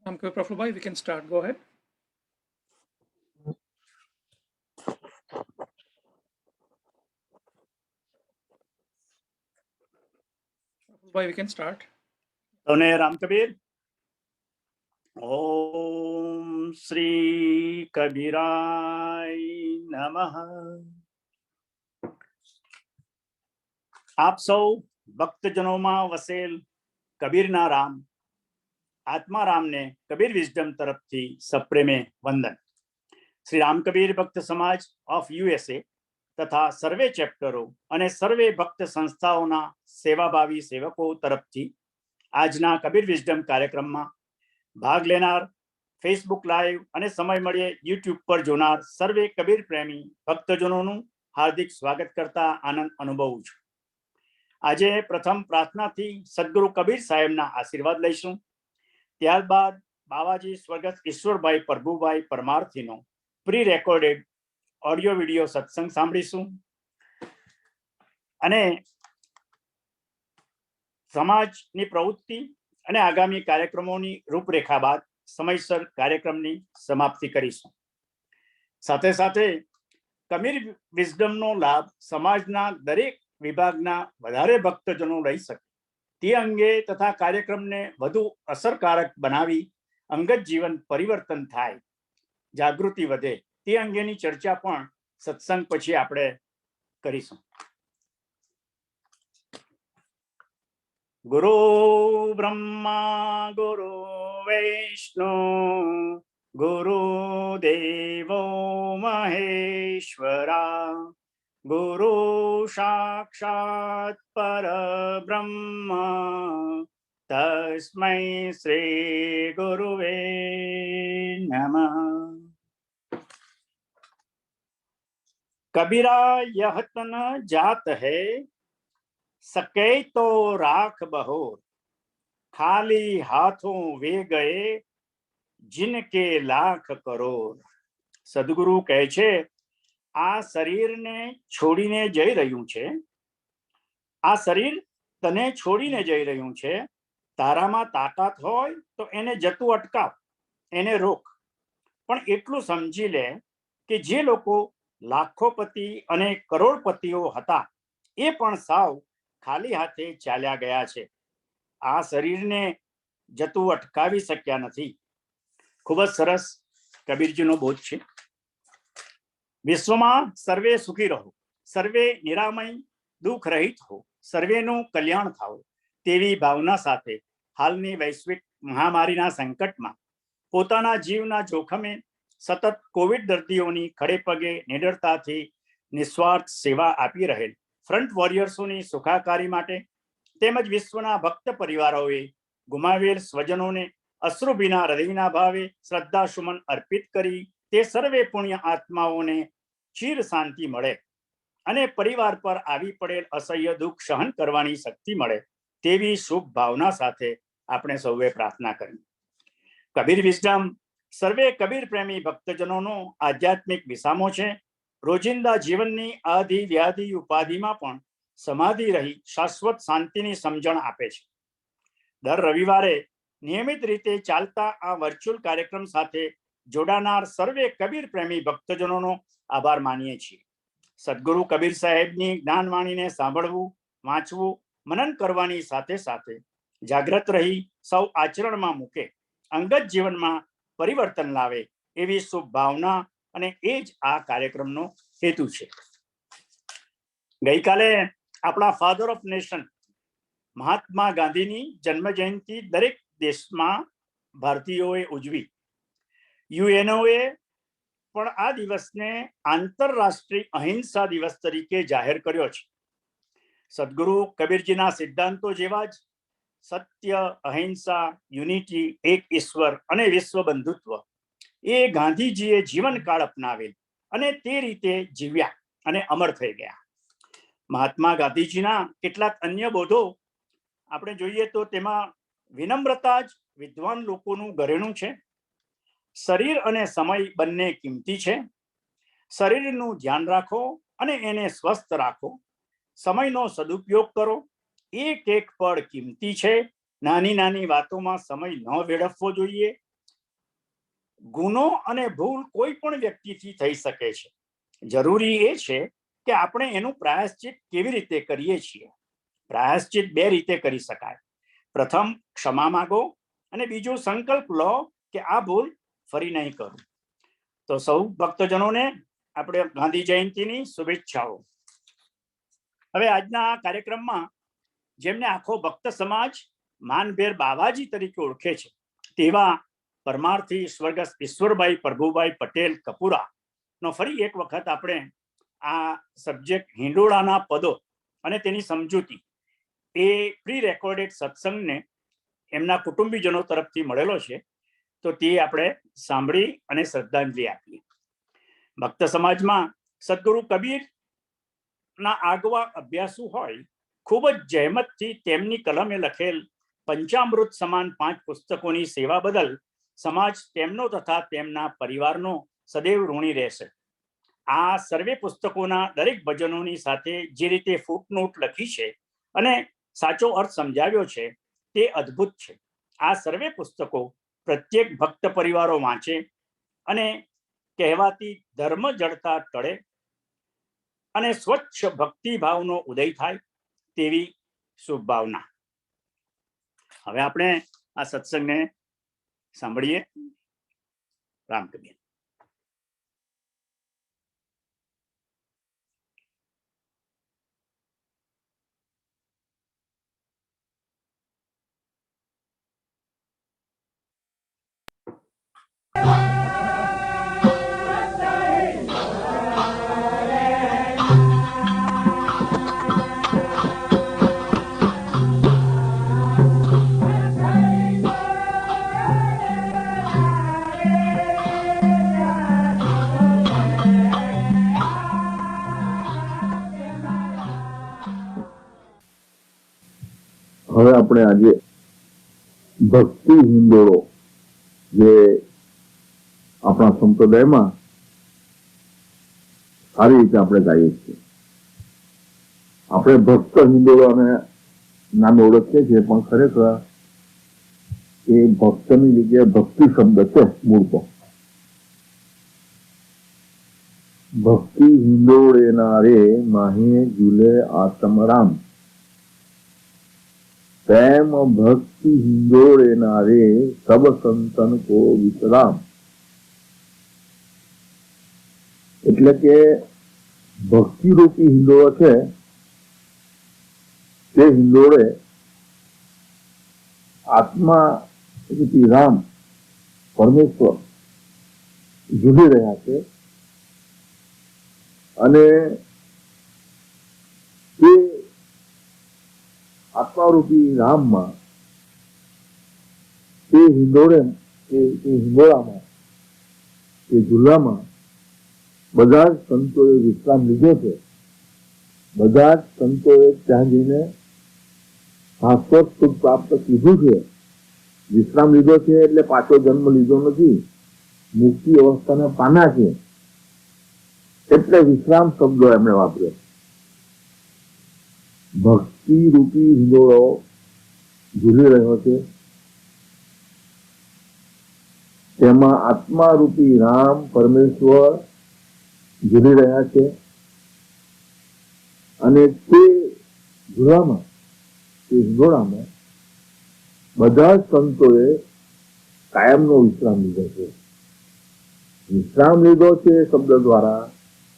Prafulbhai, we can start. Go ahead. Prafulbhai, we can start. तोने राम कबीर। ओम श्री कबीराय नमः। आप सौ ભક્તજનોમાં વસેલ કબીરના રામ આત્મારામને કબીર વિઝડમ તરફથી સપ્રેમે વંદન। શ્રી રામ કબીર ભક્ત સમાજ ઓફ યુએસએ તથા સર્વે ચેપ્ટરો અને સર્વે ભક્ત સંસ્થાઓના સેવાભાવી સેવકો તરફથી આજના કબીર વિઝડમ કાર્યક્રમમાં ભાગ લેનાર, ફેસબુક લાઈવ અને સમય મળે યુટ્યુબ પર જોનાર સર્વે કબીર પ્રેમી ભક્તજનોનું હાર્દિક સ્વાગત કરતા આનંદ અનુભવું છું। આજે પ્રથમ પ્રાર્થનાથી સદગુરુ કબીર સાહેબના આશીર્વાદ લઈશું। ત્યારબાદ બાવાજી સ્વર્ગસ્થ ઈશ્વરભાઈ પ્રભુભાઈ પરમાર્થીનો પ્રી રેકોર્ડેડ ઓડિયો વિડિયો સત્સંગ સાંભળીશું અને સમાજની પ્રવૃત્તિ અને આગામી કાર્યક્રમોની રૂપરેખા બાદ સમયસર કાર્યક્રમની સમાપ્તિ કરીશું। સાથે સાથે કબીર વિઝડમનો લાભ સમાજના દરેક વિભાગના વધારે ભક્તજનો લઈ શકે તે અંગે તથા કાર્યક્રમને વધુ અસરકારક બનાવી અંગત જીવન પરિવર્તન થાય, જાગૃતિ વધે તે અંગેની ચર્ચા પણ સત્સંગ પછી આપણે કરીશું। ગુરુ બ્રહ્મા ગુરુ વૈષ્ણુ ગુરુ દેવો મહેશ્વરા गुरु साक्षात् परब्रह्म तस्मै श्री गुरुवे नमः। कबीरा यह तन जात है सके तो राख बहोर, खाली हाथों वे गए जिनके लाख करोड़। सदगुरु कहे छे आ शरीर ने छोड़ीने जई रह्यु छे, आ शरीर तने छोड़ीने जई रह्यु छे। तारामां ताकत होय तो एने जतुं अटकाव, एने रोक। पण एटलुं समजी ले के जे लोको लाखोपति अने करोड़पतिओ हता ए पण साव खाली हाथे चाल्या गया छे। आ शरीरने जतुं अटकावी शक्या नथी। खूब ज सरस कबीरजीनो बोध छे। विश्वમાં સર્વે સુખી રહો, સર્વે નિરામય દુઃખ રહિત હો, સર્વેનું કલ્યાણ થાઓ તેવી ભાવના સાથે હાલની વૈશ્વિક મહામારીના સંકટમાં પોતાના જીવના જોખમે સતત કોવિડ દર્દીઓની ખડે પગે નિડરતાથી નિસ્વાર્થ સેવા આપી રહેલ ફ્રન્ટ વોરિયર્સોની સુખાકારી માટે તેમજ વિશ્વના ભક્ત પરિવારોએ ગુમાવેલ સ્વજનોને અશ્રુભીના હૃદયના ભાવે શ્રદ્ધાસુમન અર્પિત કરી તે સર્વે પુણ્ય આત્માઓને ચીર શાંતિ મળે અને પરિવાર પર આવી પડેલ અસહ્ય દુઃખ સહન કરવાની શક્તિ મળે તેવી શુભ ભાવના સાથે આપણે સૌએ પ્રાર્થના કરી। કબીર વિઝડમ સર્વે કબીર પ્રેમી ભક્તજનોનો આધ્યાત્મિક વિસામો છે। રોજિંદા જીવનની આધિ વ્યાધિ ઉપાધિમાં પણ સમાધિ રહી શાશ્વત શાંતિની સમજણ આપે છે। દર રવિવારે નિયમિત રીતે ચાલતા આ વર્ચ્યુઅલ કાર્યક્રમ સાથે જોડાનાર સર્વે કબીર પ્રેમી ભક્તજનોનો આભાર માનીએ છીએ। સદગુરુ કબીર સાહેબની જ્ઞાનવાણીને સાંભળવું, વાંચવું, મનન કરવાની સાથે સાથે જાગૃત રહી સૌ આચરણમાં મૂકે, અંગત જીવનમાં પરિવર્તન લાવે એવી શુભ ભાવના અને એ જ આ કાર્યક્રમનો હેતુ છે। ગઈકાલે આપણા ફાધર ઓફ નેશન મહાત્મા ગાંધીની જન્મ જયંતિ દરેક દેશમાં ભારતીયોએ ઉજવી। યુએનઓએ પણ આ દિવસને આંતરરાષ્ટ્રીય અહિંસા દિવસ તરીકે જાહેર કર્યો છે। સદગુરુ કબીરજીના સિદ્ધાંતો જેવા જ સત્ય, અહિંસા, યુનિટી, એક ઈશ્વર અને વિશ્વ બંધુત્વ એ ગાંધીજીએ જીવનકાળ અપનાવેલ અને તે રીતે જીવ્યા અને અમર થઈ ગયા। મહાત્મા ગાંધીજીના કેટલાક અન્ય બોધો આપણે જોઈએ તો તેમાં વિનમ્રતા જ વિદ્વાન લોકોનું ઘરેણું છે। શરીર અને સમય બંને કિંમતી છે। શરીરનું ધ્યાન રાખો અને એને સ્વસ્થ રાખો। સમયનો સદુપયોગ કરો, એક એક પળ કિંમતી છે। નાની નાની વાતોમાં સમય ન વેડફવો જોઈએ। ગુનો અને ભૂલ કોઈ પણ વ્યક્તિથી થઈ શકે છે. જરૂરી એ છે કે આપણે એનું પ્રાયશ્ચિત કેવી રીતે કરીએ છીએ. પ્રાયશ્ચિત બે રીતે કરી શકાય. પ્રથમ, ક્ષમા માંગો, અને બીજું, સંકલ્પ લો કે આ ભૂલ ફરી નહીં કરું. તો સૌ ભક્તજનોને આપણે ગાંધી જયંતિની શુભેચ્છાઓ. હવે આજના આ કાર્યક્રમમાં જેમને આખો ભક્ત સમાજ માનભેર બાવાજી તરીકે ઓળખે છે તેવા પરમાર્થી સ્વર્ગસ્થ ઈશ્વરભાઈ પ્રભુભાઈ પટેલ કપૂરા નો ફરી એક વખત આપણે આ સબ્જેક્ટ હિંડોળાના પદો અને તેની સમજૂતી એ પ્રી રેકોર્ડેડ સત્સંગને એમના કુટુંબીજનો તરફથી મળેલો છે, તો તે આપણે સાંભળી અને શ્રદ્ધાંજલિ આપીએ. ભક્ત સમાજમાં સદગુરુ કબીર ના આગવા અભ્યાસુ હોય ખૂબ જ જહેમતથી તેમની કલમે લખેલ પંચામૃત સમાન 5 પુસ્તકોની સેવા બદલ સમાજ તેમનો તથા તેમના પરિવારનો સદૈવ ઋણી રહેશે. આ સર્વે પુસ્તકોના દરેક ભજનોની સાથે જે રીતે ફૂટનોટ લખી છે અને સાચો અર્થ સમજાવ્યો છે તે અદ્ભુત છે. આ સર્વે પુસ્તકો પ્રત્યેક ભક્ત પરિવારો વાંચે અને કહેવાતી ધર્મ જડતા ટળે અને સ્વચ્છ ભક્તિ ભાવનો ઉદય થાય તેવી શુભ ભાવના. હવે આપણે આ સત્સંગને સાંભળીએ. રામ કબીર. હવે આપણે આજે ભક્તિ હિંડોળો જે આપણા સંપ્રદાયમાં સારી રીતે આપણે ગાઈએ છીએ. આપણે ભક્ત હિંડોળો અને નામ ઓળખીએ છીએ, પણ ખરેખર એ ભક્તની જગ્યાએ ભક્તિ શબ્દ છે મૂળ તો. ભક્તિ હિંડોળે ના રે માહે ઝૂલે આત્મરામ, પ્રેમ ભક્તિ હિંડોળે ના રે સબ સંતન કો વિશ્રામ. એટલે કે ભક્તિ રૂપી હિંડોળો છે તે હિંડોળે આત્મા રૂપી રામ પરમેશ્વર ઝૂલી રહ્યા છે અને તે આત્મારૂપી રામમાં તે હિંડોળામાં તે ઝૂલામાં બધા જ સંતોએ વિશ્રામ લીધો છે. બધા જ સંતોએ ત્યાં જઈને શાશ્વત સુખ પ્રાપ્ત કીધું છે. વિશ્રામ લીધો છે એટલે પાછો જન્મ લીધો નથી, મુક્તિ અવસ્થાને પામ્યા છે એટલે વિશ્રામ શબ્દ એમણે વાપર્યો. ભક્તિ રૂપી હિંડોળો ઝૂલી રહ્યો છે, તેમાં આત્મા રૂપી રામ પરમેશ્વર ઝૂલી રહ્યા છે અને તે ઝૂલામાં તે હિંડોળામાં બધા જ સંતોએ કાયમનો વિશ્રામ લીધો છે. વિશ્રામ લીધો છે એ શબ્દ દ્વારા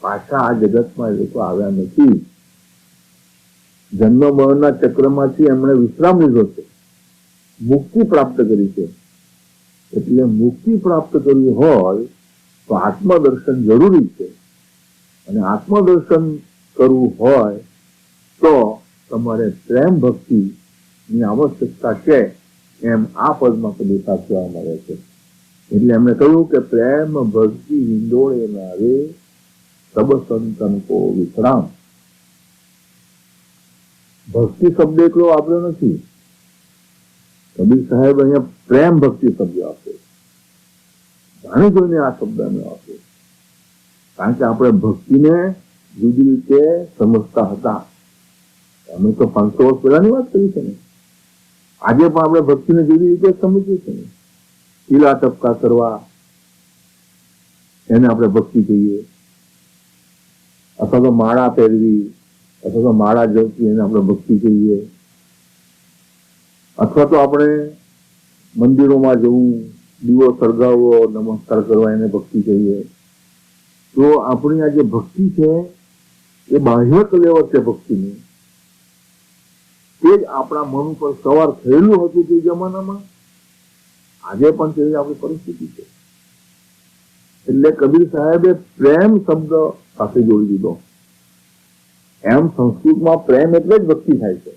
પાછા આ જગતમાં એ લોકો આવ્યા નથી. જન્મ મરણના ચક્રમાંથી એમણે વિશ્રામ લીધો છે, મુક્તિ પ્રાપ્ત કરી છે. એટલે મુક્તિ પ્રાપ્ત કરવી હોય તો આત્મદર્શન જરૂરી છે, અને આત્મદર્શન કરવું હોય તો તમારે પ્રેમ ભક્તિ ની આવશ્યકતા છે, એમ આ પદમાં કબીરતા કહેવામાં આવે છે. એટલે એમણે કહ્યું કે પ્રેમ ભક્તિ હિંડોળે ના રે સબ સંતન કો વિશ્રામ. ભક્તિ શબ્દ એકલો વાપર્યો નથી, કબીર સાહેબ અહીંયા પ્રેમ ભક્તિ શબ્દ આપ્યો. જાણી જોઈને આ શબ્દ અમે આપ્યો, કારણ કે આપણે ભક્તિને જુદી રીતે સમજતા હતા. અમે તો 500 વર્ષ પહેલાની વાત કરી છે ને. આજે પણ આપણે ભક્તિને જુદી રીતે સમજીએ છીએ ને. ટીલા ટપકા કરવા, એને આપણે ભક્તિ કહીએ, અથવા તો માળા પહેરવી અથવા તો માળા જપવી એને આપણે ભક્તિ કહીએ, અથવા તો આપણે મંદિરોમાં જવું, દીવો સળગાવવો, નમસ્કાર કરવા એને ભક્તિ કહીએ. તો આપણી આ જે ભક્તિ છે એ બાહ્ય કલેવર છે ભક્તિની. તે જ આપણા મન ઉપર સવાર થયેલું હતું તે જમાનામાં, આજે પણ તેવી આપણી પરિસ્થિતિ છે. એટલે કબીર સાહેબે પ્રેમ શબ્દ સાથે જોડી દીધો. એમ સંસ્કૃતમાં પ્રેમ એટલે જ ભક્તિ થાય છે.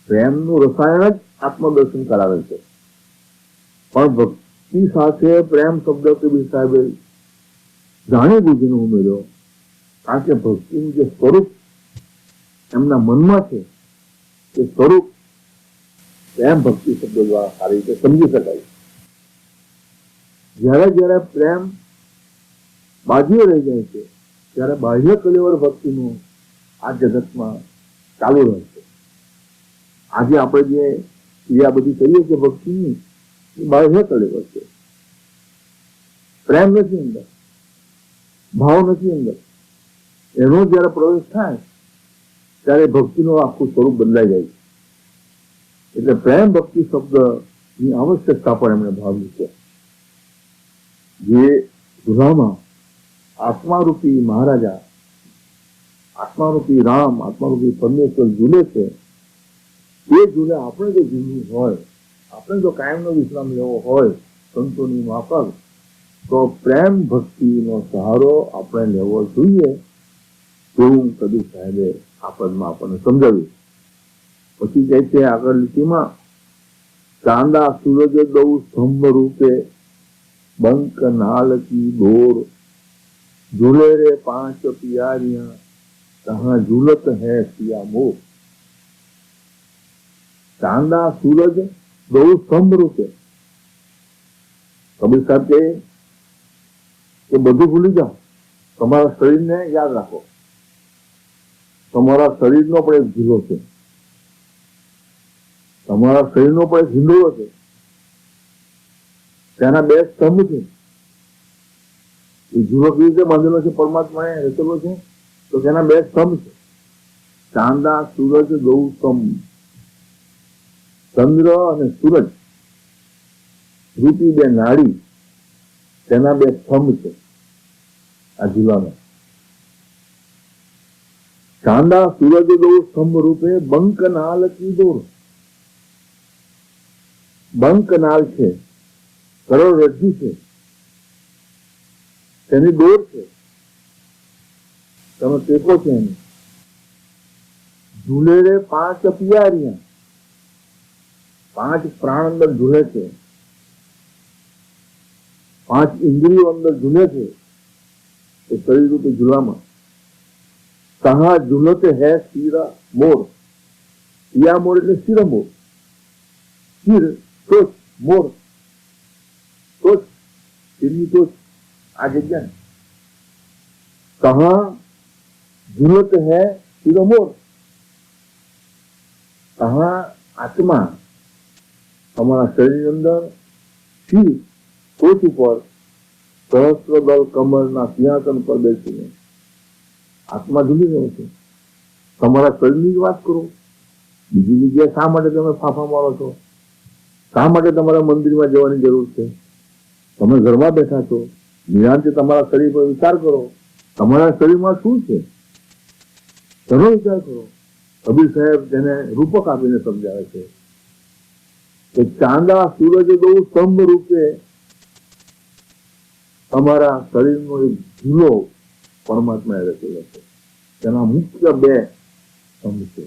પ્રેમનું રસાયણ જ આત્મદર્શન કરાવે છે. પણ ભક્તિ સાથે પ્રેમ શબ્દ કબીર સાહેબે જાણી બુજીને ઉમેર્યો, કારણ કે ભક્તિનું જે સ્વરૂપ એમના મનમાં છે તે સ્વરૂપ પ્રેમ ભક્તિ શબ્દ દ્વારા સારી રીતે સમજી શકાય. જ્યારે જ્યારે પ્રેમ બાજુએ રહી જાય છે ત્યારે બાહ્ય કલેવર ભક્તિનું આ જગતમાં ચાલુ રહે છે. આજે આપણે જે ક્રિયા બધી કરીએ છીએ ભક્તિની એ બાહ્ય કલેવર છે. પ્રેમ નથી અંદર, ભાવ નથી અંદર. એનો જયારે પ્રવેશ થાય ત્યારે ભક્તિનું આખું સ્વરૂપ બદલાઈ જાય છે. એટલે પ્રેમ ભક્તિ શબ્દની આવશ્યકતા પણ એમણે ભાવી છે. જે સુધામાં આત્મારૂપી મહારાજા, આત્મારૂપી રામ, આત્મારૂપી પરમેશ્વર ઝૂલે છે, એ ઝૂલે આપણે જો ઝૂલવું હોય, આપણે જો કાયમનો વિશ્રામ લેવો હોય સંતોની માફક, તો પ્રેમ ભક્તિનો સહારો આપણે લેવો જોઈએ. તેવું કબીર સાહેબે આ પદમાં આપણને સમજાવ્યું. પછી કહે છે આગળ લીટીમાં, ચાંદા સૂરજ દઉ સ્તંભ રૂપે બંક નાલ કી ડોર, झूले रे पांच प्यारियां कहाँ झूलत है सिया मोर. चांदा सूरज दो स्तंभ रूपे. कबीर साहब के બધું ભૂલી જાઓ, તમારા શરીરને યાદ રાખો. તમારા શરીરનો પણ એક ઝૂલો છે, તમારા શરીરનો પણ એક હિંડોળો છે, તેના બે સ્તંભ છે. એ ઝૂલો કેવી રીતે બાંધેલો છે, પરમાત્માએ રચેલો છે, તો તેના બે સ્તંભ છે. ચાંદા સૂરજ દો સ્તંભ. ચંદ્ર અને સૂરજ રૂપી બે નાડી, તેના બે સ્તંભ છે આ ઝૂલાના. ચાંદા સૂરજ દો સ્તંભ રૂપે બંક નાલ કી દોર. બંક નાલ છે, કરોડરજ્જુ છે, તેની દોર છે, તમે ટેકો છે એની. ઝૂલે રે પાંચ પિયારિયા. પાંચ પ્રાણ અંદર ઝૂલે છે, પાંચ ઇન્દ્રિયો અંદર ઝૂલે છે એ શરીર રૂપે ઝૂલામાં. કહા ઝૂલતે હે શિરા મોર. શિયા મોર એટલે શિર મોર. શિર ટોચ, મોર ટોચ, શિરની ટોચ આ જગ્યા. કહા ઝૂલત હે શિર મોર. કહા આત્મા તમારા શરીરની અંદર શિર ટોચ ઉપર સહસ્ત્રદળ કમળના સિંહાસન પર બેસીને આત્મા ઝૂલી રહ્યો છે. તમારા શરીરની જ વાત કરો, બીજી જગ્યાએ શા માટે તમે ફાંફા મારો છો? શા માટે તમારા મંદિરમાં જવાની જરૂર છે? તમે ઘરમાં બેઠા છો, નિરાંતે તમારા શરીર પર વિચાર કરો. તમારા શરીરમાં શું છે તેનો વિચાર કરો. કબીર સાહેબ તેને રૂપક આપીને સમજાવે છે કે ચાંદા સૂરજ દો સ્તંભ રૂપે તમારા શરીરનો એક ઝૂલો પરમાત્માએ રચેલો છે. તેના મુખ્ય બે સ્તંભ છે,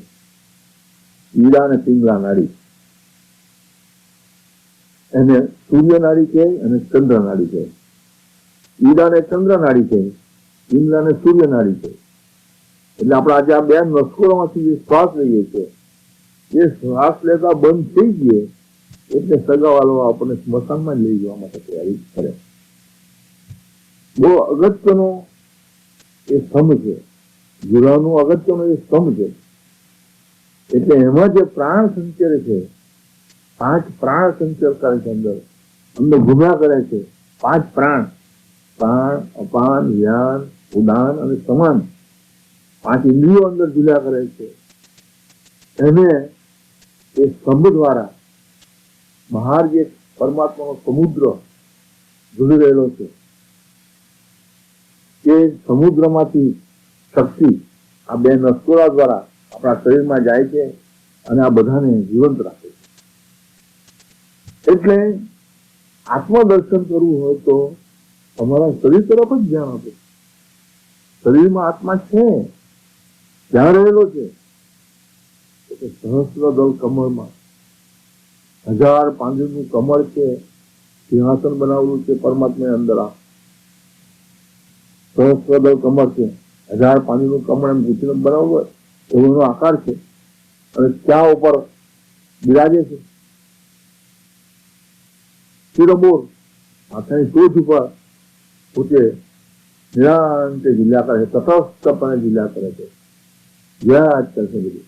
ઈડા અને પિંગલા નાડી. એને સૂર્ય નાડી કહે અને ચંદ્ર નાડી કહે. ઈડાને ચંદ્ર નાડી કહે, પિંગલાને સૂર્ય નાડી કહે. એટલે આપણે આજે આ બે નસકોરામાંથી જે શ્વાસ લઈએ છીએ, એ શ્વાસ લેતા બંધ થઈ ગયે એટલે સગાવાલો આપણને સ્મશાનમાં લઈ જવા માટે તૈયારી કરે. બહુ અગત્યનો એ સ્તંભ છે, ઝૂલાનો અગત્યનો એ સ્તંભ છે. એટલે એમાં જે પ્રાણ સંચરે છે, પાંચ પ્રાણ સંચર કરે છે, અંદર અંદર ઘૂમ્યા કરે છે પાંચ પ્રાણ. પ્રાણ, અપાન, વ્યાન, ઉદાન અને સમાન 5 ઇન્દ્રિયો અંદર ઝૂલ્યા કરે છે. એને એ સ્તંભ દ્વારા બહાર જે પરમાત્માનો સમુદ્ર ઝૂલી રહેલો છે, એ સમુદ્રમાંથી શક્તિ આ 2 નસકોરા દ્વારા આપણા શરીરમાં જાય છે અને આ બધાને જીવંત રાખે છે. એટલે આત્મદર્શન કરવું હોય તો તમારા શરીર તરફ જ ધ્યાન આપો. શરીરમાં આત્મા છે, ક્યાં રહેલો છે? સહસ્રદળ કમળમાં 1000 પાંદડીનું કમળ છે, સિંહાસન બનાવેલું છે પરમાત્મા અંદર. આ સહસ્રદળ કમળ છે, 1000 પાંદડીનું કમળ એમ પૂછીને બનાવવું હોય એવો એનો આકાર છે, અને ત્યાં ઉપર બિરાજે છે. શિરોબોર માથાની ટોચ ઉપર પોતે નિરાંતે ઝીલ્યા કરે છે, તટસ્થપણે ઝીલ્યા કરે છે. યાદ કરશે બધું.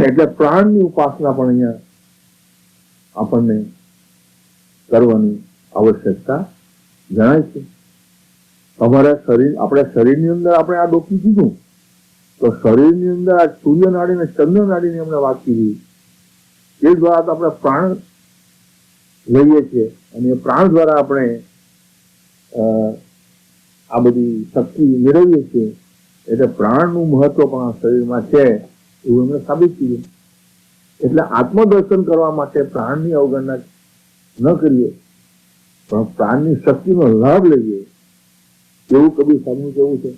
એટલે પ્રાણની ઉપાસના પણ અહીંયા આપણને કરવાની આવશ્યકતા જણાય છે. તમારા શરીર, આપણે શરીરની અંદર આપણે આ ડોક્યું કીધું, તો શરીરની અંદર આ સૂર્ય નાડી અને ચંદ્ર નાડીની અમને વાત કીધી, એ દ્વારા તો આપણે પ્રાણ લઈએ છીએ, અને એ પ્રાણ દ્વારા આપણે આ બધી શક્તિ મેળવીએ છીએ. એટલે પ્રાણનું મહત્વ પણ આ શરીરમાં છે એવું એમણે સાબિત કર્યું. એટલે આત્મદર્શન કરવા માટે પ્રાણની અવગણના ન કરીએ, પણ પ્રાણની શક્તિનો લાભ લઈએ, એવું કબીર સાહેબનું કહેવું છે.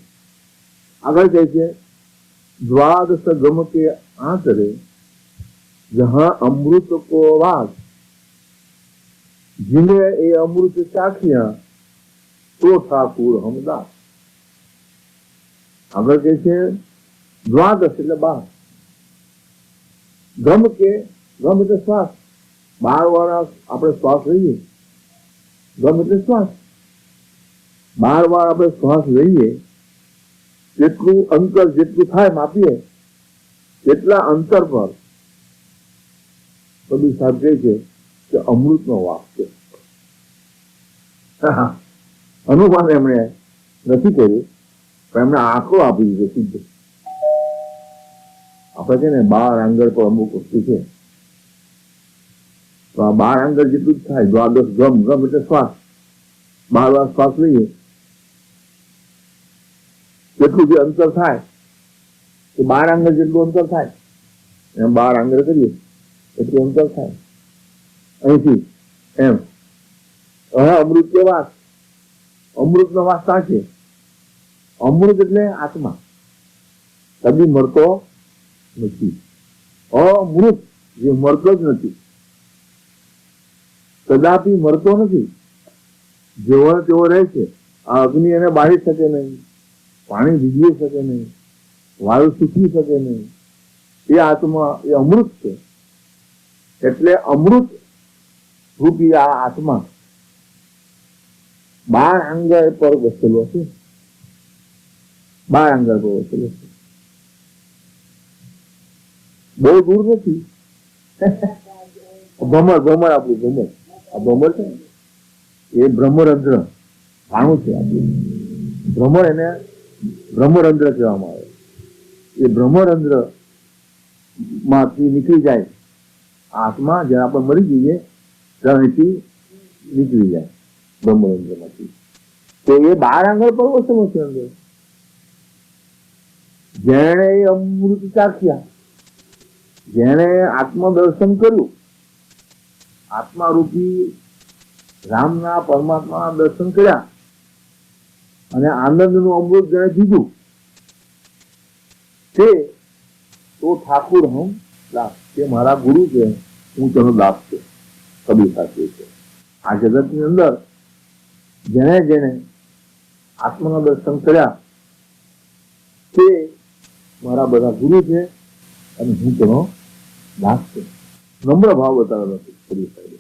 આગળ કહે છે, દ્વાદશ ગમ કે આંતરે જહાં અમૃત કો વાસ, જીને એ અમૃત ચાખ્યા તો ઠાકુર હમદાસ. આગળ કહે છે દ્વાદશ એટલે 12, ગમ કે ગમ એટલે શ્વાસ, 12 વાર આપણે શ્વાસ લઈએ, ગમ એટલે શ્વાસ, 12 વાર આપણે શ્વાસ લઈએ, જેટલું અંતર જેટલું થાય માપીએ, એટલા અંતર પર કબીર સાહેબ કહે છે કે અમૃતનો વાસ છે. અનુમાન એમણે નથી કર્યું, પણ એમણે આંકડો આપી દીધો સીધો. આપણે છે ને 12 આંગળ પર અમુક વસ્તુ છે, તો આ 12 આંગળ જેટલું જ થાય. દ્વાદશ ગમ, ગમ એટલે શ્વાસ, 12 વાર શ્વાસ લઈએ, જેટલું જે અંતર થાય એ 12 આંગળ જેટલું અંતર થાય, એમ 12 આંગળ કરીએ એટલું અંતર થાય અહીંથી એમ. હવે અમૃત કે વાસ, અમૃતનો વાસ ક્યાં છે? અમૃત એટલે આત્મા, કદી મરતો નથી. અમૃત જે મરતો જ નથી, કદાપી મરતો નથી, જેવો તેવો રહે છે. આ અગ્નિ એને બાળી શકે નહીં, પાણી ભીગવી શકે નહીં, વાયુ સૂકી શકે નહીં. એ આત્મા એ અમૃત છે. એટલે અમૃત રૂપી આ આત્મા 12 આંગળ પર વસેલો છે, 12 આંગળ પર વસેલો છે. બહુ દૂર નથી. ભમર, ભમર આપણું ભમર, આ ભમર છે ને એ બ્રહ્મરંધ્ર પાણું છે આપણું. ભ્રમર એને બ્રહ્મરંધ્ર કહેવામાં આવે. એ બ્રહ્મરંધ્ર માંથી નીકળી જાય આત્મા, જ્યારે આપણે મરી જઈએ ત્યાંથી નીકળી જાય બ્રહ્મરંધ્ર માંથી. તો એ 12 આંગળ પર વસેલો છે અંદર. જેણે અમૃત ચાખ્યા, જેણે આત્મદર્શન કર્યું, આત્મારૂપી રામના પરમાત્માના દર્શન કર્યા અને આનંદનું અમૃત જેણે પીધું, તે તો ઠાકુર હમ દાસ, તે મારા ગુરુ છે, હું તેનો દાસ છે. કબીર સાચું છે. આ જગતની અંદર જેણે જેણે આત્માના દર્શન કર્યા તે મારા બધા ગુરુ છે અને હું તેનો દાસ છું. નમ્ર ભાવ બતાવેલો છે કબીર સાહેબે.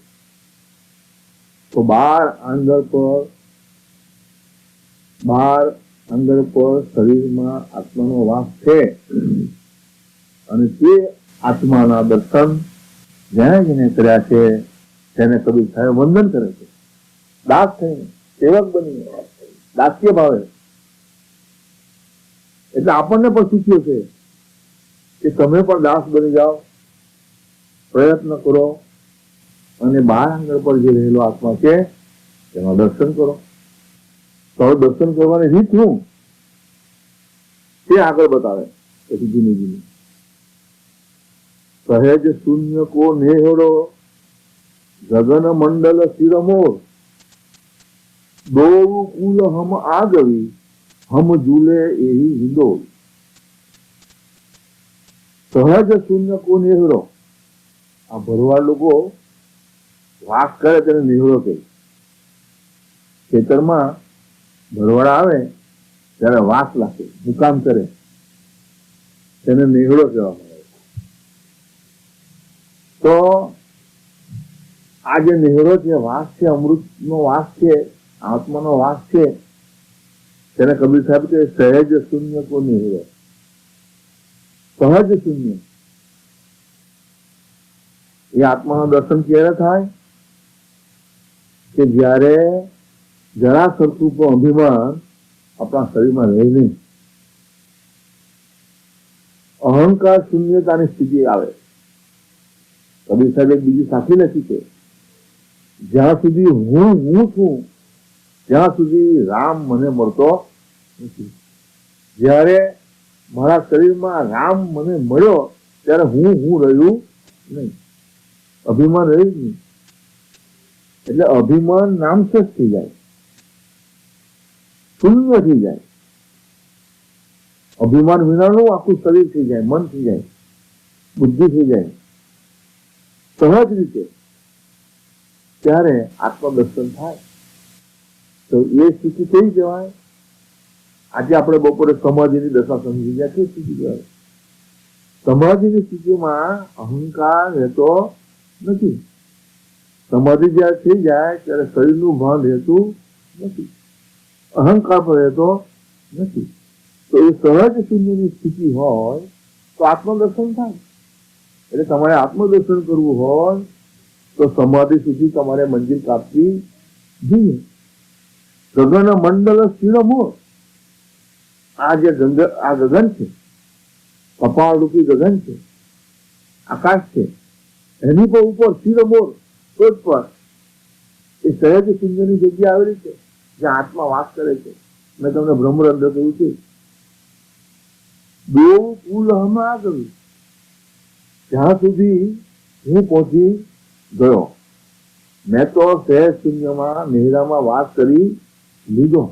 તો 12 આંગળ પર શરીરમાં આત્માનો વાસ છે, અને તે આત્માના દર્શન જેને જેને કર્યા છે તેને કબીર સાહેબ વંદન કરે છે, દાસ થઈને, સેવક બનીને, દાસ્ય ભાવે. એટલે આપણને પણ સૂચ્યો છે કે તમે પણ દાસ બની જાઓ, પ્રયત્ન કરો અને બહાર આંગણ પર જે રહેલો આત્મા છે તેમાં દર્શન કરો. તો દર્શન કરવાની રીત શું તે આગળ બતાવે. પછી ધીમે ધીમે સહેજ શૂન્ય કો નેહડો ગગન મંડલ શિરમોર દોરુ કુલ હમ આગવી હમ ઝૂલે એહી હિંદોળ. સહજ શૂન્ય કો નેહડો. આ ભરવાડ લોકો વાસ કરે તેને નેહડો કહે. ખેતરમાં ભરવાડ આવે ત્યારે વાસ લાગે, મુકામ કરે તેને નેહડો કહેવામાં આવે. તો આ જે નેહડો છે, વાસ છે, અમૃતનો વાસ છે, આત્માનો વાસ છે, તેને કબીર સાહેબ કે સહેજ શૂન્ય કો નેહડો. સહજ શૂન્ય એ આત્માનું દર્શન ક્યારે થાય કે જ્યારે જરા સરખું પણ અભિમાન આપણા શરીરમાં રહે નહીં, અહંકાર શૂન્યતાની સ્થિતિ આવે. કબીર સાહેબ એક બીજી સાખી લખી છે, જ્યાં સુધી હું છું ત્યાં સુધી રામ મને મળતો નથી. જ્યારે મારા શરીરમાં રામ મને મળ્યો ત્યારે હું રહ્યું નહીં, અભિમાન રહ્યું જ નહીં. એટલે અભિમાન નામશેષ થઈ જાય, શૂન્ય થઈ જાય. અભિમાન વિનાનું આખું શરીર થઈ જાય, મન થઈ જાય, બુદ્ધિ થઈ જાય સહજ રીતે. ત્યારે આત્મદર્શન થાય. તો એ સ્થિતિ કઈ કહેવાય? આજે આપણે બપોરે સમાધિની દશા સમજી ગયા, કઈ સ્થિતિ કહેવાય? સમાધિની સ્થિતિમાં અહંકાર રહેતો નથી. સમાધિ જયારે થઈ જાય ત્યારે શરીરનું ભાન રહેતું નથી, અહંકાર પણ રહેતો નથી. તો એ સહજ શૂન્યની સ્થિતિ હોય તો આત્મદર્શન થાય. એટલે તમારે આત્મદર્શન કરવું હોય તો સમાધિ સુધી તમારે મંજિલ કાપવી જોઈએ. ગગન મંડલ શિરમોર. આ જે ગગન છે, કપાળ રૂપી ગગન છે, આકાશ છે, એની પર ઉપર શિરમોર ટોચ પર એ સહેજ શૂન્યની જગ્યા આવેલી છે જ્યાં આત્મા વાસ કરે છે. મેં તમને બ્રહ્મરંધ્ર કહ્યું છે, દો કુલ હમ આગળ, જ્યાં સુધી હું પહોંચી ગયો. મેં તો સહેજ શૂન્યમાં નેહરામાં વાસ કરી લીધો,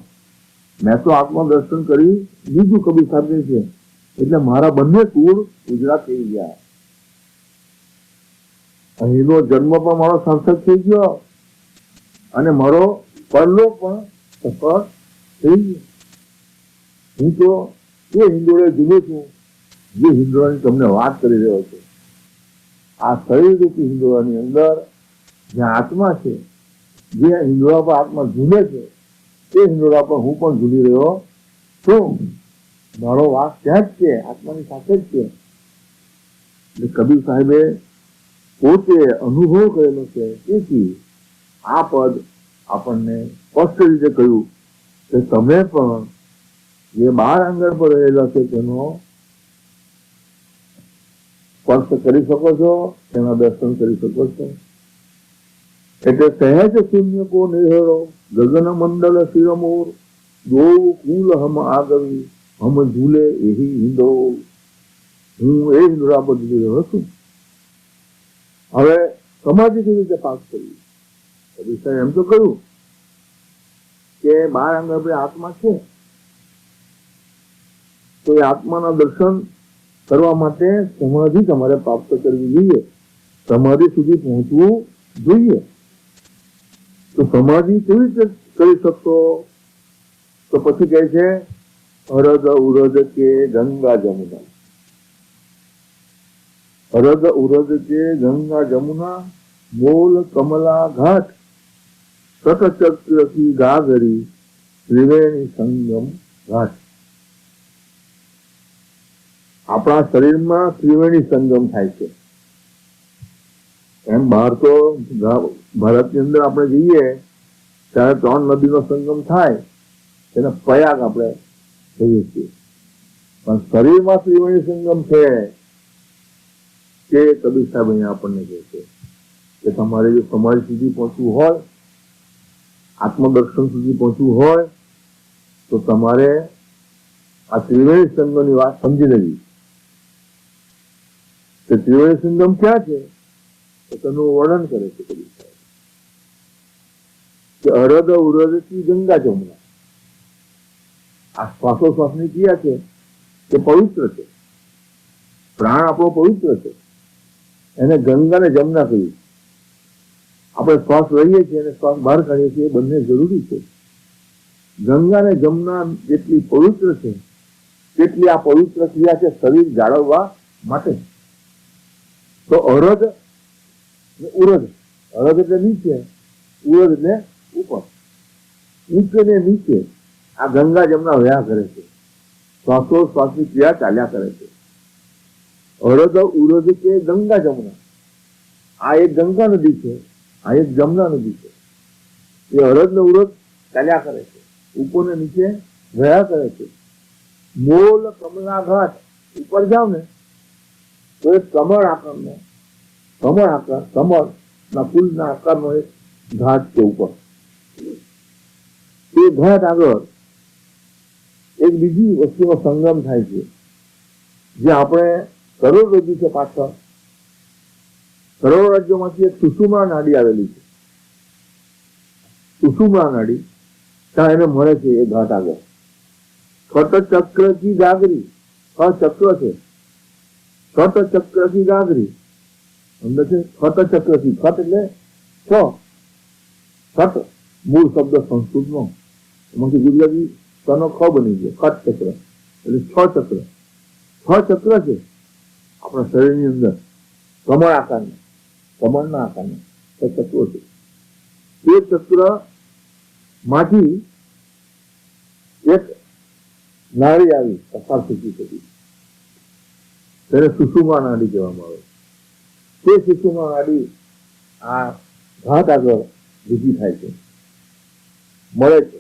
મેં તો આત્મદર્શન કરી લીધું. કબીર સાહેબ છે એટલે મારા બંને કુળ ઉજળા થઈ ગયા. અહીંનો જન્મ પણ મારો સાર્થક થઈ ગયો અને મારો પરલોક પણ સફળ થઈ ગયો. હું તો એ હિંડોળે ઝૂલું છું જે હિંડોળાની તમને વાત કરી રહ્યો છું. આ શરીર રૂપી હિંડોળાની અંદર જ્યાં આત્મા છે, જે હિંડોળા પર આત્મા ઝૂલે છે, તે હિંડોળા પર હું પણ ઝૂલી રહ્યો છું. મારો વાસ ત્યાં જ છે, આત્માની સાથે જ છે. એટલે કબીર સાહેબે પોતે અનુભવ કરેલો છે. તેથી આ પદ આપણને સ્પષ્ટ રીતે કહ્યું કે તમે પણ જે બાર આંગણ પર રહેલા છે તેનો સ્પર્શ કરી શકો છો, તેના દર્શન કરી શકો છો. એટલે સહેજ શૂન્ય કો નેહરો ગગન મંડલ શિરમોર દો કુલ હમ આગવી હમ ઝૂલે એહી હિંડોળ. હું એ હિંડોળા પર ઝૂલી રહ્યો છું. હવે સમાધિ કેવી રીતે પાસ કરવી? એમ તો કહ્યું કે બાર આંગણ પર આત્મા છે, તો એ આત્માના દર્શન કરવા માટે સમાધિ તમારે પ્રાપ્ત કરવી જોઈએ, સમાધિ સુધી પહોંચવું જોઈએ. તો સમાધિ કેવી રીતે કરી શકશો? તો પછી કહે છે અરદ ઉરદ કે ગંગા જમુના. અરદ ઉરદ કે ગંગા જમુના મોલ કમલા ઘાટ સતચક્ર કી ગાગરી ત્રિવેણી સંગમ ઘાટ. આપણા શરીરમાં ત્રિવેણી સંગમ થાય છે. એમ બહાર તો ભારતની અંદર આપણે જઈએ ત્યારે 3 નદીનો સંગમ થાય એને પ્રયાગ આપણે કહીએ છીએ, પણ શરીરમાં ત્રિવેણી સંગમ છે તે કબીર સાહેબ અહીંયા આપણને કહે છે કે તમારે જો સમાધિ સુધી પહોંચવું હોય, આત્મદર્શન સુધી પહોંચવું હોય તો તમારે આ ત્રિવેણી સંગમની વાત સમજી લેવી. કે ત્રિવેણી સંગમ ક્યાં છે તો તેનું વર્ણન કરે છે કબીર સાહેબ કે અરદ ઉરદ થી ગંગા જમુના. આ શ્વાસોશ્વાસની ક્રિયા છે તે પવિત્ર છે, પ્રાણ આપણો પવિત્ર છે, એને ગંગા ને જમના કહ્યું. આપણે શ્વાસ લઈએ છીએ અને શ્વાસ બહાર કાઢીએ છીએ, બંને જરૂરી છે. ગંગા ને જમના જેટલી પવિત્ર છે તેટલી આ પવિત્ર ક્રિયા છે શરીર જાળવવા માટે. તો અરદ ને ઉરદ, અરદ એટલે નીચે, ઉરદ એટલે ઉપર, નીચે ને નીચે આ ગંગા જમના વયા કરે છે, શ્વાસોશ્વાસની ક્રિયા ચાલ્યા કરે છે. અરદ ઉરદ કે ગંગા જમના, આ એક ગંગા નદી છે, આ એક જમના નદી છે. એ અરદ ને ઉરદ ચાલ્યા કરે છે, ઉપર ને નીચે વયા કરે છે. મોલ કમલા ઘાટ ઉપર જાવ ને તો એક કમળ આકારનો, કમળ આકાર, કમળ ના ફૂલના આકારનો એક ઘાટ છે ઉપર. એ ઘાટ આગળ એક બીજી વસ્તુનો સંગમ થાય છે, જે આપણે કરોડરજ્જુ છે પાછળ, કરોડરજ્જુમાંથી એક સુષુમ્ના નાડી આવેલી છે. સુષુમ્ના નાડી ત્યાં એને મળે છે એ ઘાટ આગળ. ખટ ચક્ર કી ગાગરી, ચક્ર છે, ખટ ચક્ર કી ગાગરી અંદર છે. ખટ ચક્ર થી, ખટ એટલે છ, ખટ મૂળ શબ્દ સંસ્કૃતનો, એમાંથી ગુજરાતી નો ખ બની ગયો, ખટ ચક્ર એટલે 6 ચક્ર. 6 ચક્ર છે આપણા શરીરની અંદર, કમળ આકારના, કમળના આકારના 6 ચક્રો છે. એ ચક્ર માંથી એક નાળી આવી પસાર થતી થતી, તેને સુષુમ્ના નાડી કહેવામાં આવે. તે સુષુમ્ના નાડી આ ઘાટ આગળ ભેગી થાય છે, મળે છે.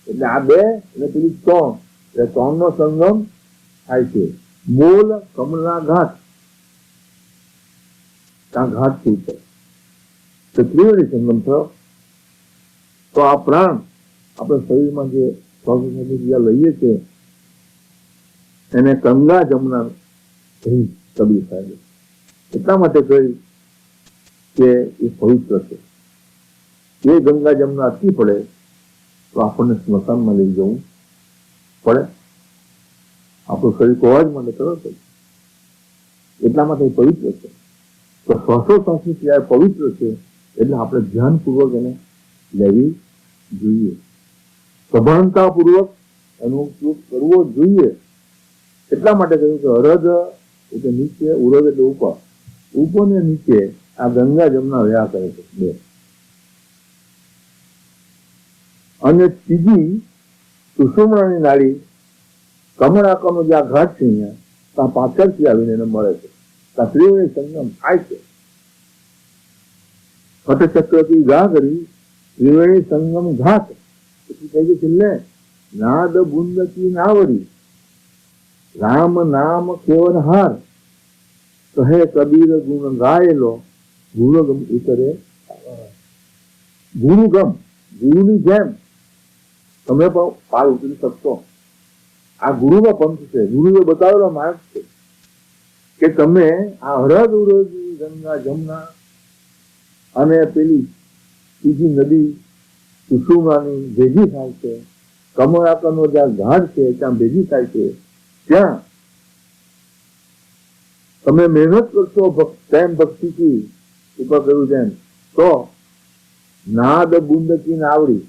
એટલે આ બે અને પેલી 3, એટલે 3 નો સંગમ થાય છે. મૂલ કમલા ઘાટ, આ ઘાટ છે ઉપર તો ત્રિવેણી સંગમ થયો. તો આ પ્રાણ આપણે શરીરમાં જે ક્રિયા લઈએ છીએ એને ગંગા જમના કહી કબીર સાહેબ. એટલા માટે કહ્યું કે એ પવિત્ર છે. એ ગંગા જમના અટકી પડે તો આપણને સ્મશાનમાં લઈ જવું પડે, આપણું શરીર કોવા જ માટે તરત જ. એટલા માટે પવિત્ર છે. તો શ્વાસોશ્વાસની ક્રિયા પવિત્ર છે એટલે આપણે ધ્યાનપૂર્વક એને લેવી જોઈએ, સભાનતાપૂર્વક એનો ઉપયોગ કરવો જોઈએ. એટલા માટે કહ્યું કે અરદ એટલે નીચે, ઉરદ એટલે ઉપર, ઉપર ને નીચે આ ગંગા જમના વયા કરે છે બે. અને ત્રીજી સુષુમ્નાની નાડી કમળ આકારનો જે આ ઘાટ છે અહીંયા, ત્યાં પાછળથી આવીને એને મળે છે, ત્યાં ત્રિવેણી સંગમ થાય છે. ખટચક્રથી ગા કરી ત્રિવેણી સંગમ ઘાટ પછી કહે છે છેલ્લે નાદ બુંદ કી નાવડી, રામ નામ કેવન હાર, કહે કબીર ગુણ ગાયેલો, ગુરુગમ ઉતરે. ગુરુગમ, ગુરુની જેમ તમે પણ પાર ઉતરી શકશો. આ ગુરુનો પંથ છે, ગુરુએ બતાવેલો માર્ગ છે કે તમે આ હરદ ઉરદ ગંગા જમના અને પેલી બીજી નદી સુષુમ્નાની ભેગી થાય છે, કમળ આકારનો જ્યાં ઘાટ છે ત્યાં ભેગી થાય છે, ત્યાં તમે મહેનત કરશો પ્રેમ ભક્તિથી ઉપર કહ્યું તેમ, તો નાદ બુંદ કી નાવડી,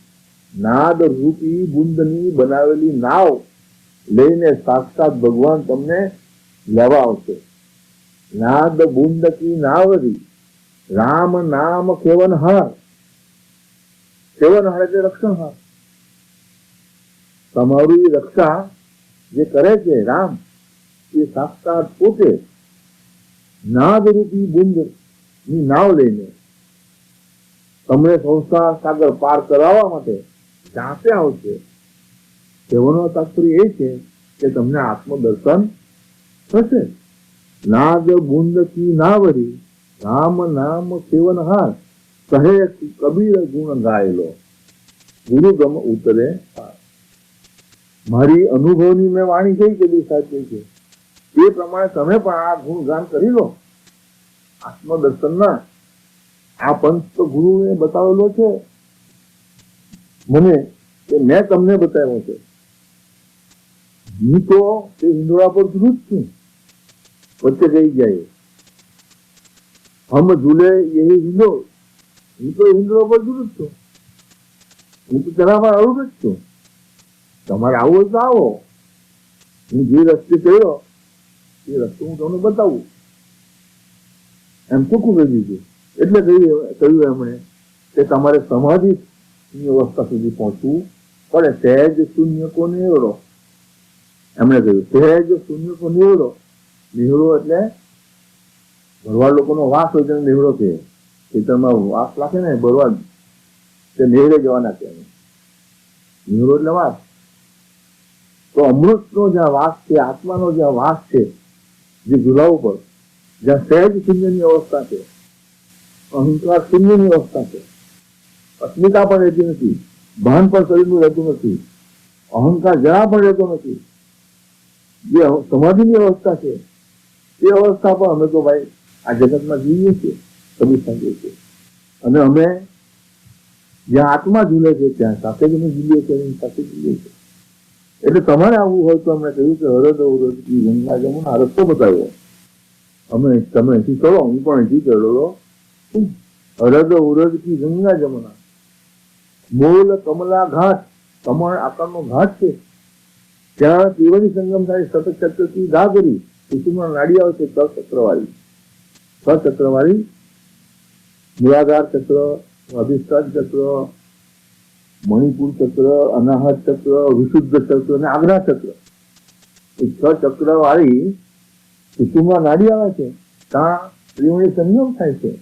નાદ રૂપી બુંદની બનાવેલી નાવ લઈને સાક્ષાત ભગવાન તમને લેવા આવશે. નાદ બુંદ કી નાવડી, રામ નામ કેવન હાર, કેવન હાર એટલે રક્ષણહાર. તમારી રક્ષા જે કરે છે રામ, એ સાક્ષાત પોતે નાદ રૂપી બુંદ ની નાવ લઈને તમને સંસાર સાગર પાર કરાવવા માટે જાતે આવશે. તેઓનો તાત્પર્ય એ છે કે તમને આત્મદર્શન થશે. નાદ બુંદ કી નાવરી રામ નામ સેવન હાર કહે કબીર ગુણ ગાયેલો ગુરુ ગમ ઉતરે. મારી અનુભવની મેં વાણી કઈ કદી સાચી છે એ પ્રમાણે તમે પણ આ ગુણગાન કરી લો. આત્મદર્શનના આ પંથ તો ગુરુએ બતાવેલો છે મને, કે મેં તમને બતાવ્યો છે. હું તો તે હિંડોળા પર ઝૂલું જ છું. વચ્ચે કહી જાય હમ ઝૂલે યહી હિંડોળ. હું તો હિંડોળા પર ઝૂલું જ છું. હું તો તેનામાં આવું જ છું. તમારે આવું હોય તો આવો. હું જે રસ્તે ગયો એ રસ્તો હું તમને બતાવું એમ ચોખ્ખું કહી દીધું. એટલે કહ્યું એમણે કે તમારે સમાધિની અવસ્થા સુધી પહોંચવું પડે. સહેજ શૂન્ય કો નિહળો. એમણે કહ્યું સહેજ શૂન્ય કો નિહળો. નિહળો એટલે ભરવાડ લોકોનો વાસ હોય તેને નિહળો કહે. ખેતરમાં વાસ રાખે ને ભરવાડ, તે નિહળે જવાના કહે. નિહળો એટલે વાસ. તો અમૃતનો જ્યાં વાસ છે, આત્માનો જ્યાં વાસ છે, જે ઝુલા ઉપર જ્યાં સહેજ શૂન્યની અવસ્થા છે, અહંકાર શૂન્યની અવસ્થા છે, અસ્મિતા પણ રહેતી નથી, ભાન પણ શરીરનું રહેતું નથી, અહંકાર જરા પણ રહેતો નથી, જે સમાધિની અવસ્થા છે એ અવસ્થા પણ અમે તો ભાઈ આ જગતમાં જીવીએ છીએ, કબીર સમજીએ છીએ. અને અમે જ્યાં આત્મા ઝૂલે છે ત્યાં સાથે જ અમે ઝૂલીએ છીએ, સાથે ઝૂલીએ છીએ. એટલે તમારે આવવું હોય તો અમને કહ્યું કે હરદ ઉરદ કી ગંગા જમુના રસ્તો બતાવ્યો. અમે તમે અહીંથી ચલો, હું પણ અહીંથી ચડેલો. હરદ ઉરદ કી ગંગા જમુના મૂળ કમલા ઘાટ, કમળ આકારનો ઘાટ છે. ત્યાં ત્રિવેણી સંગમ થાય. સતત ચક્રથી દા કરી કુસુમના નાડી આવે છે. છ ચક્રવાળી મૂળાધાર ચક્ર, અધિષ્ઠાન ચક્ર, મણિપુર ચક્ર, અનાહત ચક્ર, વિશુદ્ધ ચક્ર અને આજ્ઞા ચક્ર. એ 6 ચક્રવાળી કુસુમમાં નાડી આવે છે. ત્યાં ત્રિવેણી સંગમ થાય છે.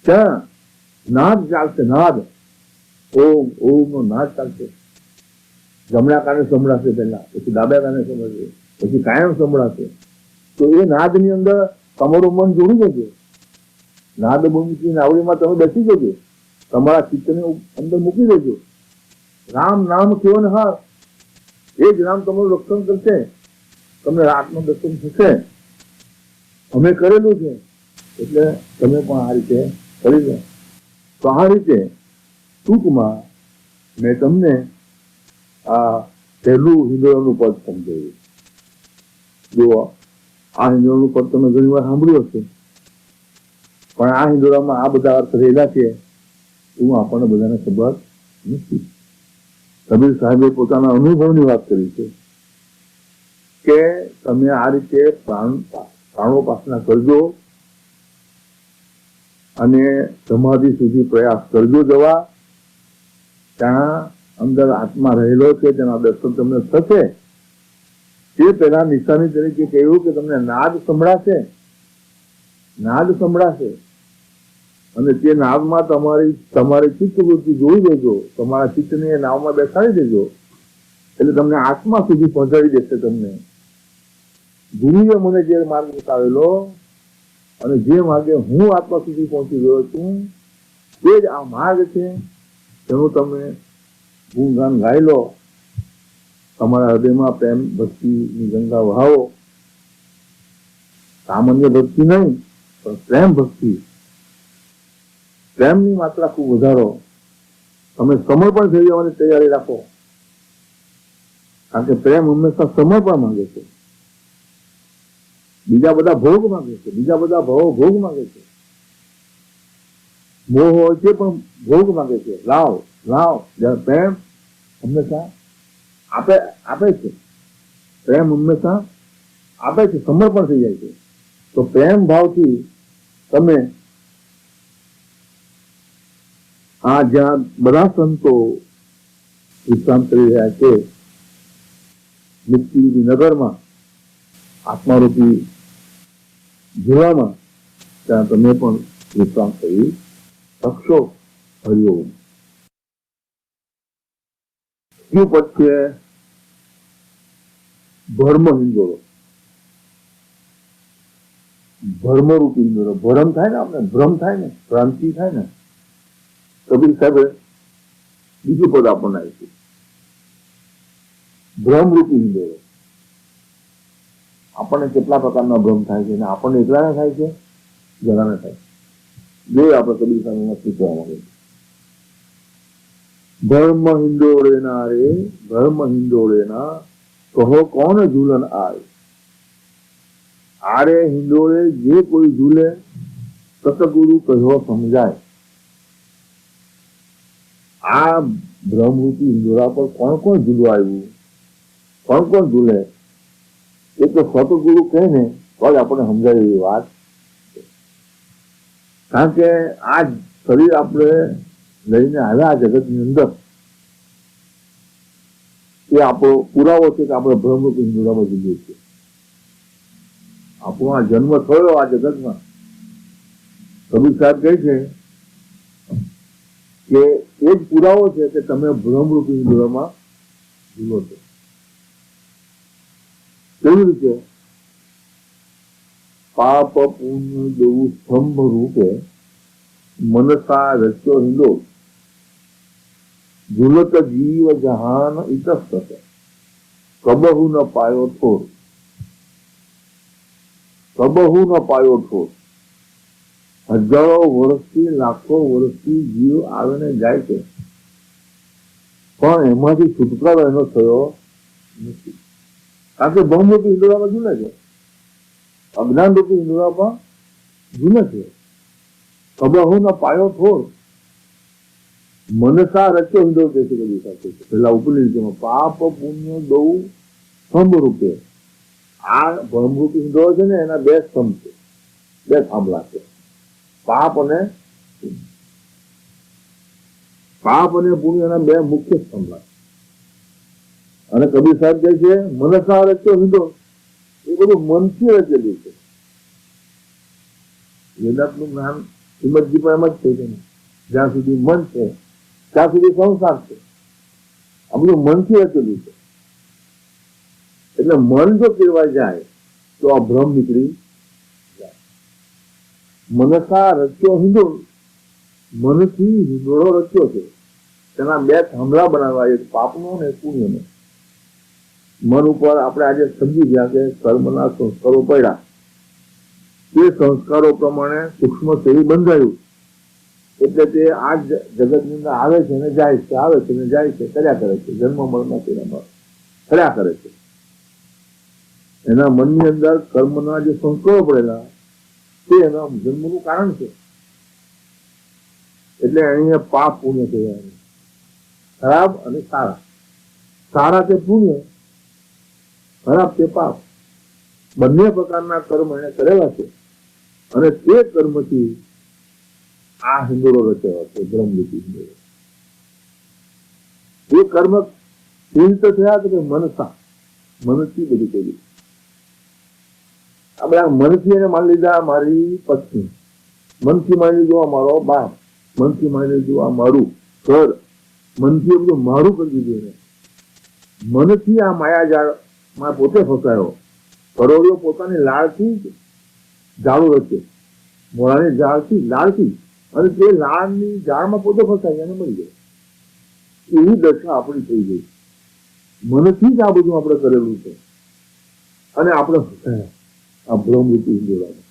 ત્યાં નાદ ચાલશે. નાદ ઓમ ઓમ નો નાદ ચાલશે. જમણા કાને સંભળાશે પહેલા, પછી ડાબા કાને સંભળાશે, પછી કાયમ સંભળાશે. તો એ નાદની અંદર તમારું મન જોડી દેજો. નાદ ભૂમિની નાવડીમાં તમે બેસી જજો. તમારા ચિત્તને અંદર મૂકી દેજો. રામ નામ કેવન હાર, એ જ નામ તમારું રક્ષણ કરશે. તમને આત્મદર્શન થશે. અમે કરેલું છે એટલે તમે પણ આ રીતે કરી લો. તો આ રીતે ટૂંકમાં મેં તમને આ પહેલું હિંડોળાનું પદ સમજાવ્યું. જો આ હિંડોળાનું પદ તમે ઘણી વાર સાંભળ્યું હશે, પણ આ હિંડોળામાં આ બધા અર્થ રહેલા છે એવું આપણને બધાને ખબર નથી. કબીર સાહેબે પોતાના અનુભવની વાત કરી છે કે તમે આ રીતે પ્રાણોપાસના કરજો અને સમાધિ સુધી પ્રયાસ કરજો જવા. ત્યાં અંદર આત્મા રહેલો છે, તેના દર્શન તમને થશે. તે પહેલા નિશાની તરીકે કહ્યું કે તમને નાદ સંભળાશે. નાદ સંભળાશે અને તે નાદમાં તમારી ચિત્તવૃત્તિ જોઈ દેજો. તમારા ચિત્તને એ નાવમાં બેસાડી દેજો એટલે તમને આત્મા સુધી પહોંચાડી દેશે. તમને ગુરુએ મને જે માર્ગ બતાવેલો અને જે માર્ગે હું આત્મા સુધી પહોંચી ગયો છું તે જ આ માર્ગ છે. તેનું તમે ગુણગાન ગાઈ લો. તમારા હૃદયમાં પ્રેમ ભક્તિની ગંગા વહાવો. સામાન્ય ભક્તિ નહીં, પણ પ્રેમ ભક્તિ, પ્રેમની માત્રા ખૂબ વધારો. તમે સમર્પણ થઈ જવાની તૈયારી રાખો, કારણ કે પ્રેમ હંમેશા સમર્પણ માંગે છે. બીજા બધા ભોગ માંગે છે, બીજા બધા ભાવો ભોગ માંગે છે. મોહ હોય છે પણ ભોગ માંગે છે. લાવ લાવ. જ્યારે પ્રેમ હંમેશા આપે છે. પ્રેમ હંમેશા આપે છે, સમર્પણ થઈ જાય છે. તો પ્રેમ ભાવથી તમે આ જ્યાં બધા સંતો વિશ્રામ કરી રહ્યા છે મુક્તિરૂપી નગરમાં, આત્મારૂપી ઝૂલામાં, ત્યાં તમે પણ વિશ્રામ કરી શકશો. હરિઓમ. શું પછી ભર્મ હિંદોળો, ભર્મરૂપી હિંદોળો. ભરમ થાય ને, આપણે ભ્રમ થાય ને, ભ્રાંતિ થાય ને. કબીર સાહેબે બીજું પદ આપણને આપ્યું, ભ્રમરૂપી હિંદોળો. આપણને કેટલા પ્રકારના ભ્રમ થાય છે, અને આપણને એકલાને થાય છે, જણાને થાય છે. બે આપણે કબીર સાહેબ શીખવા માંગે છે. ભર્મ હિંડોળે ના રે, ભર્મ હિંડોળે ના, કહો કોણ ઝૂલન આય. આરે હિંડોળે જે કોઈ ઝૂલે, સતગુરુ કહ્યો સમજાય. આ ભ્રમરૂપી હિંડોળા પર કોણ કોણ ઝૂલવા આવ્યું, કોણ કોણ ઝૂલે, એ તો સતગુરુ કહે ને તો જ આપણને સમજાય એવી વાત. કારણ કે આ શરીર આપણે લઈને આવ્યા આ જગતની અંદર, એ આપણો પુરાવો છે કે આપણે ભ્રમરૂપી હિંડોળામાં ઝૂલીએ છીએ. આપણો આ જન્મ થયો આ જગતમાં, કબીર સાહેબ કહે છે કે એ જ પુરાવો છે કે તમે ભ્રમરૂપી હિંડોળામાં ઝૂલો છો. કેવી રીતે? પાપ પુણ્ય દેવું સ્તંભ રૂપે મનસા રચ્યો હિંડોળ, ઝૂલત જીવ જહાન ઇતસ્તત, કબહુ ન પાયો ઠોર. કબહુ ન પાયો ઠોર. હજારો વર્ષથી લાખો વર્ષથી જીવ આવે ને જાય છે, પણ એમાંથી છુટકારો એનો થયો નથી. કારણ કે ભ્રમરૂપી હિંડોળામાં ઝૂલે છે, અજ્ઞાન રૂપી હિંડોળામાં ઝૂલે છે. કબહુ ન પાયો ઠોર, મનસા રચ્યો હિંડોળ કહે છે કબીર સાહેબ. પેલા ઉપરની રીતેમાં પાપ પુણ્ય દઉં સ્તંભ રૂપે. આ ભ્રમરૂપી હિંડોળો છે ને, એના બે સ્તંભ છે, બે થાંભલા છે, પાપ અને પુણ્યના બે મુખ્ય સ્તંભ. અને કબીર સાહેબ કહે છે મનસા રચ્યો હિંડોળ, એ બધું મનથી રચેલું છે. વેદાંતનું જ્ઞાન શ્રીમદજી પણ એમ જ થઈ છે, જ્યાં સુધી મન છે ત્યાં સુધી સંસાર છે. આ બધું મનથી રચેલું છે. એટલે મન જો કેળવાઈ જાય તો આ ભ્રમ નીકળી જાય. મનસા રચ્યો હિંડોળ, મનથી હિંડોળો રચ્યો છે. તેના બે થાંભલા બનાવવા, એક પાપનો ને એક પુણ્યનો. મન ઉપર આપણે આજે સમજી ગયા કે કર્મના સંસ્કારો પડ્યા, તે સંસ્કારો પ્રમાણે સૂક્ષ્મ શરીર બંધાયું. એટલે તે આ જગતની અંદર આવે છે ને જાય છે, આવે છે ને જાય છે, કર્યા કરે છે. જન્મ મરણના તેનામાં કર્યા કરે છે. એના મનની અંદર કર્મના જે સંસ્કારો પડેલા તે એના જન્મનું કારણ છે. એટલે અહીંયા પાપ પુણ્ય કહેવાય, ખરાબ અને સારા. સારા તે પુણ્ય, ખરાબ તે પાપ. બંને પ્રકારના કર્મ એને કરેલા છે, અને તે કર્મથી આ હિંડોળો રચાયો છે, ભ્રમરૂપી હિંડોળો. એ કર્મ કેવી રીતે થયા? કે મનસા, મનથી બધું કર્યું. આપણે આ મનથી એને માની લીધા મારી પત્ની, મનથી માની લીધું આ મારો બાપ, મનથી માની લીધું આ મારું ઘર, મનથી એ બધું મારું કરી દીધું એને. મનથી આ માયાજાળમાં પોતે ફસાયો. કરોડિયો પોતાની લાળથી ઝાડું રચે, મોડાની ઝાડથી લાળથી, અને તે લાળની ઝાડમાં પોતે ફસાય એને મળી જાય. એવી દશા આપણી થઈ ગઈ. મનથી જ આ બધું આપણે કરેલું છે, અને આપણે ફસાયા આ ભ્રમરૂપી હિંડોળામાં.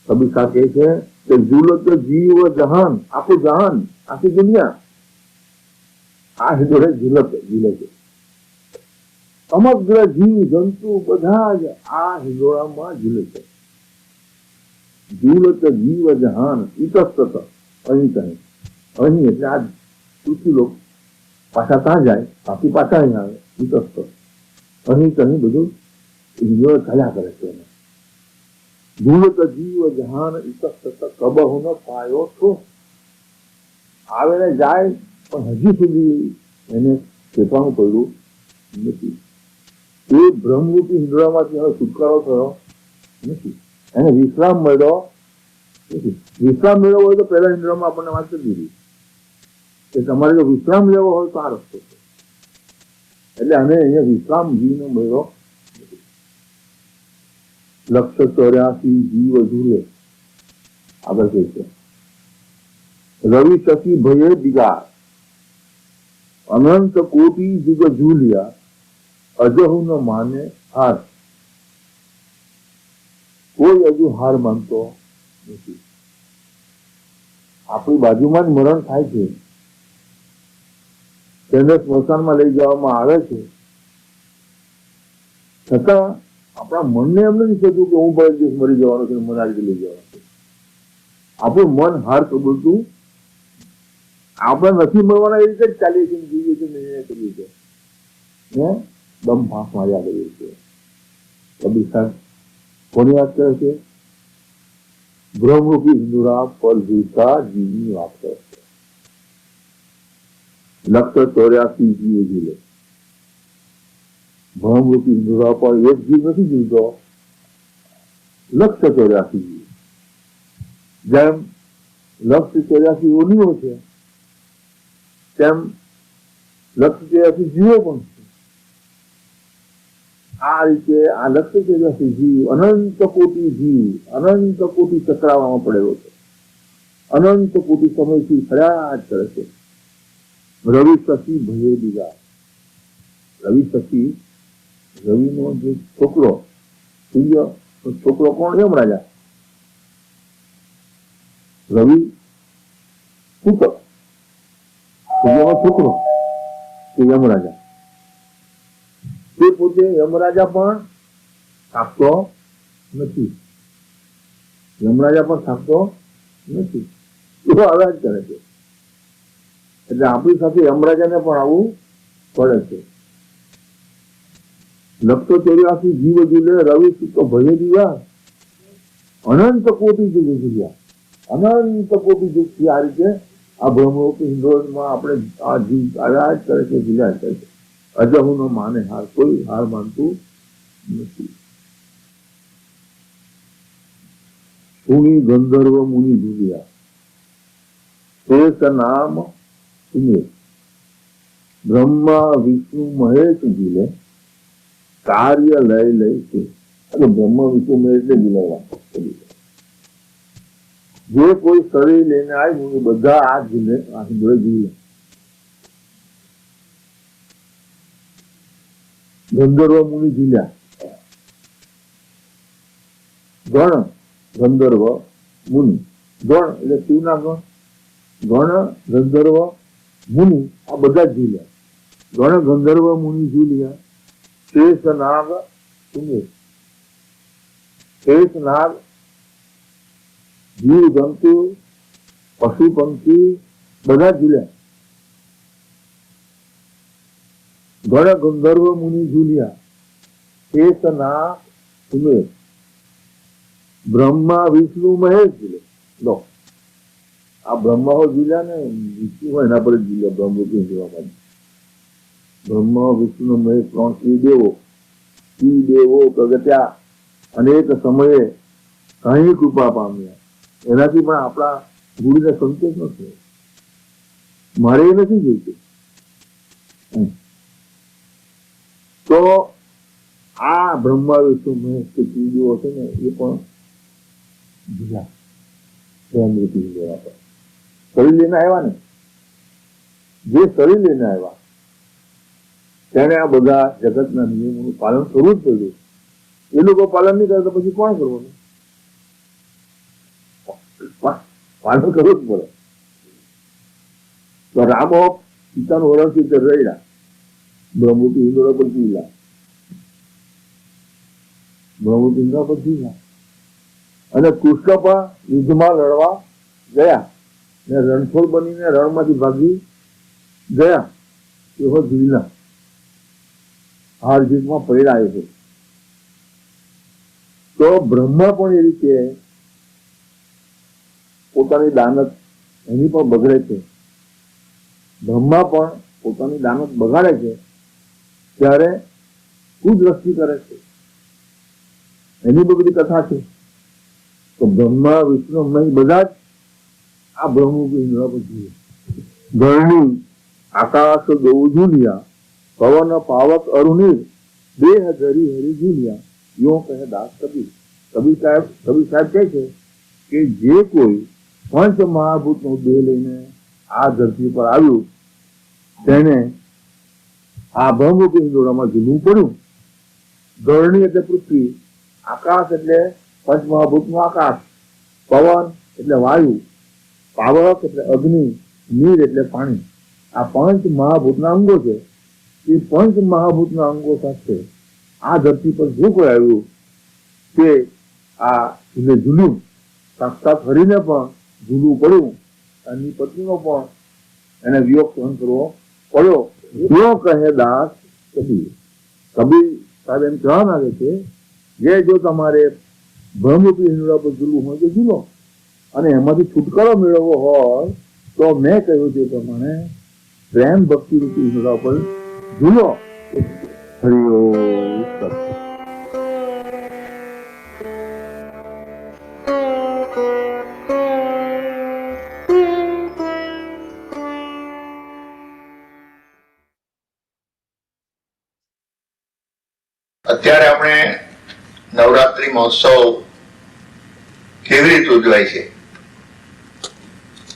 કબીર સાહેબ કહે છે કે ઝૂલત જીવ જહાન, આખું જહાન, આખી દુનિયા આ હિંડોળે ઝૂલે છે. સમગ્ર જીવ જંતુ બધા જ આ હિંડોળામાં ઝૂલે છે. ઝૂલત જીવ જહાન ઇતસ્તત, અહીં કહે. અહીં એટલે આ પૃથ્વી લોક પાછા ત્યાં જાય, બાકી પાછા અહીં આવે. ઇતસ્તત, અહીં કહી બધું હિંડોળે ચાલ્યા કરે છે. ઝૂલત જીવ જહાન ઇતસ્તત, કબહુ ન પાયો ઠોર. આવે ને જાય, પણ હજી સુધી એને ચેતવાનું પડ્યું નથી. એ ભ્રમરૂપી હિંડોળામાંથી હવે છુટકારો થયો નથી. એને વિશ્રામ મળ્યો નથી. વિશ્રામ મેળવવો હોય તો પહેલા ઇન્દ્રમાં આપણને વાત કરી દીધી કે તમારે જો વિશ્રામ લેવો હોય તો આ રસ્તો છે. એટલે આને અહીંયા વિશ્રામ જીવનો મેળો લક્ષ 84 જીવ ઝૂલે. આગળ કહે છે રવિ શશી ભયે દિગાર અનંત કોટી જુગ ઝૂલ્યા અજહુ ન માને હાર. કોઈ હજુ હાર માનતો નથી. આપણી બાજુમાં જ મરણ થાય છે, તેને સ્મશાનમાં લઈ જવામાં આવે છે, છતાં આપણા મનને એમ નથી થતું કે હું એક દિવસ મરી જવાનો છું, મને આજે લઈ જવાનું છે. આપણું મન હાર કબૂલતું આપણે નથી મળવાના એ રીતે જ ચાલીએ છીએ, જીવીએ છીએ, નિર્ણય કરીએ છીએ ને દમ ફાંસ માર્યા કરીએ છીએ. કબીર સાહેબ કોની વાત કરે છે? બ્રહ્મરૂપી હિન્દુરા પર ઝૂલતા જીવની વાત કરે છે. લક્ષ 84 જીવ ઝૂલે. બ્રહ્મરૂપી હિન્દુરા પર એક જીવ નથી ઝૂલતો, લક્ષ 84 જીવ. જેમ લક્ષ 84 યોનિઓ છે તેમ લક્ષ 84 જીવો પણ છે. આ રીતે આ લક્ષ 84 જીવ અનંત કોટી જીવ અનંત કોટી ચક્રાવામાં પડેલો છે. અનંત કોટી સમયથી ફર્યા જ કરે છે. રવિ શશી ભયે દિગાર. રવિ શશી રવિનો જે છોકરો, સૂર્ય છોકરો કોણ? યમરાજા. રવિ પુત્ર, સૂર્યનો છોકરો તે યમરાજા. તે પોતે યમરાજા પણ થાકતો નથી. યમરાજા પણ થાકતો નથી. એવો અવાજ કરે છે. એટલે આપણી સાથે યમરાજાને પણ આવવું પડે છે. લક્ષ 84 જીવ ઝૂલે રવિ સુત ભયે દિગાર અનંત કોટી જીવ ઝૂલ્યા. અનંત કોટી જીવથી આ રીતે આ બ્રહ્મરૂપી હિન્દોળમાં આપણે આ જીવ આવ્યા જ કરે છે, ઝૂલ્યા જ કરે છે. અજહુ ન માને હાર. કોઈ હાર માનતું નથી. સુની ગંધર્વ મુનિ ઝૂલ્યા શેષ નામ સુમેર. બ્રહ્મા વિષ્ણુ મહેશ ઝૂલે કાર્ય લઈ લઈ છે. બ્રહ્મા વિષ્ણુ મહેશ એટલે ઝૂલાવ્યા. જે કોઈ શરીર લઈને આવ્યું બધા આ ઝૂલે, આ ઝૂલે. ગંધર્વ મુનિ ઝૂલ્યા. ગણ ગંધર્વ મુનિ. ગણ એટલે શિવના ગણ. ગણ ગંધર્વ મુનિ આ બધા જ ઝૂલ્યા. ગણ ગંધર્વ મુનિ ઝૂલ્યા શેષ નાગ સુમેર. શેષ નાગ જીવ જંતુ પશુ પંખી બધા જ ઝૂલ્યા. ગણ ગંધર્વ મુનિ ઝૂલ્યા શેષ નાગ સુમેર. બ્રહ્મા વિષ્ણુ મહેશ ઝૂલે. લો આ બ્રહ્માઓ ઝૂલ્યા ને વિષ્ણુ એના પર જ ઝૂલ્યા. બ્રહ્મરૂપી હિન્દુમાં બ્રહ્મા વિષ્ણુ મહેશ ત્રણ દેવો પ્રગટ્યા. અનેક સમયે કઈ કૃપા પામ્યા. એનાથી પણ આપણા ગુરુને સંતોષ ન થયો. મારે એ નથી જોઈતું. તો આ બ્રહ્મા વિષ્ણુ મહેશ કે દેવો છે ને એ પણ ઝૂલ્યા બ્રહ્મરૂપી હિન્દુમાં પર. શરીર લઈને આવ્યા ને, જે શરીર લઈને આવ્યા તેને આ બધા જગતના નિયમોનું પાલન કરવું જ પડ્યું. એ લોકો પાલન નહીં કરે તો પછી કોણ કરવાનું? પાલન કરવું જ પડે. તો રામો પિતાનું વરણથી રહ્યા બ્રહ્મરૂપી હિન્દોળા પર જીવ્યા. બ્રહ્મરૂપી હિન્દોળા પર જીવ્યા અને કૃષ્ણ પણ યુદ્ધમાં લડવા ગયા ને રણછોડ બનીને રણમાંથી ભાગી ગયા. એવો જીવના હાર જીતમાં પડ્યા છે. તો બ્રહ્મા પણ એ રીતે પોતાની દાનત એની પણ બગડે છે. બ્રહ્મા પણ પોતાની દાનત બગાડે છે ત્યારે કુદ્રષ્ટિ કરે છે. એની બધી કથા છે. તો બ્રહ્મા વિષ્ણુ મય બધા જ આ બ્રહ્મરૂપી ઇન્દ્રિયો પર જોઈએ. ધરણી આકાશ ગૌ ઝૂલિયા, પવન પાવક અરુણીર, દેહ ધરી હરી ઝૂલિયા, યો કહે દાસ કબીર. કબીર સાહેબ કહે છે કે જે કોઈ પંચ મહાભૂતનો દેહ લઈને આ ધરતી પર આવ્યું તેને આ બ્રહ્મરૂપી ઇન્દ્રિયોમાં ઝૂલવું પડ્યું. ધરણી એટલે પૃથ્વી, આકાશ એટલે પંચ મહાભૂતનું આકાશ, પવન એટલે વાયુ, પાવક એટલે અગ્નિ, નીર એટલે પાણી. આ પંચ મહાભૂતના અંગો છે. એ પંચ મહાભૂતના અંગો સાથે આ ધરતી પર જે કોઈ આવ્યું તે આ એને ઝૂલ્યું. સાક્ષાત હરીને પણ ઝૂલવું પડ્યું. એની પત્નીનો પણ એને વિયોગ સહન કરવો પડ્યો. યો કહે દાસ કબીર. કબીર સાહેબ એમ કહેવા માંગે છે જે જો તમારે બ્રહ્મરૂપી ઇન્દ્રિયો પર ઝૂલવું હોય તો ઝૂલો, અને એમાંથી છુટકારો મેળવવો હોય તો મેં કહ્યું તે પ્રમાણે પ્રેમ ભક્તિ રૂપી ઇન્દ્રિયો પર ઝૂલો. હરિઓમ સત. અત્યારે આપણે નવરાત્રી મહોત્સવ કેવી રીતે ઉજવાય છે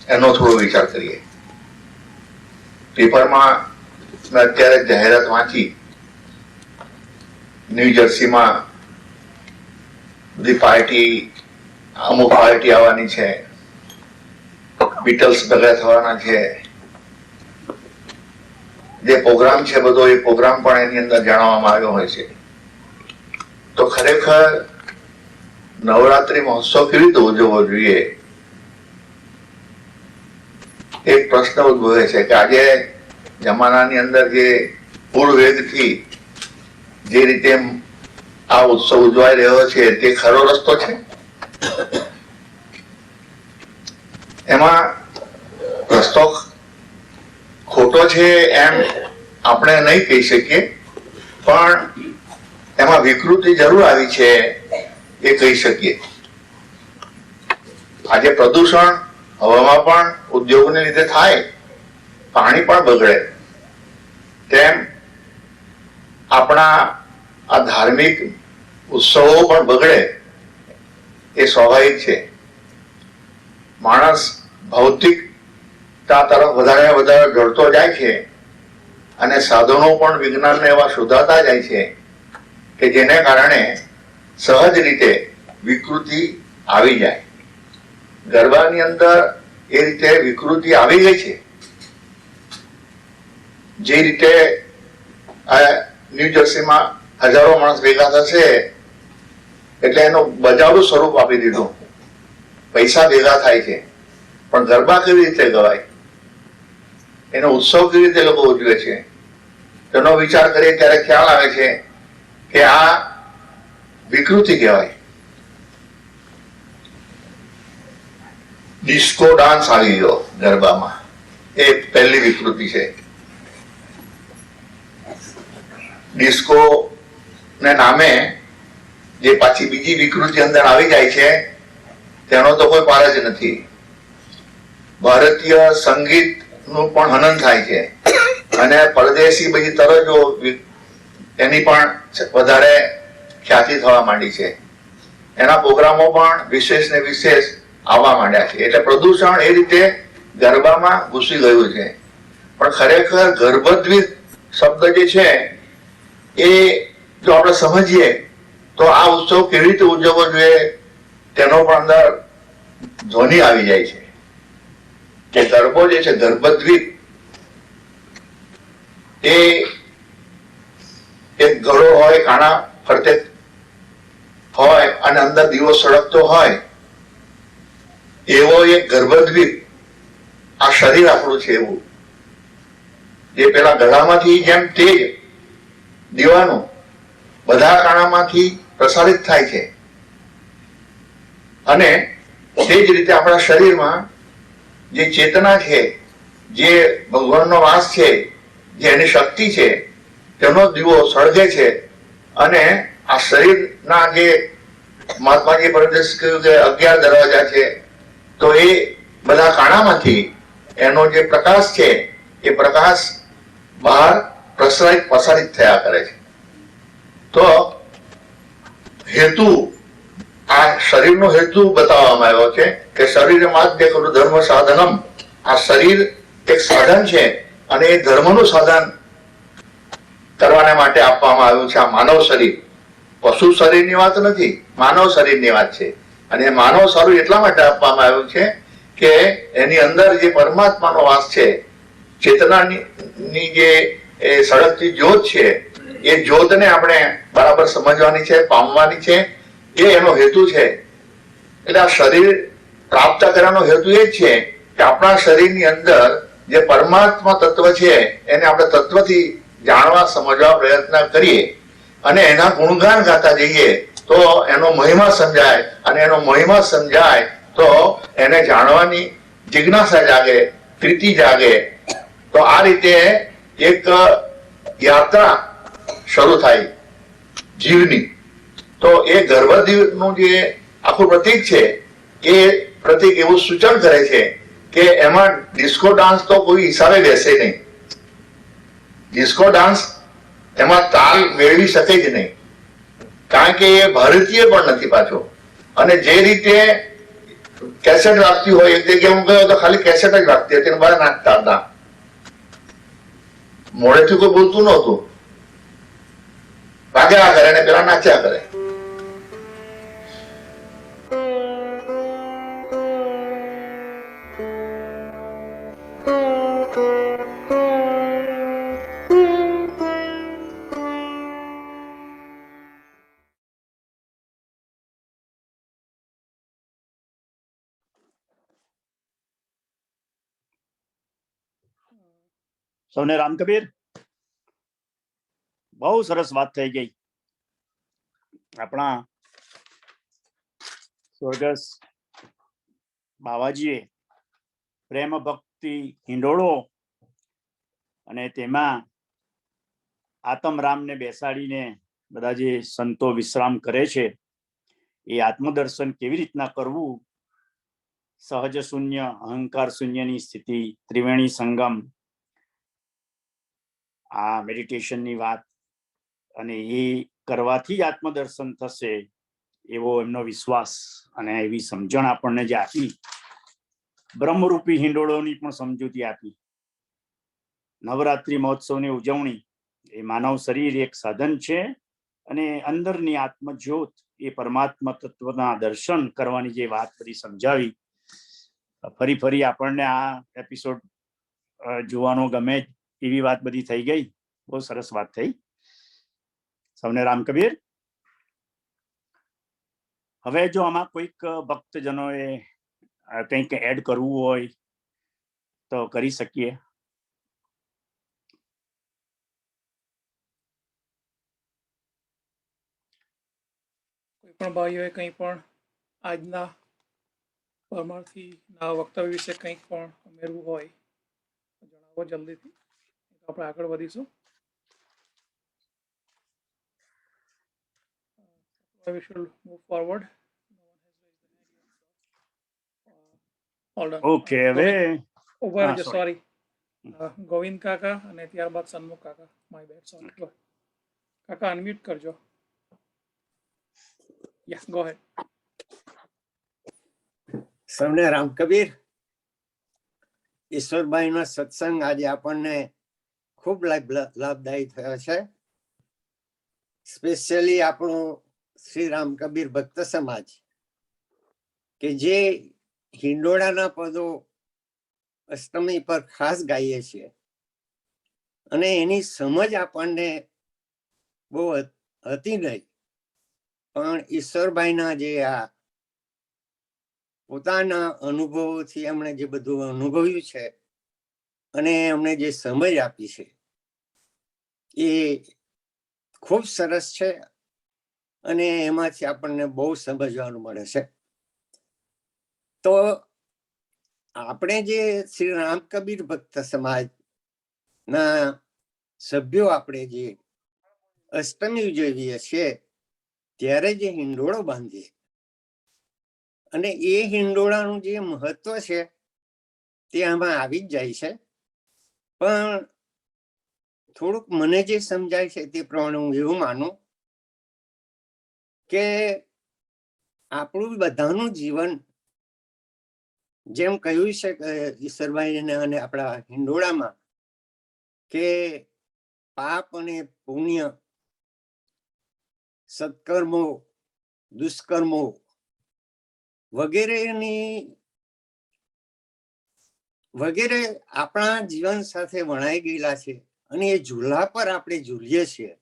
એનો થોડો વિચાર કરીએ. પેપરમાં મેં અત્યારે જાહેરાત વાંચી, ન્યૂ જર્સીમાં બધી પાર્ટી, અમુક પાર્ટી આવવાની છે, બીટલ્સ ભેગા થવાના છે, જે પ્રોગ્રામ છે બધો એ પ્રોગ્રામ પણ એની અંદર જાણવામાં આવ્યો હોય છે. તો ખરેખર નવરાત્રી મહોત્સવ કેવી રીતે ઉજવવો જોઈએ એક પ્રશ્ન ઉદ્ભવે છે કે આજે જમાનાની અંદર જે પૂર્વવેગથી જે રીતે આ ઉત્સવ ઉજવાઈ રહ્યો છે તે ખરો રસ્તો છે? એમાં રસ્તો ખોટો છે એમ આપણે નહીં કહી શકીએ, પણ એમાં વિકૃતિ જરૂર આવી છે એ કહી શકીએ. આજે પ્રદૂષણ હવામાં પણ ઉદ્યોગને લીધે થાય, પાણી પણ બગડે, તેમ આપણા આ ધાર્મિક ઉત્સવો પણ બગડે એ સ્વાભાવિક છે. માણસ ભૌતિકતા તરફ વધારે વધારે ઢળતો જાય છે અને સાધનો પણ વિજ્ઞાનને એવા શોધાતા જાય છે કે જેને કારણે સહજ રીતે વિકૃતિ આવી જાય. ગરબાની અંદર એ રીતે વિકૃતિ આવી ગઈ છે. જે રીતે ન્યૂ જર્સીમાં હજારો માણસ ભેગા થશે એટલે એનું બજાવડું સ્વરૂપ આપી દીધું. પૈસા ભેગા થાય છે, પણ ગરબા કેવી રીતે ગવાય, એનો ઉત્સવ કેવી રીતે લોકો ઉજવે છે તેનો વિચાર કરીએ ત્યારે ખ્યાલ આવે છે કે આ વિકૃતિ કહેવાય. ડિસ્કો ડાન્સ આવી ગયો ગરબામાં, એ પહેલી વિકૃતિ છે. ડિસ્કો ને નામે જે પાછી બીજી વિકૃતિ અંદર આવી જાય છે તેનો તો કોઈ પાર જ નથી. ભારતીય સંગીત નું પણ હનન થાય છે અને પરદેશી બધી તરજો એની પણ વધારે ખ્યાતિ થવા માંડી છે. એના પ્રોગ્રામો પણ વિશેષ ને વિશેષ આવવા માંડ્યા છે. એટલે પ્રદૂષણ એ રીતે ગરબામાં ઘૂસી ગયું છે. પણ ખરેખર ગર્ભદ્વિત શબ્દ જે છે એ જો આપણે સમજીએ તો આ ઉત્સવ કેવી રીતે ઉજવવો જોઈએ તેનો પણ અંદર ધ્વનિ આવી જાય છે કે ગરબો જે છે ગર્ભદ્વિત એ એક ઘડો હોય, કાણા ફરતે હોય અને અંદર દીવો સળગતો હોય એવો એક ગર્ભદ્વિત આ શરીર આપણું છે. એવું જે પેલા ગળામાંથી જેમ તેજ દીવાનું બધા કાણામાંથી પ્રસારિત થાય છે અને તે જ રીતે આપણા શરીરમાં જે ચેતના છે, જે ભગવાનનો વાસ છે, જે એની શક્તિ છે તેનો દીવો સળગે છે અને આ શરીરના જે મહાત્માજી પરમદેશ કહ્યું કે 11 દરવાજા છે, તો એ બધા કાણામાંથી એનો જે પ્રકાશ છે એ પ્રકાશ બહાર પ્રસારિત થયા કરે છે. તો હેતુ, આ શરીરનો હેતુ બતાવવામાં આવ્યો છે કે શરીર માધ્ય કરું ધર્મ સાધનમ. આ શરીર એક સાધન છે અને એ ધર્મનું સાધન કરવાને માટે આપવામાં આવ્યું છે. આ માનવ શરીર પશુ શરીરની વાત નથી, માનવ શરીરની વાત છે. અને માનવ શરીર એટલા માટે આપવામાં આવ્યું છે કે એની અંદર જે પરમાત્માનો વાસ છે, ચેતનાની જે સળગતી જ્યોત છે, એ જ્યોતને આપણે બરાબર સમજવાની છે, પામવાની છે. એ એનો હેતુ છે. એટલે આ શરીર પ્રાપ્ત કરવાનો હેતુ એ જ છે કે આપણા શરીરની અંદર જે પરમાત્મા તત્વ છે એને આપણે તત્વથી જાણવા સમજવા પ્રયત્ન કરીએ અને એના ગુણગાન ગાતા જઈએ તો એનો મહિમા સમજાય, અને એનો મહિમા સમજાય તો એને જાણવાની જિજ્ઞાસા જાગે, પ્રીતિ જાગે. તો આ રીતે એક યાત્રા શરૂ થાય જીવની. તો એ ગર્ભદીનું જે આખું પ્રતીક છે એ પ્રતીક એવું સૂચન કરે છે કે એમાં ડિસ્કો ડાન્સ તો કોઈ હિસાબે બેસે નહીં. ડિસ્કો ડાન્સ એમાં તાલ મેળવી શકે જ નહીં, કારણ કે એ ભારતીય પણ નથી પાછો. અને જે રીતે કેસેટ વાગતી હોય, એક જગ્યાએ હું ગયો તો ખાલી કેસેટ જ વાગતી હતી, બહાર નાખતા હતા, મોડેથી કોઈ બોલતું નહોતું, વાગ્યા કરે અને પેલા નાચ્યા કરે. સૌને રામ કબીર. બહુ સરસ વાત થઈ ગઈ. આપણા સ્વર્ગસ્થ બાવાજીએ પ્રેમ ભક્તિ હિંડોળો અને તેમાં આત્મરામને બેસાડીને બધા જે સંતો વિશ્રામ કરે છે એ આત્મદર્શન કેવી રીતના કરવું, સહજ શૂન્ય, અહંકાર શૂન્યની સ્થિતિ, ત્રિવેણી સંગમ, આ મેડિટેશનની વાત, અને એ કરવાથી જ આત્મદર્શન થશે એવો એમનો વિશ્વાસ અને એવી સમજણ આપણને જે આપી, બ્રહ્મરૂપી હિંડોળોની પણ સમજૂતી આપી. નવરાત્રિ મહોત્સવની ઉજવણી, એ માનવ શરીર એક સાધન છે અને અંદરની આત્મજ્યોત એ પરમાત્મા તત્વના દર્શન કરવાની જે વાત બધી સમજાવી. ફરી આપણને આ એપિસોડ જોવાનો ગમે એવી વાત બધી થઈ ગઈ. બહુ સરસ વાત થઈ. સૌને રામ કબીર. હવે જો આમાં કોઈક ભક્તજનોએ કંઈક એડ કરવું હોય તો કરી શકીએ. કોઈ પણ ભાઈઓએ કંઈ પણ આજના પરમાર્થીના વક્તવ્ય વિશે કંઈક પણ ઉમેરવું હોય તો જણાવો જલ્દીથી, આપણે આગળ વધીશું. We should move forward. Hold on. Okay, હવે ઉભા રહેજો. sorry. સોરી, ગોવિંદ કાકા અને ત્યારબાદ સન્મુખ કાકા. My bad, sorry. કાકા અનમ્યુટ કરજો. Yes, go ahead. સૌને રામ કબીર. ઈશ્વરભાઈનો સત્સંગ આજે આપણને ખૂબ લાભદાયી થયો છે. સ્પેશિયલી આપણું શ્રી રામ કબીર ભક્ત સમાજ કે જે હિંડોળાના પદો અષ્ટમી પર ખાસ ગાઈએ છીએ અને એની સમજ આપણને બહુ હતી નહીં, પણ ઈશ્વરભાઈના જે આ પોતાના અનુભવોથી એમણે જે બધું અનુભવ્યું છે અને એમણે જે સમજ આપી છે એ ખૂબ સરસ છે અને એમાંથી આપણને બહુ સમજવાનું મળે છે. તો આપણે જે શ્રી રામ કબીર ભક્ત સમાજના સભ્યો આપણે જે અષ્ટમી ઉજવીએ છીએ ત્યારે જે હિંડોળો બાંધીએ અને એ હિંડોળાનું જે મહત્વ છે તે આમાં આવી જ જાય છે. પણ થોડુંક મને જે સમજાય છે તે પ્રમાણે હું એવું માનું કે આપણું બધાનું જીવન, જેમ કહ્યું છે કે ઈશ્વરભાઈને અને આપણા હિંડોળામાં, કે પાપ અને પુણ્ય, સત્કર્મો, દુષ્કર્મો વગેરે આપણા જીવન સાથે વણાઈ ગયેલા છે અને એ ઝૂલા પર આપણે ઝૂલીએ છીએ.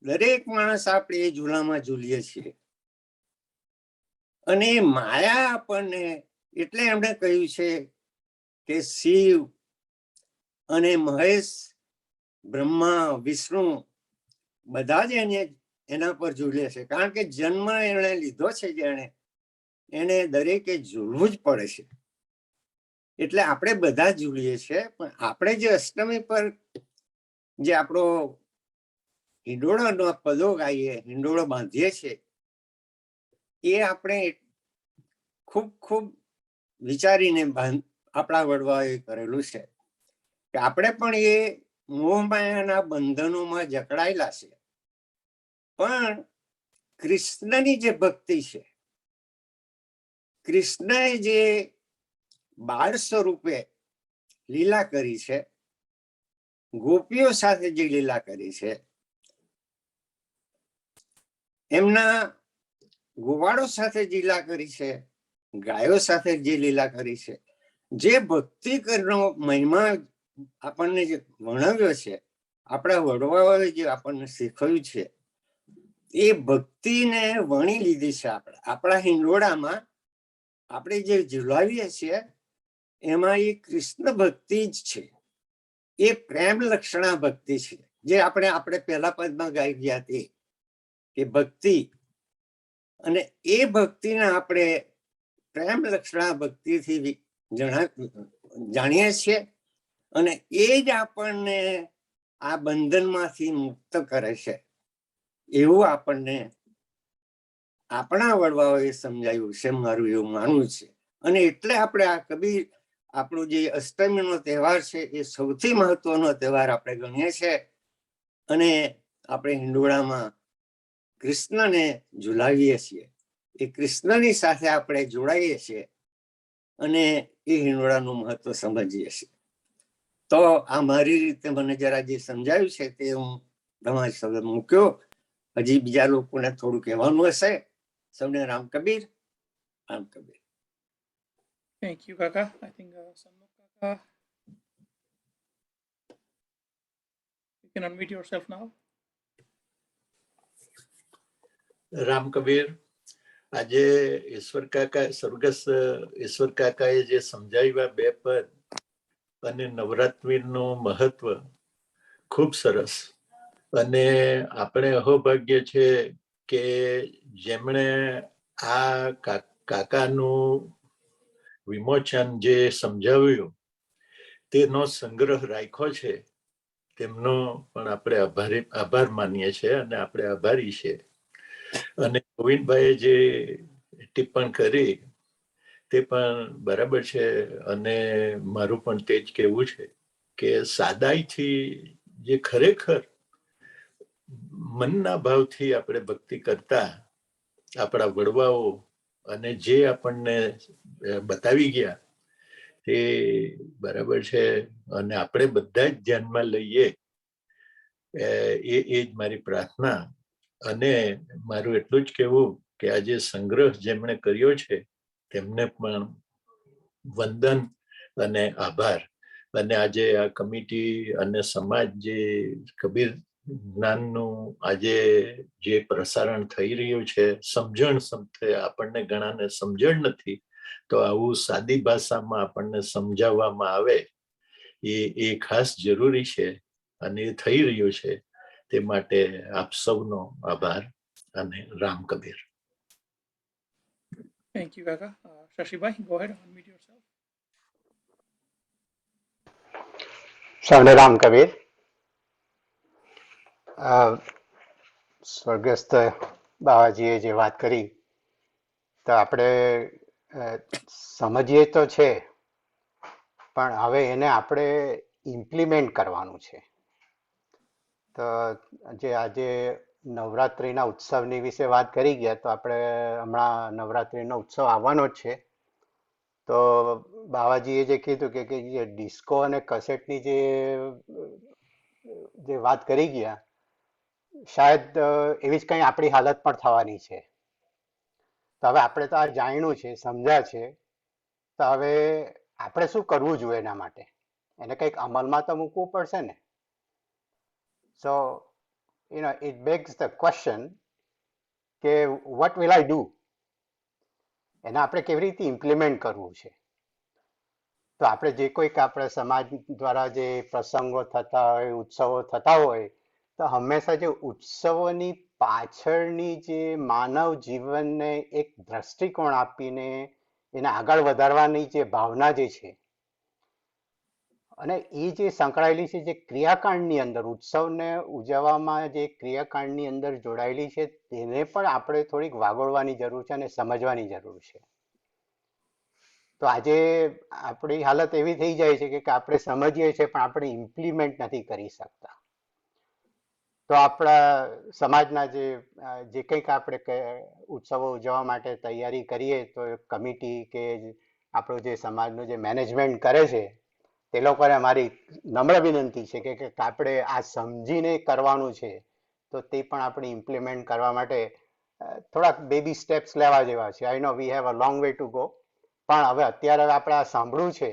દરેક માણસ આપણે એ ઝૂલામાં ઝૂલીએ છીએ. અને માયા આપણને, એટલે એમણે કહ્યું છે કે શિવ અને મહેશ, બ્રહ્મા, વિષ્ણુ બધા જ એના પર ઝૂલે છે. કારણ કે જન્મ એણે લીધો છે જેણે, એને દરેકે ઝૂલવું જ પડે છે. એટલે આપણે બધા ઝૂલીએ છીએ. પણ આપણે જે અષ્ટમી પર જે આપણો હિંડોળાનો પદો ગાઈએ, હિંડોળો બાંધીએ છીએ, એ આપણે ખૂબ ખૂબ વિચારીને આપણા વડવાઓએ કરેલું છે કે આપણે પણ એ મોહમાયાના બંધનોમાં જકડાયેલા છે. પણ કૃષ્ણની જે ભક્તિ છે, કૃષ્ણએ જે બાળ સ્વરૂપે લીલા કરી છે, ગોપીઓ સાથે જે લીલા કરી છે, એમના ગોવાળો સાથે લીલા કરી છે, ગાયો સાથે જે લીલા કરી છે, જે ભક્તિ કરનો મહિમા આપણને જે વર્ણવ્યો છે, આપણા વડવાઓએ જે આપણને શીખવ્યું છે, એ ભક્તિને વણી લીધી છે. આપણા હિંડોળામાં આપણે જે ઝુલાવીએ છીએ એમાં એ કૃષ્ણ ભક્તિ જ છે. એ પ્રેમ લક્ષણા ભક્તિ છે, જે આપણે પહેલા પદમાં ગાઈ ગયા હતી કે ભક્તિ. અને એ ભક્તિને આપણે પ્રેમ લક્ષણા ભક્તિથી જાણીએ છીએ. અને એ જ આપણને આ બંધનમાંથી મુક્ત કરે છે, એવું આપણને આપણા વડવાઓએ સમજાયું છે, મારું એવું માનવું છે. અને એટલે આપણે આ કબીર, આપણું જે અષ્ટમીનો તહેવાર છે, એ સૌથી મહત્વનો તહેવાર આપણે ગણીએ છીએ. અને આપણે હિંડોળામાં કૃષ્ણને ઝુલાવીએ છીએ, એ કૃષ્ણની સાથે આપણે જોડાઈએ છીએ અને એ હિંડોળાનું મહત્વ સમજીએ છીએ. તો આ મારી રીતે મને જરા જે સમજાયું છે તે હું તમારી સાથે મૂક્યો. હજી બીજા લોકોને થોડું કહેવાનું હશે. સૌને Ram Kabir, Ram Kabir. Thank you, Kaka. I think Sanmukh Kaka, you can unmute yourself now. Ram Kabir. આજે ઈશ્વર કાકા, સ્વર્ગસ્થ ઈશ્વર કાકાએ જે સમજાવ્યા બે પદ અને નવરાત્રિનું મહત્વ ખૂબ સરસ. અને આપણે અહોભાગ્ય છે કે જેમણે આ કાકાનું વિમોચન જે સમજાવ્યું તેનો સંગ્રહ રાખ્યો છે, તેમનો પણ આપણે આભાર માનીએ છીએ અને આપણે આભારી છીએ. અને ગોવિંદભાઈએ જે ટિપ્પણ કરી તે પણ બરાબર છે. અને મારું પણ તે જ કહેવું છે કે સાદાઈથી જે ખરેખર મનના ભાવથી આપણે ભક્તિ કરતા આપણા વડવાઓ અને જે આપણને બતાવી ગયા તે બરાબર છે. અને આપણે બધા જ ધ્યાનમાં લઈએ, એ જ મારી પ્રાર્થના. અને મારું એટલું જ કહેવું કે આજે સંગ્રહ જેમણે કર્યો છે તેમને પણ વંદન અને આભાર. અને આજે આ કમિટી અને સમાજ જે કબીર જ્ઞાનનું આજે જે પ્રસારણ થઈ રહ્યું છે, સમજણ આપણને ઘણાને સમજણ નથી, તો આવું સાદી ભાષામાં આપણને સમજાવવામાં આવે એ ખાસ જરૂરી છે અને એ થઈ રહ્યું છે. તે માટે આપ સૌનો આભાર અને Ram Kabir. Thank you, Kaka. Shashibhai, go ahead, unmute yourself. સૌને રામ કબીર. સ્વર્ગસ્થ બાવાજીએ જે વાત કરી તો આપણે સમજીએ તો છે, પણ હવે એને આપણે ઇમ્પ્લિમેન્ટ કરવાનું છે. તો જે આજે નવરાત્રિના ઉત્સવની વિશે વાત કરી ગયા, તો આપણે હમણાં નવરાત્રિનો ઉત્સવ આવવાનો જ છે. તો બાવાજીએ જે કીધું કે જે ડિસ્કો અને કસેટની જે વાત કરી ગયા, શાયદ એવી જ કંઈ આપણી હાલત પણ થવાની છે. તો હવે આપણે તો આ જાણ્યું છે, સમજ્યા છે, તો હવે આપણે શું કરવું જોઈએ એના માટે? એને કંઈક અમલમાં તો મૂકવું પડશે ને. સો it begs the question કે what will I do? એને આપણે કેવી રીતે ઇમ્પ્લિમેન્ટ કરવું છે? તો આપણે જે કોઈક આપણા સમાજ દ્વારા જે પ્રસંગો થતા હોય, ઉત્સવો થતા હોય, તો હંમેશા જે ઉત્સવોની પાછળની જે માનવ જીવનને એક દ્રષ્ટિકોણ આપીને એને આગળ વધારવાની જે ભાવના જે છે, અને એ જે સંકળાયેલી છે, જે ક્રિયાકાંડની અંદર ઉત્સવને ઉજવવામાં જે ક્રિયાકાંડની અંદર જોડાયેલી છે, તેને પણ આપણે થોડીક વાગોળવાની જરૂર છે અને સમજવાની જરૂર છે. તો આજે આપણી હાલત એવી થઈ જાય છે કે આપણે સમજીએ છીએ પણ આપણે ઇમ્પ્લિમેન્ટ નથી કરી શકતા. તો આપણા સમાજના જે કંઈક આપણે ઉત્સવો ઉજવવા માટે તૈયારી કરીએ, તો કમિટી કે આપણું જે સમાજનું જે મેનેજમેન્ટ કરે છે, તે લોકોને મારી નમ્ર વિનંતી છે કે આપણે આ સમજીને કરવાનું છે, તો તે પણ આપણે ઇમ્પ્લિમેન્ટ કરવા માટે થોડાક બેબી સ્ટેપ્સ લેવા જેવા છે. I know we have a long way to go, પણ હવે અત્યારે આપણે આ સાંભળ્યું છે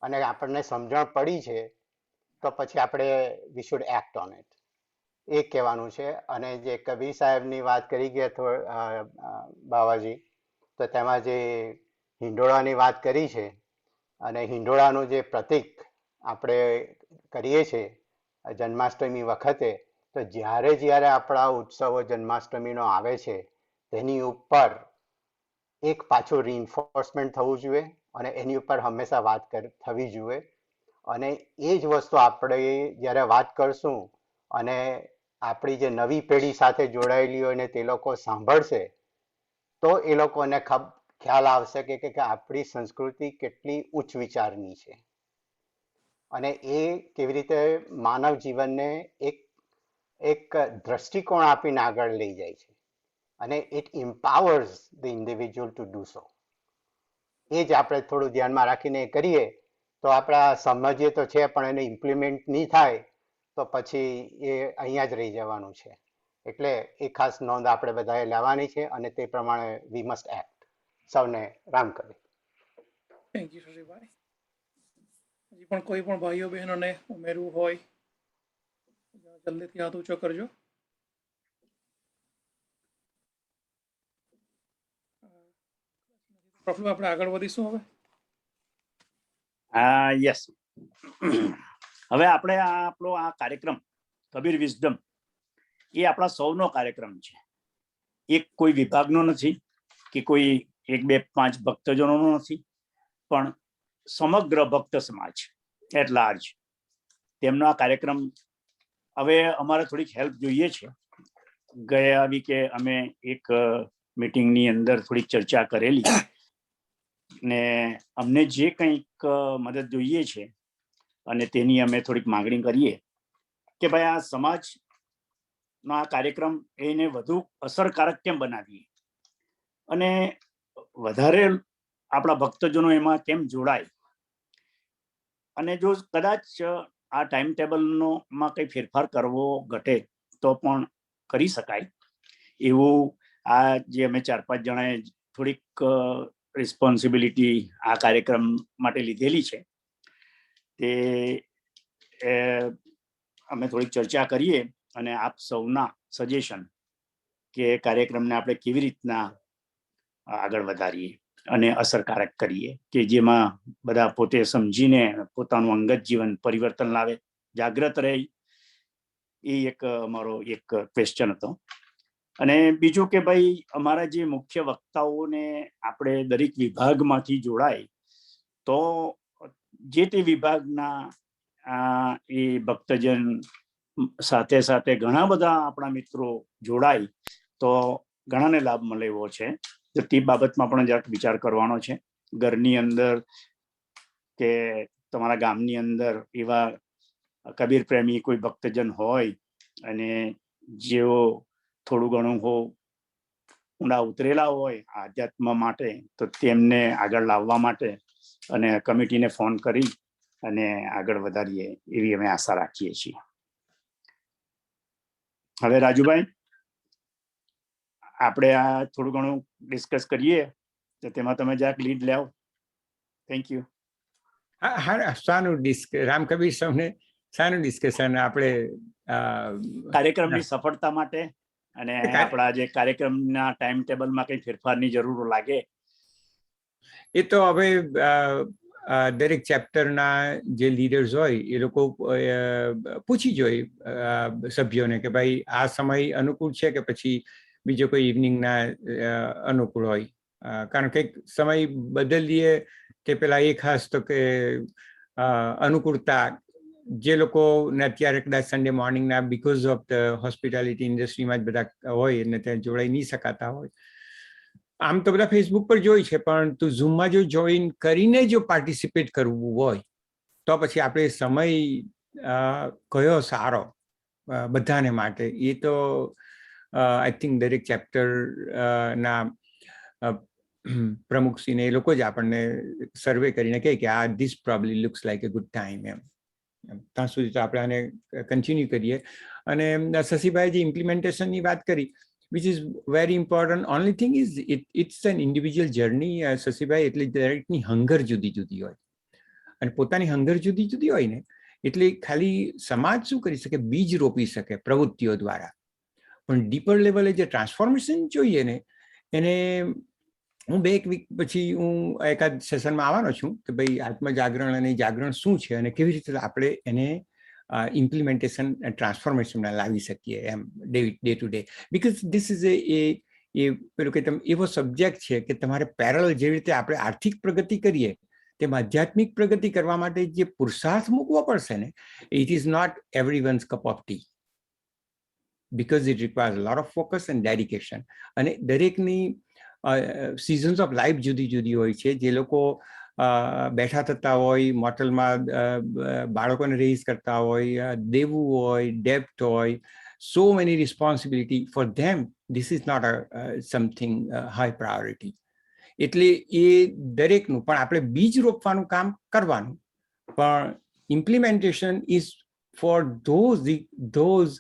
અને આપણને સમજણ પડી છે, તો પછી આપણે we should act on it, એ કહેવાનું છે. અને જે કબીર સાહેબની વાત કરી ગયા બાવાજી, તો તેમાં જે હિંડોળાની વાત કરી છે, અને હિંડોળાનું જે પ્રતીક આપણે કરીએ છીએ જન્માષ્ટમી વખતે, તો જ્યારે આપણા ઉત્સવો જન્માષ્ટમીનો આવે છે, તેની ઉપર એક પાછું રિઇન્ફોર્સમેન્ટ થવું જોઈએ અને એની ઉપર હંમેશા વાત થવી જોઈએ. અને એ જ વસ્તુ આપણે જ્યારે વાત કરશું અને આપણી જે નવી પેઢી સાથે જોડાયેલી હોય ને તે લોકો સાંભળશે, તો એ લોકોને ખ્યાલ આવશે કે આપણી સંસ્કૃતિ કેટલી ઉચ્ચ વિચારની છે અને એ કેવી રીતે માનવ જીવનને એક દ્રષ્ટિકોણ આપીને આગળ લઈ જાય છે, અને it empowers the individual to do so. એ જ આપણે થોડું ધ્યાનમાં રાખીને કરીએ તો આપણા સમજીએ તો છે, પણ એને ઇમ્પ્લિમેન્ટ નહીં થાય તો પછી એ અહીંયા જ રહી જવાનું છે. એટલે એ ખાસ નોંધ આપણે બધાએ લેવાની છે અને તે પ્રમાણે વી મસ્ટ એક્ટ. સૌને રામ કરે. Thank you શશીભાઈ. હજી પણ કોઈ પણ ભાઈઓ બહેનોને ઉમેરવું હોય, જલ્દીથી હાથ ઊંચો કરજો. પ્રફુલ, આપણે આગળ વધીશું હવે. યસ. હવે આપણે આપણો આ કાર્યક્રમ કબીર વિઝડમ એ આપણા સૌનો કાર્યક્રમ છે. એક કોઈ વિભાગનો નથી કે કોઈ 1, 2, 5 ભક્તજનોનો નથી, પણ સમગ્ર ભક્ત સમાજ એટ લાર્જ તેમનો આ કાર્યક્રમ. હવે અમારે થોડીક હેલ્પ જોઈએ છે. ગયા વીકે અમે એક મીટિંગની અંદર થોડીક ચર્ચા કરેલી ને અમને જે કંઈક મદદ જોઈએ છે અને તેની અમે થોડીક માંગણી કરીએ કે ભાઈ આ સમાજનો આ કાર્યક્રમ એને વધુ અસરકારક કેમ બનાવીએ અને વધારે આપણા ભક્તજનો એમાં કેમ જોડાય. અને જો કદાચ આ ટાઈમ ટેબલનો માં કંઈ ફેરફાર કરવો ઘટે તો પણ કરી શકાય એવું આ જે અમે 4-5 જણાએ થોડીક રિસ્પોન્સિબિલિટી આ કાર્યક્રમ માટે લીધેલી છે, તે અમે થોડીક ચર્ચા કરીએ અને આપ સૌના સજેશન કે કાર્યક્રમને આપણે કેવી રીતના આગળ વધારીએ અને અસરકારક કરીએ કે જેમાં બધા પોતે સમજીને પોતાનું અંગત જીવન પરિવર્તન લાવે, જાગ્રત રહે. એ એક અમારો એક ક્વેશ્ચન હતો. અને બીજું કે ભાઈ અમારા જે મુખ્ય વક્તાઓને આપણે દરેક વિભાગમાંથી જોડાય તો જે તે વિભાગના એ ભક્તજન સાથે ઘણા બધા આપણા મિત્રો જોડાય તો ઘણાને લાભ મળે એવો છે. તો તે બાબતમાં પણ જરાક વિચાર કરવાનો છે. ઘરની અંદર કે તમારા ગામની અંદર એવા કબીર પ્રેમી કોઈ ભક્તજન હોય અને જેઓ થોડું ઘણું ઊંડા ઉતરેલા હોય આધ્યાત્મ માટે, તો તેમને આગળ લાવવા માટે અને કમિટીને ફોન કરી અને આગળ વધારીએ એવી અમે આશા રાખીએ છીએ. હવે રાજુભાઈ, આપણે આ થોડું ઘણું ડિસ્કસ કરીએ તો તેમાં તમે જરાક લીડ લેવો. Thank you. હા, સાનું રામકબીર સૌને સાનું ડિસ્કશન. આપણે કાર્યક્રમની સફળતા માટે અને આપણા જે કાર્યક્રમના ટાઈમ ટેબલમાં કઈ ફેરફારની જરૂર લાગે એ તો હવે દરેક ચેપ્ટરના જે લીડર્સ હોય એ લોકો પૂછી જોઈએ સભ્યોને કે ભાઈ આ સમય અનુકૂળ છે કે પછી બીજો કોઈ ઇવનિંગના અનુકૂળ હોય. કારણ કે સમય બદલીએ તે પેલા એ ખાસ તો કે અનુકૂળતા જે લોકોને અત્યારે કદાચ સન્ડે મોર્નિંગના બીકોઝ ઓફ ધ હોસ્પિટાલિટી ઇન્ડસ્ટ્રીમાં જ બધા હોય અને ત્યાં જોડાઈ નહીં શકાતા હોય. આમ તો બધા ફેસબુક પર જોઈ છે, પણ તું ઝૂમમાં જો જોઈન કરીને જો પાર્ટિસિપેટ કરવું હોય તો પછી આપણે સમય કયો સારો બધાને માટે એ તો આઈ થિંક દરેક ચેપ્ટર ના પ્રમુખશ્રીને એ લોકો જ આપણને સર્વે કરીને કહે કે આ this probably looks like A good time. ત્યાં સુધી તો આપણે આને કન્ટિન્યુ કરીએ. અને શશીભાઈ જે ઇમ્પ્લિમેન્ટેશનની વાત કરી, which is very important. Only thing is it's an individual journey. શશીભાઈ, એટલે દરેકની હંગર જુદી જુદી હોય અને પોતાની હંગર જુદી જુદી હોય ને એટલે ખાલી સમાજ શું કરી શકે? બીજ રોપી શકે પ્રવૃત્તિઓ દ્વારા. પણ ડીપર લેવલે જે ટ્રાન્સફોર્મેશન જોઈએ ને એને હું 2 વીક પછી હું એકાદ સેશનમાં આવવાનો છું કે ભાઈ આત્મજાગરણ અને જાગરણ શું છે અને કેવી રીતે આપણે એને ઇમ્પ્લિમેન્ટેશન ટ્રાન્સફોર્મેશનમાં લાવી શકીએ એમ day to day. Because this is પેલું કે એવો સબ્જેક્ટ છે કે તમારે પેરેલલ જેવી રીતે આપણે આર્થિક પ્રગતિ કરીએ તેમ આધ્યાત્મિક પ્રગતિ કરવા માટે જે પુરુષાર્થ મૂકવો પડશે ને, it is not everyone's cup of tea, because it requires a lot of focus and dedication. અને દરેકની સિઝન્સ ઓફ લાઈફ જુદી જુદી હોય છે. જે લોકો બેઠા થતા હોય, મોટલમાં બાળકોને રેઇઝ કરતા હોય, દેવું હોય, ડેપ્ટ હોય, so many responsibility for them, this is not a something high priority. એટલે એ દરેકનું પણ આપણે બીજ રોપવાનું કામ કરવાનું, પણ implementation is four those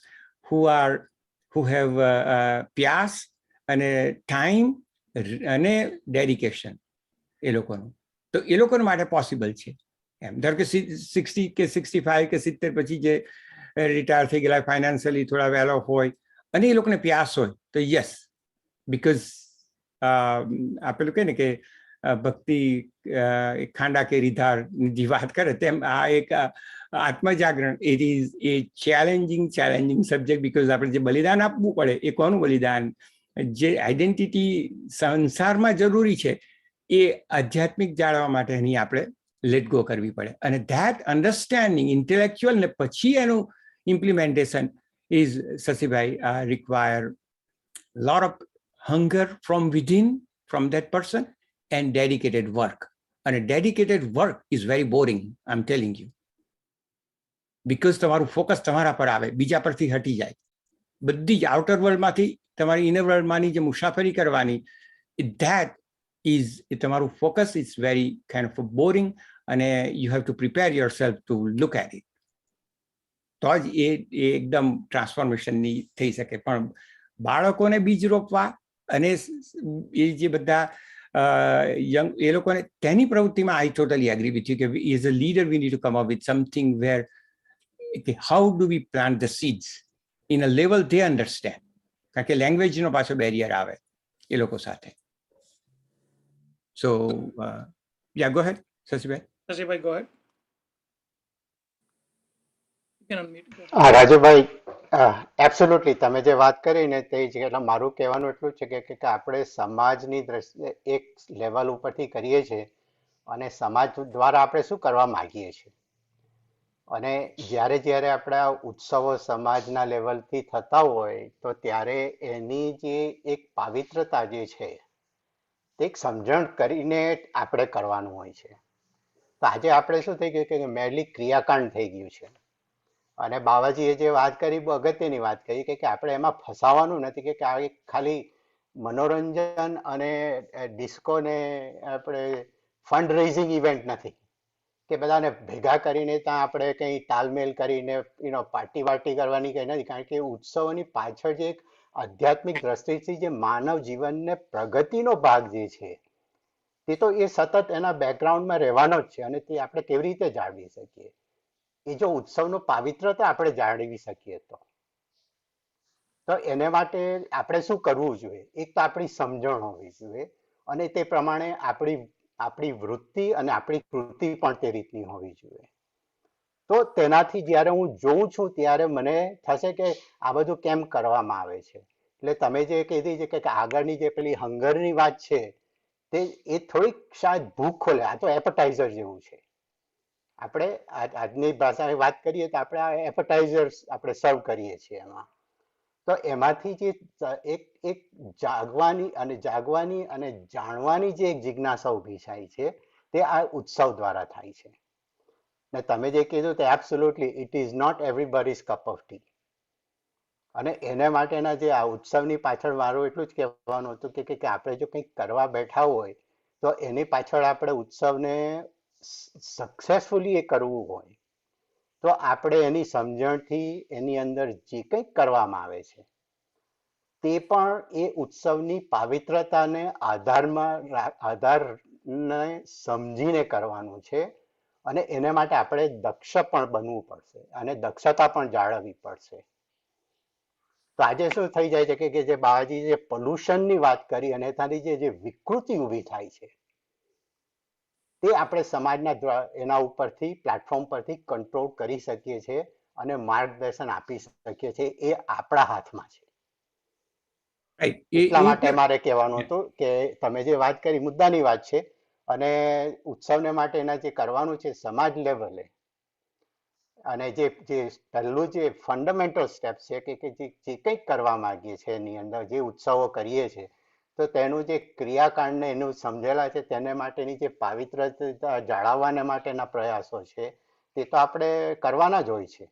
who have પ્યાસ અને ટાઈમ અને ડેડિકેશન એ લોકોનું. તો એ લોકો માટે પોસિબલ છે એમ. ધારો કે 60 કે 65 કે 70 પછી જે રિટાયર થઈ ગયેલા, ફાઇનાન્શિયલી થોડા વેલ ઓફ હોય અને એ લોકોને પ્યાસ હોય તો યસ, બીકોઝ આપેલું કહે ને કે ભક્તિ ખાંડા કે રીધાર જે વાત કરે તેમ આ એક આત્મજાગરણ it is a challenging subject. Because આપણે જે બલિદાન આપવું પડે એ કોનું બલિદાન? જે આઈડેન્ટિટી સંસારમાં જરૂરી છે એ આધ્યાત્મિક જાળવવા માટે એની આપણે લેટ ગો કરવી પડે. અને ધેટ અન્ડરસ્ટેન્ડિંગ ઇન્ટેલેક્ચ્યુઅલ ને પછી એનું implementation is શશીભાઈ require lot of hunger from within from that person and dedicated work. And a dedicated work is very boring, I'm telling you, because તમારું ફોકસ તમારા પર આવે, બીજા પરથી હટી જાય. બધી જ આઉટર વર્લ્ડમાંથી તમારી ઇનર વર્લ્ડમાંની જે મુસાફરી કરવાની, that is તમારું focus is very kind of boring અને you have to prepare yourself to look at it. તો જ એ એકદમ ટ્રાન્સફોર્મેશનની થઈ શકે. પણ બાળકોને બીજ રોપવા અને એ જે બધા યંગ એ લોકોને તેની પ્રવૃત્તિમાં I totally agree with you કે as a leader we need to come up with something where how do we plant the seeds in a level they understand. કારણ કે લેંગ્વેજનો પાછો બેરિયર આવે એ લોકો સાથે. So ya go ahead Shashibhai. Shashibhai, go ahead. You can unmute. Go ahead. હા Rajubhai, absolutely તમે જે વાત કરી ને તે જ એટલે મારું કહેવાનું એટલું જ છે કે આપણે સમાજની દ્રષ્ટિએ એક લેવલ ઉપરથી કરીએ છીએ અને સમાજ દ્વારા આપણે શું કરવા માંગીએ છીએ. અને જ્યારે જ્યારે આપણા ઉત્સવો સમાજના લેવલથી થતા હોય તો ત્યારે એની જે એક પાવિત્રતા જે છે તે એક સમજણ કરીને આપણે કરવાનું હોય છે. તો આજે આપણે શું થઈ ગયું કે મેરલી ક્રિયાકાંડ થઈ ગયું છે. અને બાવાજીએ જે વાત કરી બહુ અગત્યની વાત કરી કે આપણે એમાં ફસાવાનું નથી કે આ એક ખાલી મનોરંજન અને ડિસ્કો ને આપણે ફંડ રેઝિંગ ઇવેન્ટ નથી કે બધાને ભેગા કરીને ત્યાં આપણે કંઈ તાલમેલ કરીને પાર્ટી વાર્ટી કરવાની કંઈ નથી. કારણ કે ઉત્સવોની પાછળ જે એક આધ્યાત્મિક દ્રષ્ટિથી જે માનવ જીવનને પ્રગતિનો ભાગ જે છે તે તો એ સતત એના બેકગ્રાઉન્ડમાં રહેવાનો જ છે. અને તે આપણે કેવી રીતે જાળવી શકીએ એ જો ઉત્સવનો પાવિત્રતા આપણે જાળવી શકીએ તો એને માટે આપણે શું કરવું જોઈએ? એક તો આપણી સમજણ હોવી જોઈએ અને તે પ્રમાણે આપણી વૃત્તિ અને આપણી કૃતિ પણ તે રીતની હોવી જોઈએ. તો તેનાથી જ્યારે હું જોઉં છું ત્યારે મને થશે કે આ બધું કેમ કરવામાં આવે છે. એટલે તમે જે કીધી છે કે આગળની જે પેલી હંગરની વાત છે તે એ થોડીક શાયદ ભૂખ ખોલે. આ તો એપેટાઇઝર જેવું છે. આપણે આજની ભાષાની વાત કરીએ તો આપણે આ એપેટાઇઝર્સ આપણે સર્વ કરીએ છીએ એમાં. તો એમાંથી જે એક જાગવાની અને જાણવાની જે એક જિજ્ઞાસા ઊભી થાય છે તે આ ઉત્સવ દ્વારા થાય છે. ને તમે જે કીધું તે absolutely it is not everybody's cup of tea. અને એને માટેના જે આ ઉત્સવની પાછળ મારું એટલું જ કહેવાનું હતું કે આપણે જો કંઈક કરવા બેઠા હોય તો એની પાછળ આપણે ઉત્સવને સક્સેસફુલી એ કરવું હોય તો આપણે એની સમજણથી એની અંદર જે કંઈક કરવામાં આવે છે તે પણ એ ઉત્સવની પાવિત્રતાને આધારને સમજીને કરવાનું છે. અને એને માટે આપણે દક્ષ પણ બનવું પડશે અને દક્ષતા પણ જાળવવી પડશે. તો આજે શું થઈ જાય છે કે જે બાવાજી જે પોલ્યુશનની વાત કરી અને ત્યાંથી જે વિકૃતિ ઊભી થાય છે તે આપણે સમાજના એના ઉપરથી પ્લેટફોર્મ પરથી કંટ્રોલ કરી શકીએ છીએ અને માર્ગદર્શન આપી શકીએ છીએ. એ આપણા હાથમાં છે. એટલા માટે મારે કહેવાનું હતું કે તમે જે વાત કરી મુદ્દાની વાત છે અને ઉત્સવને માટે એના જે કરવાનું છે સમાજ લેવલે અને જે પહેલું જે ફંડામેન્ટલ સ્ટેપ છે કે જે કંઈક કરવા માંગીએ છીએ એની અંદર જે ઉત્સવો કરીએ છીએ તો તેનું જે ક્રિયાકાંડને એનું સમજેલા છે તેને માટેની જે પાવિત્રતા જાળવવાને માટેના પ્રયાસો છે તે તો આપણે કરવાના જ હોય છે.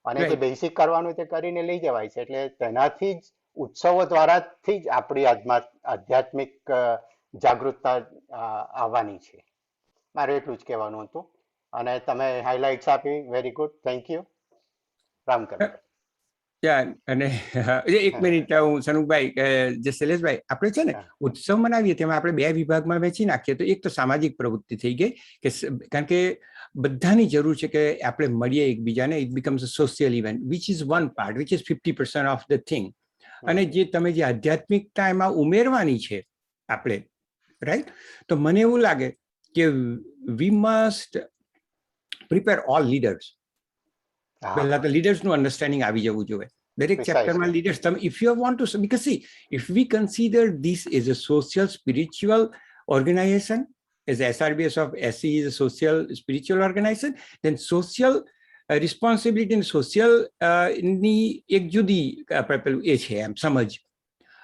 અને જે બેસિક કરવાનું તે કરીને લઈ જવાય છે. એટલે તેનાથી જ ઉત્સવો દ્વારાથી જ આપણી આધ્યાત્મિક જાગૃતતા આવવાની છે. મારે એટલું જ કહેવાનું હતું અને તમે હાઇલાઇટ્સ આપી. Very good, thank you. Ramkaran. અને એક મિનિટ હું સનુભાઈ જે શૈલેષભાઈ આપણે છે ને ઉત્સવ મનાવીએ તેમાં આપણે બે વિભાગમાં વહેંચી નાખીએ તો એક તો સામાજિક પ્રવૃત્તિ થઈ ગઈ કે કારણ કે બધાની જરૂર છે કે આપણે મળીએ એકબીજાને. It becomes a social event which is one part which is 50% of the thing. અને જે તમે જે આધ્યાત્મિકતા એમાં ઉમેરવાની છે આપણે, રાઈટ? તો મને એવું લાગે કે we must prepare all leaders. પહેલા તો લીડર્સનું અન્ડરસ્ટેન્ડિંગ આવી જવું જોઈએ દરેક ચેપ્ટરમાં. લીડર્સ તમે if you want to because see if we consider this is a social spiritual organization as SRBS of SE is a social spiritual organization, then social responsibility and social ની એક જુદી પેલું એ છે એમ સમજ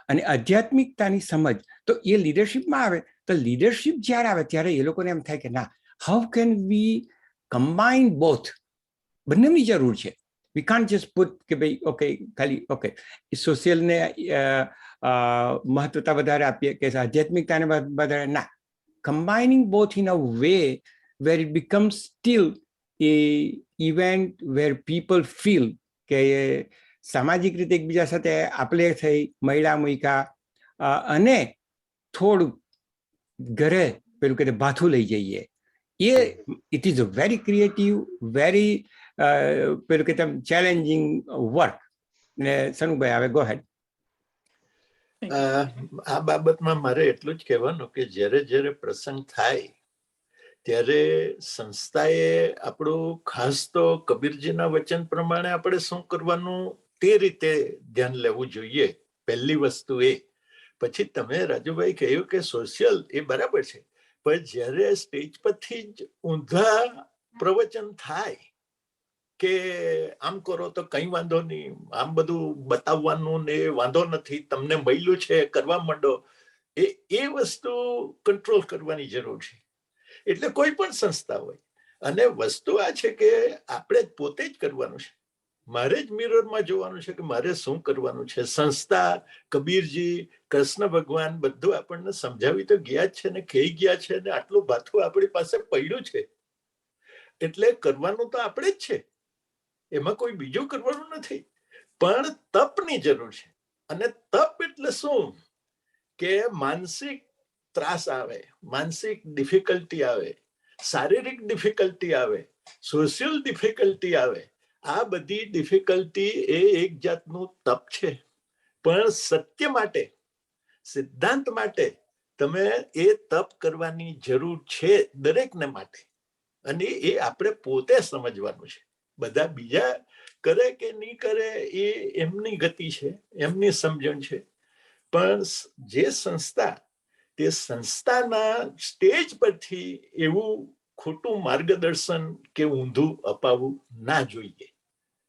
અને આધ્યાત્મિકતાની સમજ. તો એ લીડરશિપમાં આવે તો લીડરશિપ જ્યારે આવે ત્યારે એ લોકોને એમ થાય કે ના, how can we combine both? બંનેની જરૂર છે. વી કાન્ટ જસ્ટ પુટ કે ભાઈ ઓકે ખાલી ઓકે સોશિયલને મહત્વતા વધારે આપીએ કે આધ્યાત્મિકતાને વધારે ના. Combining both in a way where it becomes still a event where people feel કે સામાજિક રીતે એકબીજા સાથે આપણે થઈ મહિલા મૂકા અને થોડું ઘરે પેલું કે ભાથું લઈ જઈએ. એ it is a very creative, very પેલું કે તેમ ચેલેન્જિંગ વર્ક. ને સનુભાઈ હવે ગો હેડ. આ બાબતમાં મારે એટલું જ કહેવાનું કે જ્યારે જ્યારે પ્રસંગ થાય ત્યારે સંસ્થાએ આપણું ખાસ તો કબીરજીના વચન પ્રમાણે આપણે શું કરવાનું તે રીતે ધ્યાન લેવું જોઈએ. પહેલી વસ્તુ એ. પછી તમે રાજુભાઈ કહ્યું કે સોશિયલ એ બરાબર છે, પણ જ્યારે સ્ટેજ પરથી જ ઊંધા પ્રવચન થાય કે આમ કરો તો કઈ વાંધો નહીં, આમ બધું બતાવવાનું ને વાંધો નથી, તમને મળ્યું છે કરવા માંડો, એ વસ્તુ કંટ્રોલ કરવાની જરૂર છે. એટલે કોઈ પણ સંસ્થા હોય, અને વસ્તુ આ છે કે આપણે પોતે જ કરવાનું છે. મારે જ મિરરમાં જોવાનું છે કે મારે શું કરવાનું છે. સંસ્થા, કબીરજી, કૃષ્ણ ભગવાન બધું આપણને સમજાવી તો ગયા જ છે ને, કહી ગયા છે ને, આટલું ભાથું આપણી પાસે પડ્યું છે. એટલે કરવાનું તો આપણે જ છે, એમાં કોઈ બીજું કરવાનું નથી. પણ તપની જરૂર છે. અને તપ એટલે શું કે માનસિક ત્રાસ આવે, માનસિક ડિફિકલ્ટી આવે, શારીરિક ડિફિકલ્ટી આવે, સોશિયલ ડિફિકલ્ટી આવે. આ બધી ડિફિકલ્ટી એ એક જાતનું તપ છે. પણ સત્ય માટે, સિદ્ધાંત માટે તમે એ તપ કરવાની જરૂર છે દરેકને માટે. અને એ આપણે પોતે સમજવાનું છે. બધા બીજા કરે કે નહીં કરે એ એમની ગતિ છે, એમની સમજણ છે. પણ જે સંસ્થા, તે સંસ્થાના સ્ટેજ પરથી એવું ખોટું માર્ગદર્શન કે ઊંધું અપાવવું ના જોઈએ.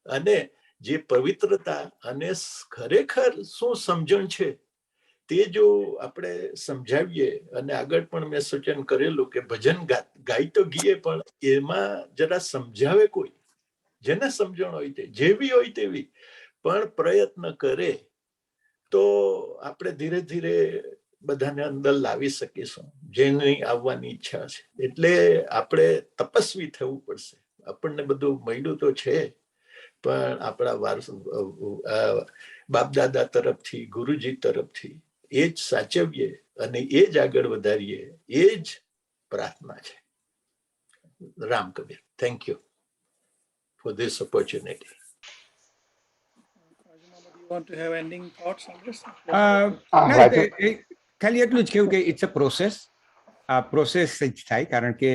અને જે પવિત્રતા અને ખરેખર શું સમજણ છે તે જો આપણે સમજાવીએ, અને આગળ પણ મેં સૂચન કરેલું કે ભજન ગાય તો ગીએ, પણ એમાં જરા સમજાવે કોઈ, જેને સમજણ હોય તે, જેવી હોય તેવી, પણ પ્રયત્ન કરે તો આપણે ધીરે ધીરે બધાને અંદર લાવી શકીશું, જેની આવવાની ઈચ્છા છે. એટલે આપણે તપસ્વી થવું પડશે. આપણને બધું મળ્યું તો છે, પણ આપણા બાપ દાદા તરફથી, ગુરુજી તરફથી એ જ સાચવીએ અને એ જ આગળ વધારીએ, એ જ પ્રાર્થના છે. Ram Kabir. Thank you for this opportunity. You want to have ending thoughts on this? ના, ખાલી એટલું જ કેવું કે ઇટ્સ અ પ્રોસેસ. આ પ્રોસેસ જ થાય, કારણ કે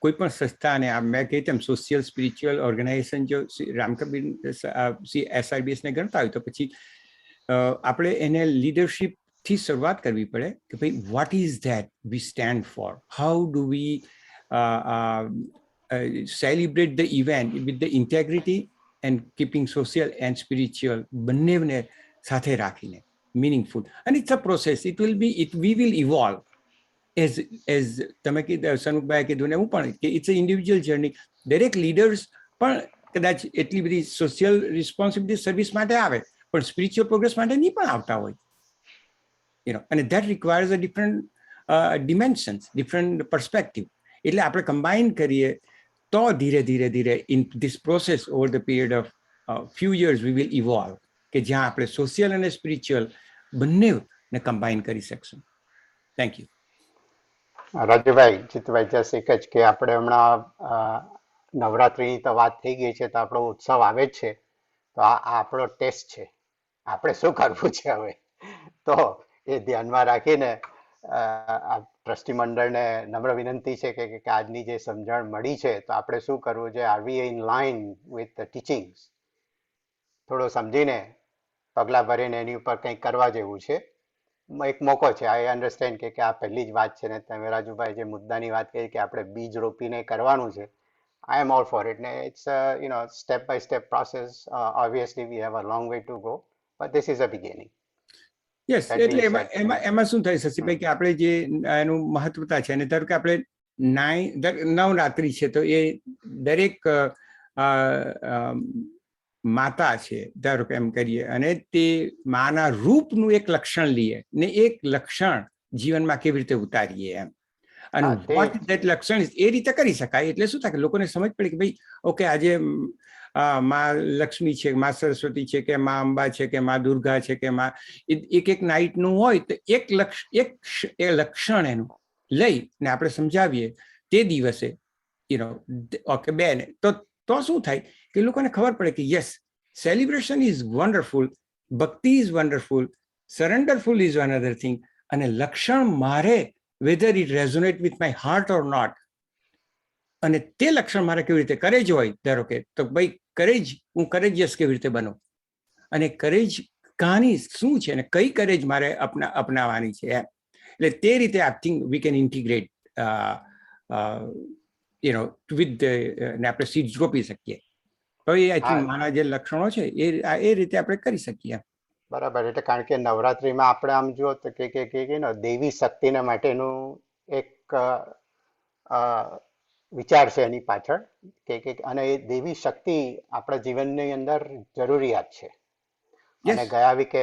કોઈ પણ સંસ્થા, અને મેં કહી તેમ સોશિયલ સ્પિરિચ્યુઅલ ઓર્ગેનાઇઝેશન જો રામકબીર SRBS ને ગણતા હોય તો પછી આપણે એને લીડરશિપથી શરૂઆત કરવી પડે કે ભાઈ what is that we stand four, how do V celebrate the event with the integrity and keeping social and spiritual બંનેને સાથે રાખીને meaningful. And it's a process. We will evolve as તમે કીધું, સનુભાઈ કીધું ને હું પણ, કે ઇટ્સ અ ઇન્ડિવિજ્યુઅલ જર્ની. દરેક લીડર્સ પણ કદાચ એટલી બધી સોશિયલ રિસ્પોન્સિબિલિટી સર્વિસ માટે આવે, પણ સ્પિરિચ્યુઅલ પ્રોગ્રેસ માટે નહીં પણ આવતા હોય. અને that requires a different dimensions, different perspective. એટલે આપણે કમ્બાઇન કરીએ તો ધીરે ધીરે ધીરે in this process over the period of few years we will evolve, કે જ્યાં આપણે સોશિયલ અને સ્પિરિચ્યુઅલ બંનેને કમ્બાઇન કરી શકશું. Thank you. Rajubhai, Jitubhai, just એક જ કે આપણે હમણાં નવરાત્રિની તો વાત થઈ ગઈ છે, તો આપણો ઉત્સવ આવે જ છે, તો આ આપણો ટેસ્ટ છે, આપણે શું કરવું છે હવે. તો એ ધ્યાનમાં રાખીને ટ્રસ્ટી મંડળને નમ્ર વિનંતી છે કે આજની જે સમજણ મળી છે, તો આપણે શું કરવું છે. Are we in line with the teachings? થોડો સમજીને પગલાં ભરીને એની ઉપર કંઈક કરવા જેવું છે. એક મોકો છે. આઈ અન્ડરસ્ટેન્ડ કે આ પહેલી જ વાત છે, ને તમે રાજુભાઈ જે મુદ્દાની વાત કરી કે આપણે બીજ રોપીને કરવાનું છે, I am all for it. ને it's step by step process. Obviously we have a long way to go, but this is a beginning. Yes, એટલે એમાં શું થાય શશીભાઈ, કે આપણે જે એનું મહત્વતા છે, અને ધારો કે આપણે નવરાત્રિ છે, તો એ દરેક માતા છે, ધારો કે એમ કરીએ, અને તે માના રૂપનું એક લક્ષણ લઈએ ને એક લક્ષણ જીવનમાં કેવી રીતે ઉતારીએ એમ. અને વોટ ધેટ લક્ષણ એ રીતે કરી શકાય. એટલે શું થાય કે લોકોને સમજ પડે કે ભાઈ ઓકે, આજે માં લક્ષ્મી છે, માં સરસ્વતી છે, કે માં અંબા છે, કે માં દુર્ગા છે, કે માં એક નાઇટનું હોય, તો એક લક્ષણ એનું લઈને આપણે સમજાવીએ તે દિવસે, ઓકે બેન, તો શું થાય કે લોકોને ખબર પડે કે yes, celebration is wonderful, bhakti is wonderful, surrenderful is one other thing. અને લક્ષણ મારે whether it resonate with my heart or not, અને તે લક્ષણ મારે કેવી રીતે કરેજ હોય, ધારો કે તો ભાઈ કરેજ, હું કરેજિયસ કેવી રીતે બનું, અને કરેજ કહાની શું છે, અને કઈ કરેજ મારે અપનાવવાની છે. એટલે તે રીતે I think we can integrate with ને આપણે સીડ્સ રોપી શકીએ. તો એ આઈ થિંક મારા જે લક્ષણો છે એ રીતે આપણે કરી શકીએ. બરાબર. એટલે કારણ કે નવરાત્રિમાં આપણે આમ જુઓ તો કે દેવી શક્તિને માટેનું એક વિચાર છે એની પાછળ કે અને એ દેવી શક્તિ આપણા જીવનની અંદર જરૂરિયાત છે. અને ગયા વીકે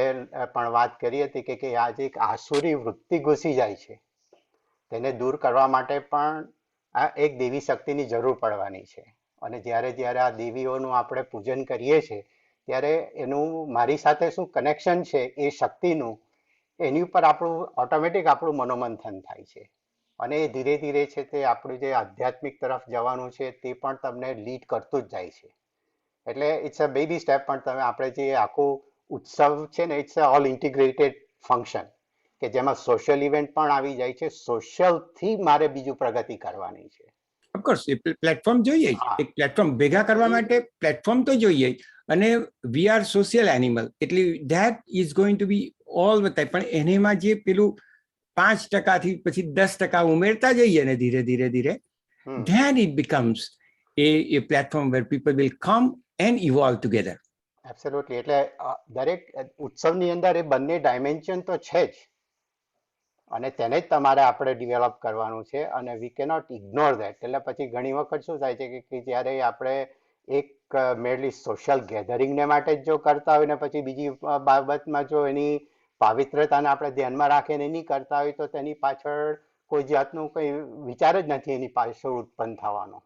પણ વાત કરી હતી કે આ જે એક આસુરી વૃત્તિ ઘૂસી જાય છે તેને દૂર કરવા માટે પણ આ એક દેવી શક્તિની જરૂર પડવાની છે. અને જ્યારે જ્યારે આ દેવીઓનું આપણે પૂજન કરીએ છીએ ત્યારે એનું મારી સાથે શું કનેક્શન છે એ શક્તિનું એની ઉપર આપણું ઓટોમેટિક આપણું મનોમંથન થાય છે. અને એ ધીરે ધીરે છે તે આપણું જે આધ્યાત્મિક તરફ જવાનું છે તે પણ તમને લીડ કરતું જ જાય છે. એટલે ઇટ્સ અ બેબી સ્ટેપ. પણ તમે આપણે જે આખું ઉત્સવ છે ને ઇટ્સ ઓલ ઇન્ટિગ્રેટેડ ફંક્શન કે જેમાં સોશિયલ ઇવેન્ટ પણ આવી જાય છે. સોશિયલ થી મારે બીજું પ્રગતિ કરવાની છે. ઓફકોર્સ એ પ્લેટફોર્મ જોઈએ જ. એક પ્લેટફોર્મ ભેગા કરવા માટે પ્લેટફોર્મ તો જોઈએ જ. અને વી આર સોશિયલ એનિમલ એટલે that is going to be all the time. પણ એનેમાં જે પેલું 5% થી પછી 10% ઉમેરતા જઈએ ને ધીરે ધીરે ધીરે then it becomes a platform where people will come and evolve together. Absolutely. એટલે દરેક ઉત્સવની અંદર એ બંને ડાયમેન્શન તો છે જ અને તેને જ તમારે આપણે ડેવલપ કરવાનું છે અને વી કેનોટ ઇગ્નોર ધેટ. એટલે પછી ઘણી વખત શું થાય છે કે જ્યારે આપણે એક મેરલી સોશિયલ ગેધરિંગને માટે જ જો કરતા હોય ને પછી બીજી બાબતમાં જો એની પાવિત્રતાને આપણે ધ્યાનમાં રાખીને નહીં કરતા હોય તો તેની પાછળ કોઈ જાતનું કોઈ વિચાર જ નથી એની પાછળ ઉત્પન્ન થવાનો.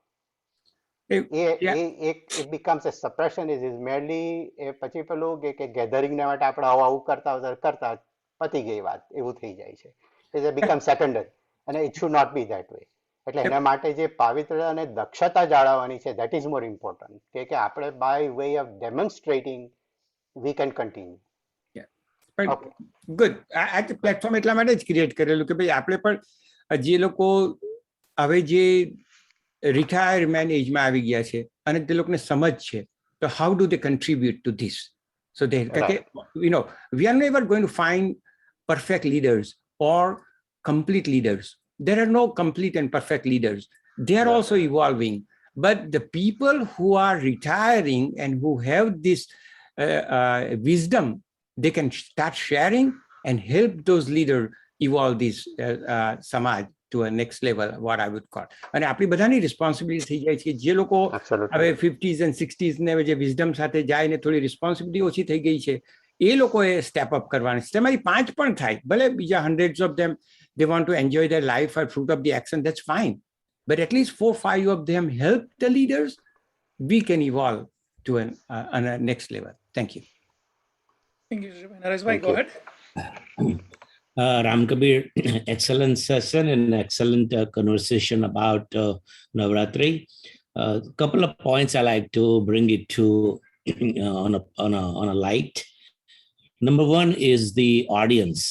it becomes a suppression. It is merely એ પછી પેલું કે ગેધરિંગને માટે આપણે આવું કરતા પતી ગઈ વાત એવું થઈ જાય છે. it becomes secondary અને it should not be that way. એટલે એના માટે જે પાવિત્રતા અને દક્ષતા જાળવવાની છે that is more important કે આપણે by way of demonstrating we can continue. Good. આ પ્લેટફોર્મ એટલા માટે જ ક્રિએટ કરેલું કે ભાઈ આપણે પણ જે લોકો હવે જે રિટાયરમેન્ટ એજમાં આવી ગયા છે અને તે લોકોને સમજ છે તો how do they contribute two this. So they we are never going to find perfect leaders or complete leaders. There are no complete and perfect leaders. They are also evolving. But the people who are retiring and who have this wisdom, they can start sharing and help those leaders evolve this samaj to a next level, what I would call. અને આપણી બધાની responsibility થઈ જાય છે. જે લોકો હવે 50s and 60s ને જે વિઝડમ સાથે જાય ને થોડી રિસ્પોન્સિબિલિટી ઓછી થઈ ગઈ છે એ લોકોએ સ્ટેપ અપ કરવાની છે. તેમાંથી 5 પણ થાય ભલે બીજા hundreds of them they want to enjoy their life or fruit of the action, that's fine, but at least 4-5 of them help the leaders, we can evolve to a next level. Thank you. Thank you. Naresh bhai, go ahead. Ram Kabir, excellent session and excellent conversation about Navratri. Couple of points I like to bring it to on a light. Number one is the audience.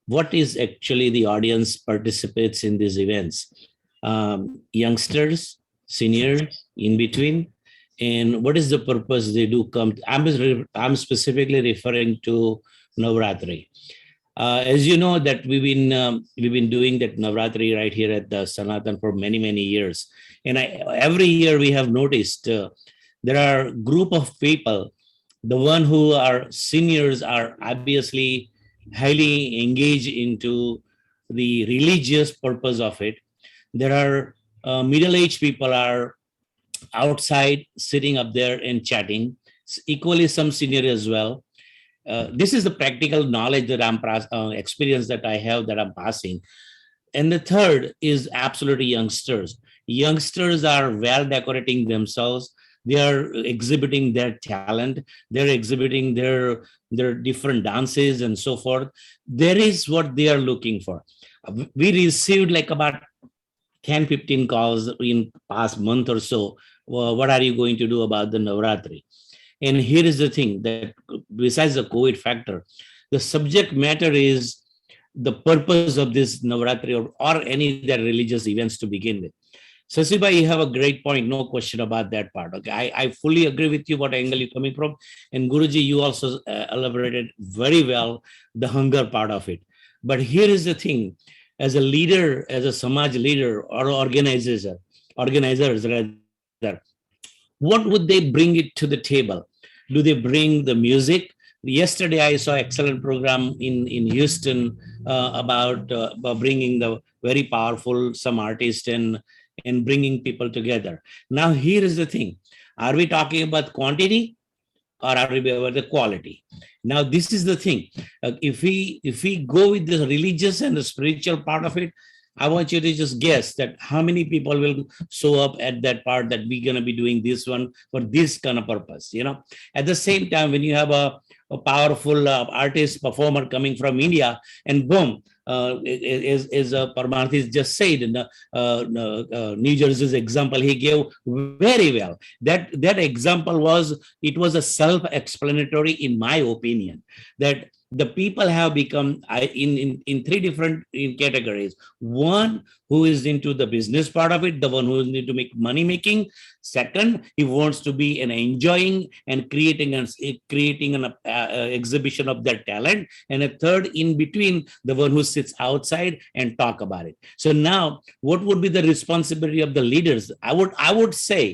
What is actually the audience participates in these events? Youngsters, seniors, in between, and what is the purpose they do come? I'm specifically referring to Navratri. As you know that we've been doing that Navratri right here at the Sanatan for many years, and every year we have noticed there are group of people. The one who are seniors are obviously highly engaged into the religious purpose of it. There are middle-aged people are outside sitting up there and chatting. Equally some senior as well. This is the practical knowledge that I'm experience that I have that I'm passing. And the third is absolutely youngsters. Youngsters are well decorating themselves. They are exhibiting their talent. They're exhibiting their different dances and so forth. There is what they are looking for. We received like about 10-15 calls in past month or so. What are you going to do about the Navratri? And here is the thing that besides the COVID factor, the subject matter is the purpose of this Navratri or any other religious events to begin with. Sasibai, you have a great point, no question about that part. Okay, I fully agree with you what angle you're coming from. And Guruji, you also elaborated very well the hunger part of it. But here is the thing, as a leader, as a Samaj leader or organizers rather, what would they bring it to the table? Do they bring the music? Yesterday, I saw excellent program in Houston about bringing the very powerful some artists and bringing people together. Now, here is the thing: are we talking about quantity or are we about the quality? Now, this is the thing. If we go with the religious and the spiritual part of it, I want you to just guess that how many people will show up at that part that we're going to be doing this one for this kind of purpose. At the same time, when you have a powerful artist performer coming from India, and boom, as Parmarthi just said in the New Jersey's example he gave very well. That example was a self-explanatory, in my opinion, that the people have become in three different categories. One who is into the business part of it, the one who is into make money making. Second, he wants to be an enjoying and creating an exhibition of their talent. And a third in between, the one who sits outside and talk about it. So now, what would be the responsibility of the leaders? I would say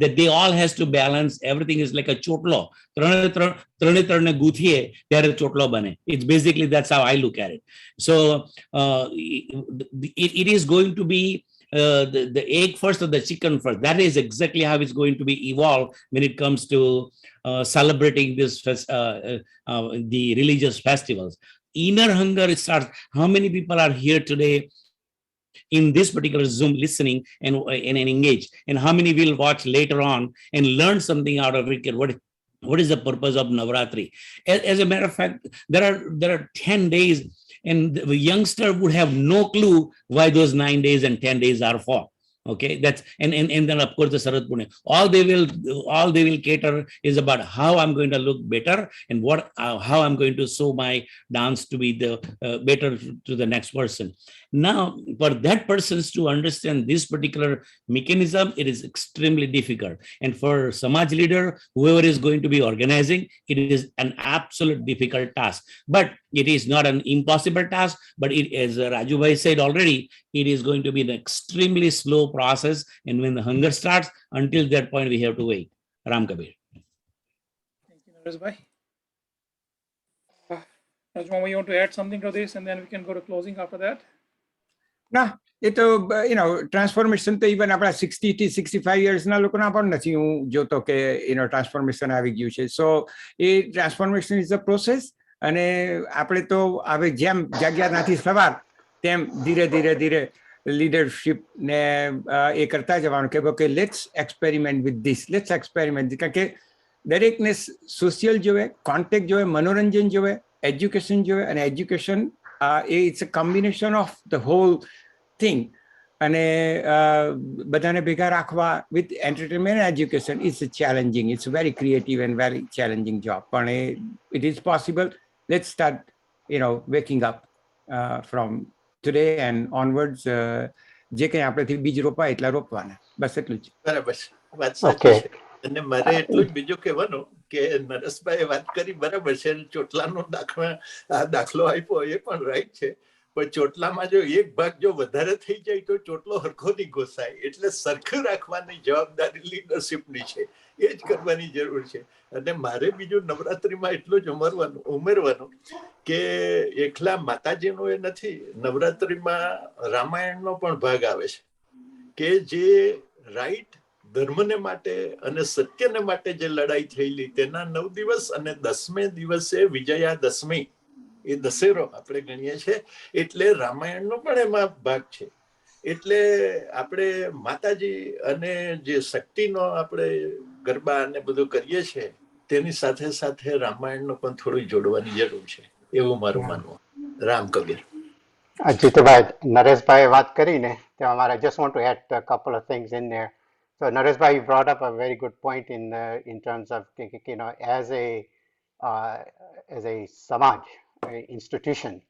that they all has to balance. Everything is like a chotlo. It's basically, that's how I look at it. So it is going to be the egg first or the chicken first. That is exactly how it's going to be evolved when it comes to celebrating this the religious festivals. Inner hunger starts. How many people are here today in this particular Zoom listening and engage, and how many will watch later on and learn something out of it? What is the purpose of Navratri? As a matter of fact, there are 10 days, and the youngster would have no clue why those 9 days and 10 days are for. Okay, that's and then of course the Sarat Pune. All they will cater is about how I'm going to look better and how I'm going to show my dance to be the better to the next person. Now, for that persons to understand this particular mechanism, it is extremely difficult. And for Samaj leader, whoever is going to be organizing, it is an absolute difficult task. But it is not an impossible task, but it, as Raju Bhai said already, it is going to be an extremely slow process. And when the hunger starts, until that point, we have to wait. Ram Kabir. Thank you, Naresh Bhai. Rajma, you want to add something to this, and then we can go to closing after that? ના એ તો transformation તો even આપણા 60 થી 65 યર્સના લોકોના પણ નથી હું જોતો કે ટ્રાન્સફોર્મેશન આવી ગયું છે. સો એ ટ્રાન્સફોર્મેશન ઇઝ અ પ્રોસેસ, અને આપણે તો હવે જેમ જાગ્યાનાથી સવાર તેમ ધીરે ધીરે ધીરે લીડરશીપને એ કરતા જવાનું કે okay let's experiment with this, let's experiment. કારણ કે દરેકને સોશિયલ જોવે, કોન્ટેક્ટ જોવે, મનોરંજન જોવે, એજ્યુકેશન જોવે, અને education it's a combination of the whole thing. અને બધાને ભેગા રાખવા with entertainment and education is challenging. It's a very creative and very challenging job. પણ it is possible. Let's start, waking up from today and onwards. જે કંઈ આપણેથી બીજ રોપાય એટલા રોપવાના, બસ એટલું જ. બરાબર, વાત સાચી છે. અને મારે એટલું જ બીજું કહેવાનું કે નરેશભાઈએ વાત કરી બરાબર છે. ચોટલાનો દાખલો આપ્યો એ પણ રાઈટ છે, પણ ચોટલામાં જો એક ભાગ જો વધારે થઈ જાય તો ચોટલો હરખો નહીં ઘોસાય. એટલે સરખું રાખવાની જવાબદારી લીડરશીપની છે, એ જ કરવાની જરૂર છે. અને મારે બીજું નવરાત્રીમાં એટલું જ ઉમેરવાનું કે એકલા માતાજીનું એ નથી, નવરાત્રીમાં રામાયણનો પણ ભાગ આવે છે કે જે રાઈટ ધર્મને માટે અને સત્યને માટે જે લડાઈ થયેલી તેના 9 દિવસ અને 10મે દિવસે વિજયાદશમી, એ દશેરો આપણે ગણીએ છીએ. એટલે રામાયણનો પણ એમાં ભાગ છે. એટલે આપણે માતાજી અને જે શક્તિનો આપણે ગરબા અને બધું કરીએ છીએ તેની સાથે સાથે રામાયણનો પણ થોડું જોડવાની જરૂર છે, એવું મારું માનવું. રામ કબીર. જીતુભાઈ, નરેશભાઈ વાત કરીને તેમાં I just want to add a couple of things in there. So Nareshbhai, you brought up a very good point in terms of, as a Samaj institution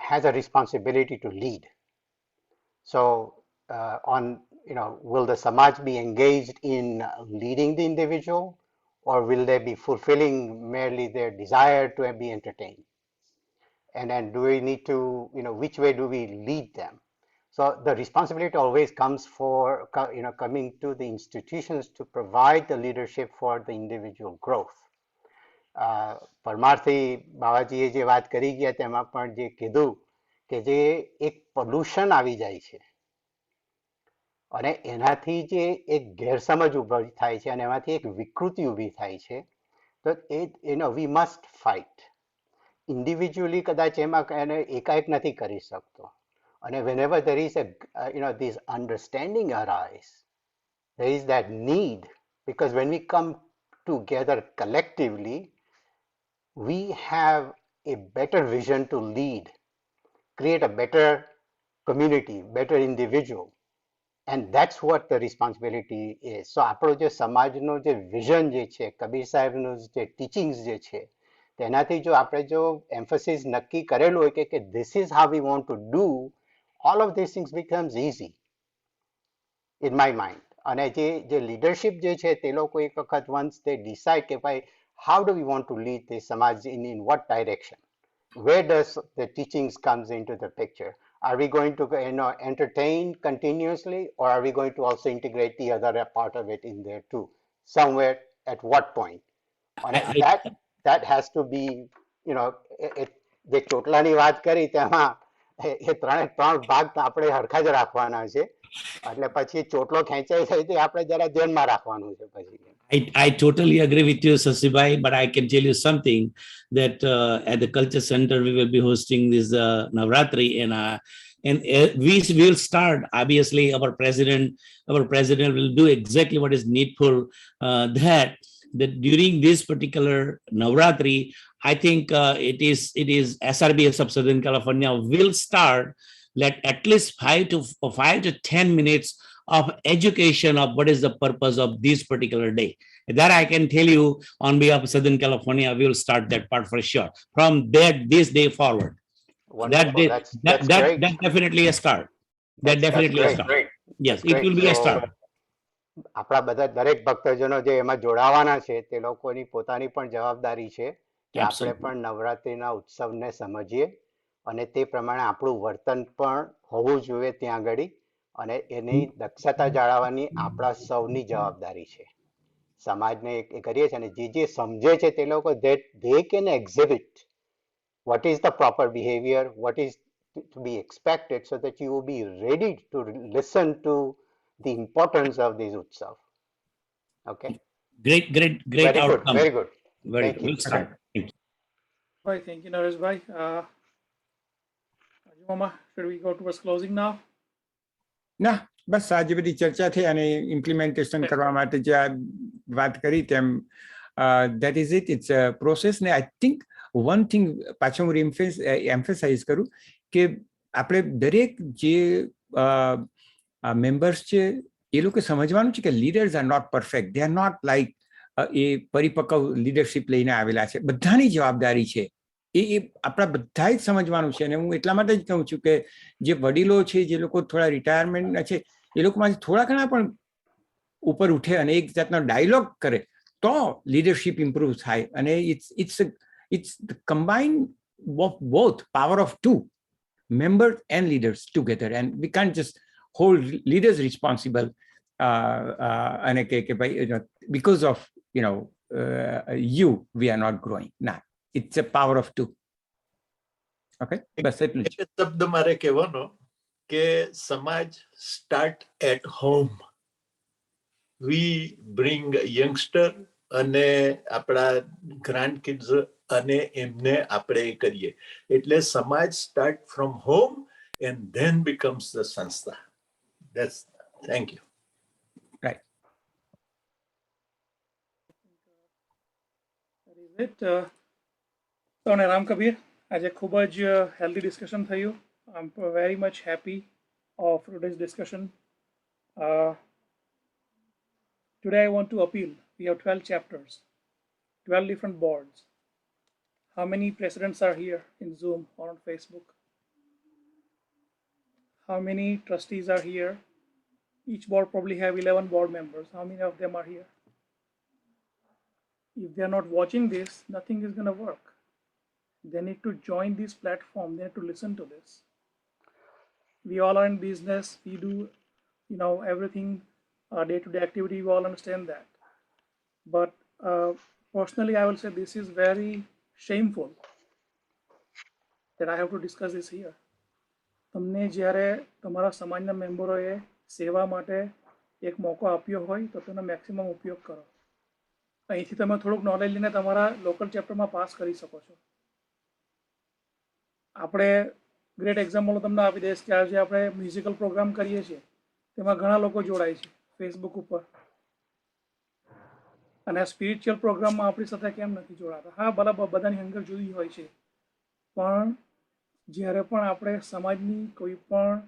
has a responsibility to lead. So will the Samaj be engaged in leading the individual, or will they be fulfilling merely their desire to be entertained? And then do we need to, which way do we lead them? So the responsibility always comes for, coming to the institutions to provide the leadership for the individual growth. પરમારથી બાવાજીએ જે વાત કરી ગયા તેમાં પણ જે કીધું કે જે એક પોલ્યુશન આવી જાય છે અને એનાથી જે એક ગેરસમજ ઊભી થાય છે અને એમાંથી એક વિકૃતિ ઊભી થાય છે તો વી મસ્ટ ફાઇટ ઇન્ડિવિજ્યુઅલી કદાચ એમાં એને એકાએક નથી કરી શકતો અને whenever there is this understanding arise, there is that need, because when we come together collectively, we have a better vision to lead, create a better community, better individual, and that's what the responsibility is. So આપણો જે સમાજનો જે vision જે છે, કબીર સાહેબનું જે teachings જે છે, તેનાથી જો આપણે જો એમ્ફસિસ નક્કી કરેલું હોય કે this is how we want to do, all of these things becomes easy in my mind. અને જે leadership જે છે તે લોકો એક વખત once they decide કે ભાઈ how do we want to lead this samaj in what direction, where does the teachings comes into the picture? Are we going to entertain continuously, or are we going to also integrate the other part of it in there too, somewhere at what point? And that has to be, જે ચોટલાની વાત કરી તેમાં એ ત્રણે ત્રણ ભાગ આપણે હરખા જ રાખવાના છે, એટલે પછી ચોટલો ખેંચાઈ જાય તે આપણે જરા ધ્યાનમાં રાખવાનું છે પછી. I totally agree with you, Sasibai, but I can tell you something that at the Culture Center, we will be hosting this Navratri, and we will start. Obviously, our president will do exactly what is needful. That during this particular Navratri, I think it is SRBS of Southern California will start at least 5 to 10 minutes of education of what is the purpose of this particular day. That I can tell you on behalf of Southern California, we will start that part for sure. From this day forward. Wonderful. That's great. That's definitely a start. That's definitely a start. Great. Yes, it will be a start. આપણા બધા દરેક ભક્તજનો જે એમાં જોડાવાના છે તે લોકોની પોતાની પણ જવાબદારી છે કે આપણે પણ નવરાત્રિના ઉત્સવને સમજીએ અને તે પ્રમાણે આપણું વર્તન પણ હોવું જોઈએ ત્યાં આગળ અને એની દક્ષતા જાળવવાની આપણા સૌની જવાબદારી છે. સમાજને કરીએ છીએ અને જે સમજે છે તે લોકો they can exhibit what is the proper behavior, what is to be expected, so that you will be ready to listen to the importance of this utsav. Okay. Great very outcome. Very good. Very Thank good. you. Start. Thank you. Right, thank you, Naresh bhai. Mama, should we go towards closing now? ના બસ આજે બધી ચર્ચા થઈ અને implementation કરવા માટે જે આ વાત કરી તેમ that is it, it's a process. ને I think one thing પાછું હું એમ્ફેસાઇઝ કરું કે આપણે દરેક જે મેમ્બર્સ છે એ લોકો સમજવાનું છે કે leaders are not perfect, they are not like a પરિપક્વ લીડરશિપ લઈને આવેલા છે, બધાની જવાબદારી છે એ આપણા બધા જ સમજવાનું છે. અને હું એટલા માટે જ કહું છું કે જે વડીલો છે, જે લોકો થોડા રિટાયરમેન્ટના છે, એ લોકોમાંથી થોડા ઘણા પણ ઉપર ઉઠે અને એક જાતનો ડાયલોગ કરે તો લીડરશિપ ઇમ્પ્રુવ થાય. અને it's the combined of both power of two members and leaders together, and we can't just hold leaders responsible and because of you we are not growing. Nah, it's a power of two. Okay, બસ એટલું જ. શબ્દ મારે કહેવાનો કે સમાજ start at home. We bring youngster અને આપણા grand kids અને એમને આપણે કરીએ એટલે સમાજ start from home and then becomes the સંસ્થા. That's, thank you. Right. That is it. So, Ram Kabir, આજે ખૂબ જ healthy discussion થયું. I'm very much happy of today's discussion. Today I want to appeal. We have 12 chapters, 12 different boards. How many presidents are here in Zoom or on Facebook? How many trustees are here? Each board probably have 11 board members. How many of them are here? If they are not watching this, nothing is going to work. They need to join this platform. They need to listen to this. we all are in business, we do, everything, day-to-day activity, we all understand that. But personally, I will say this is very shameful that I have to discuss this here. તમને જ્યારે તમારા સમાજના મેમ્બરોએ સેવા માટે એક મોકો આપ્યો હોય તો તેનો મેક્સિમમ ઉપયોગ કરો. અહીંથી તમે થોડુંક નોલેજ લઈને તમારા લોકલ ચેપ્ટરમાં પાસ કરી શકો છો. આપણે ગ્રેટ એક્ઝામ્પલ તમને આપી દઈશ કે આજે આપણે મ્યુઝિકલ પ્રોગ્રામ કરીએ છીએ તેમાં ઘણા લોકો જોડાય છે ફેસબુક ઉપર, અને આ સ્પિરિચ્યુઅલ પ્રોગ્રામમાં આપણી સાથે કેમ નથી જોડાતા? હા, બરાબર, બધાની હંગર જુદી હોય છે, પણ જ્યારે પણ આપણે સમાજની કોઈ પણ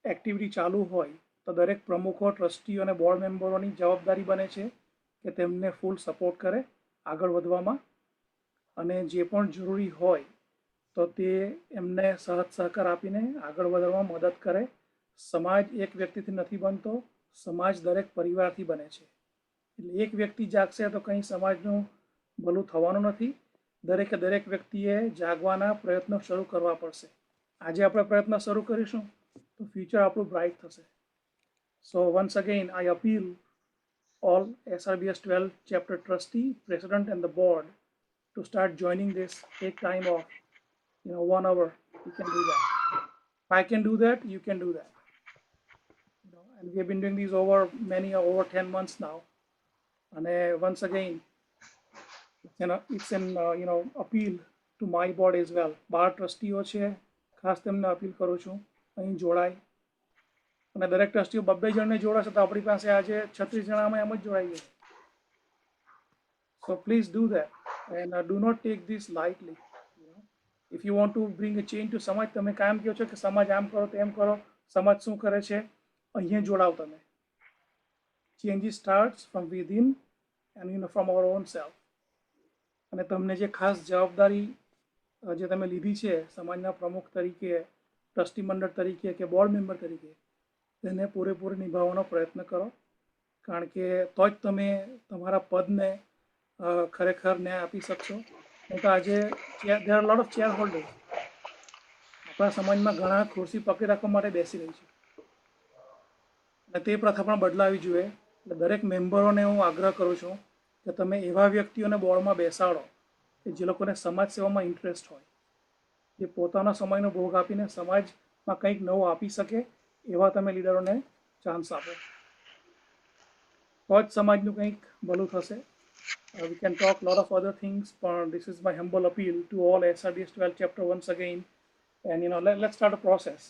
એક્ટિવિટી ચાલુ હોય તો દરેક પ્રમુખો, ટ્રસ્ટીઓ અને બોર્ડ મેમ્બરોની જવાબદારી બને છે કે તેમને ફૂલ સપોર્ટ કરે આગળ વધવામાં, અને જે પણ જરૂરી હોય તો તે એમને સહકાર આપીને આગળ વધવામાં મદદ કરે. સમાજ એક વ્યક્તિથી નથી બનતો, સમાજ દરેક પરિવારથી બને છે. એટલે એક વ્યક્તિ જાગશે તો કંઈ સમાજનું ભલું થવાનું નથી. દરેક વ્યક્તિએ જાગવાના પ્રયત્નો શરૂ કરવા પડશે. આજે આપણે પ્રયત્ન શરૂ કરીશું તો ફ્યુચર આપણું બ્રાઇટ થશે. સો once again I appeal all SRBS 12 chapter trustee, president and the board to start joining this. Take time off, 1 hour, you can do that. If I can do that, you can do that. And we have been doing these over 10 months now. And once again, it's an appeal to my board as well. બાર ટ્રસ્ટીઓ છે, ખાસ તેમને appeal કરું છું અહીં જોડાય. અને દરેક ટ્રસ્ટીઓ 2 જણને જોડાશે તો આપણી પાસે આજે 36 જણામાં એમ જ જોડાઈ જશે. So please do that and do not take this lightly. If you want to bring a change to સમાજ, તમે કામ કહો છો કે સમાજ આમ કરો તેમ કરો, સમાજ શું કરે છે અહીંયા જોડાવ તમે. Change starts from within and from our own self. અને તમને જે ખાસ જવાબદારી જે તમે લીધી છે સમાજના પ્રમુખ તરીકે, ટ્રસ્ટી મંડળ તરીકે કે બોર્ડ મેમ્બર તરીકે, તેને પૂરેપૂરી નિભાવવાનો પ્રયત્ન કરો, કારણ કે તો જ તમે તમારા પદને ખરેખર ન્યાય આપી શકશો. નહીં તો આજે there are a lot of shareholders આપણા સમાજમાં ઘણા ખુરશી પકડી રાખવા માટે બેસી રહી છે, અને તે પ્રથા પણ બદલાવી જોઈએ. એટલે દરેક મેમ્બરોને હું આગ્રહ કરું છું કે તમે એવા વ્યક્તિઓને બોર્ડમાં બેસાડો કે જે લોકોને સમાજ સેવામાં ઇન્ટરેસ્ટ હોય, જે પોતાનો સમયનો ભોગ આપીને સમાજમાં કંઈક નવું આપી શકે, એવા તમે લીડરોને ચાન્સ આપો, તો જ સમાજનું કંઈક ભલું થશે. We can talk a lot of other things, but this is my humble appeal to all SRBS 12 chapter once again, and let's start a process.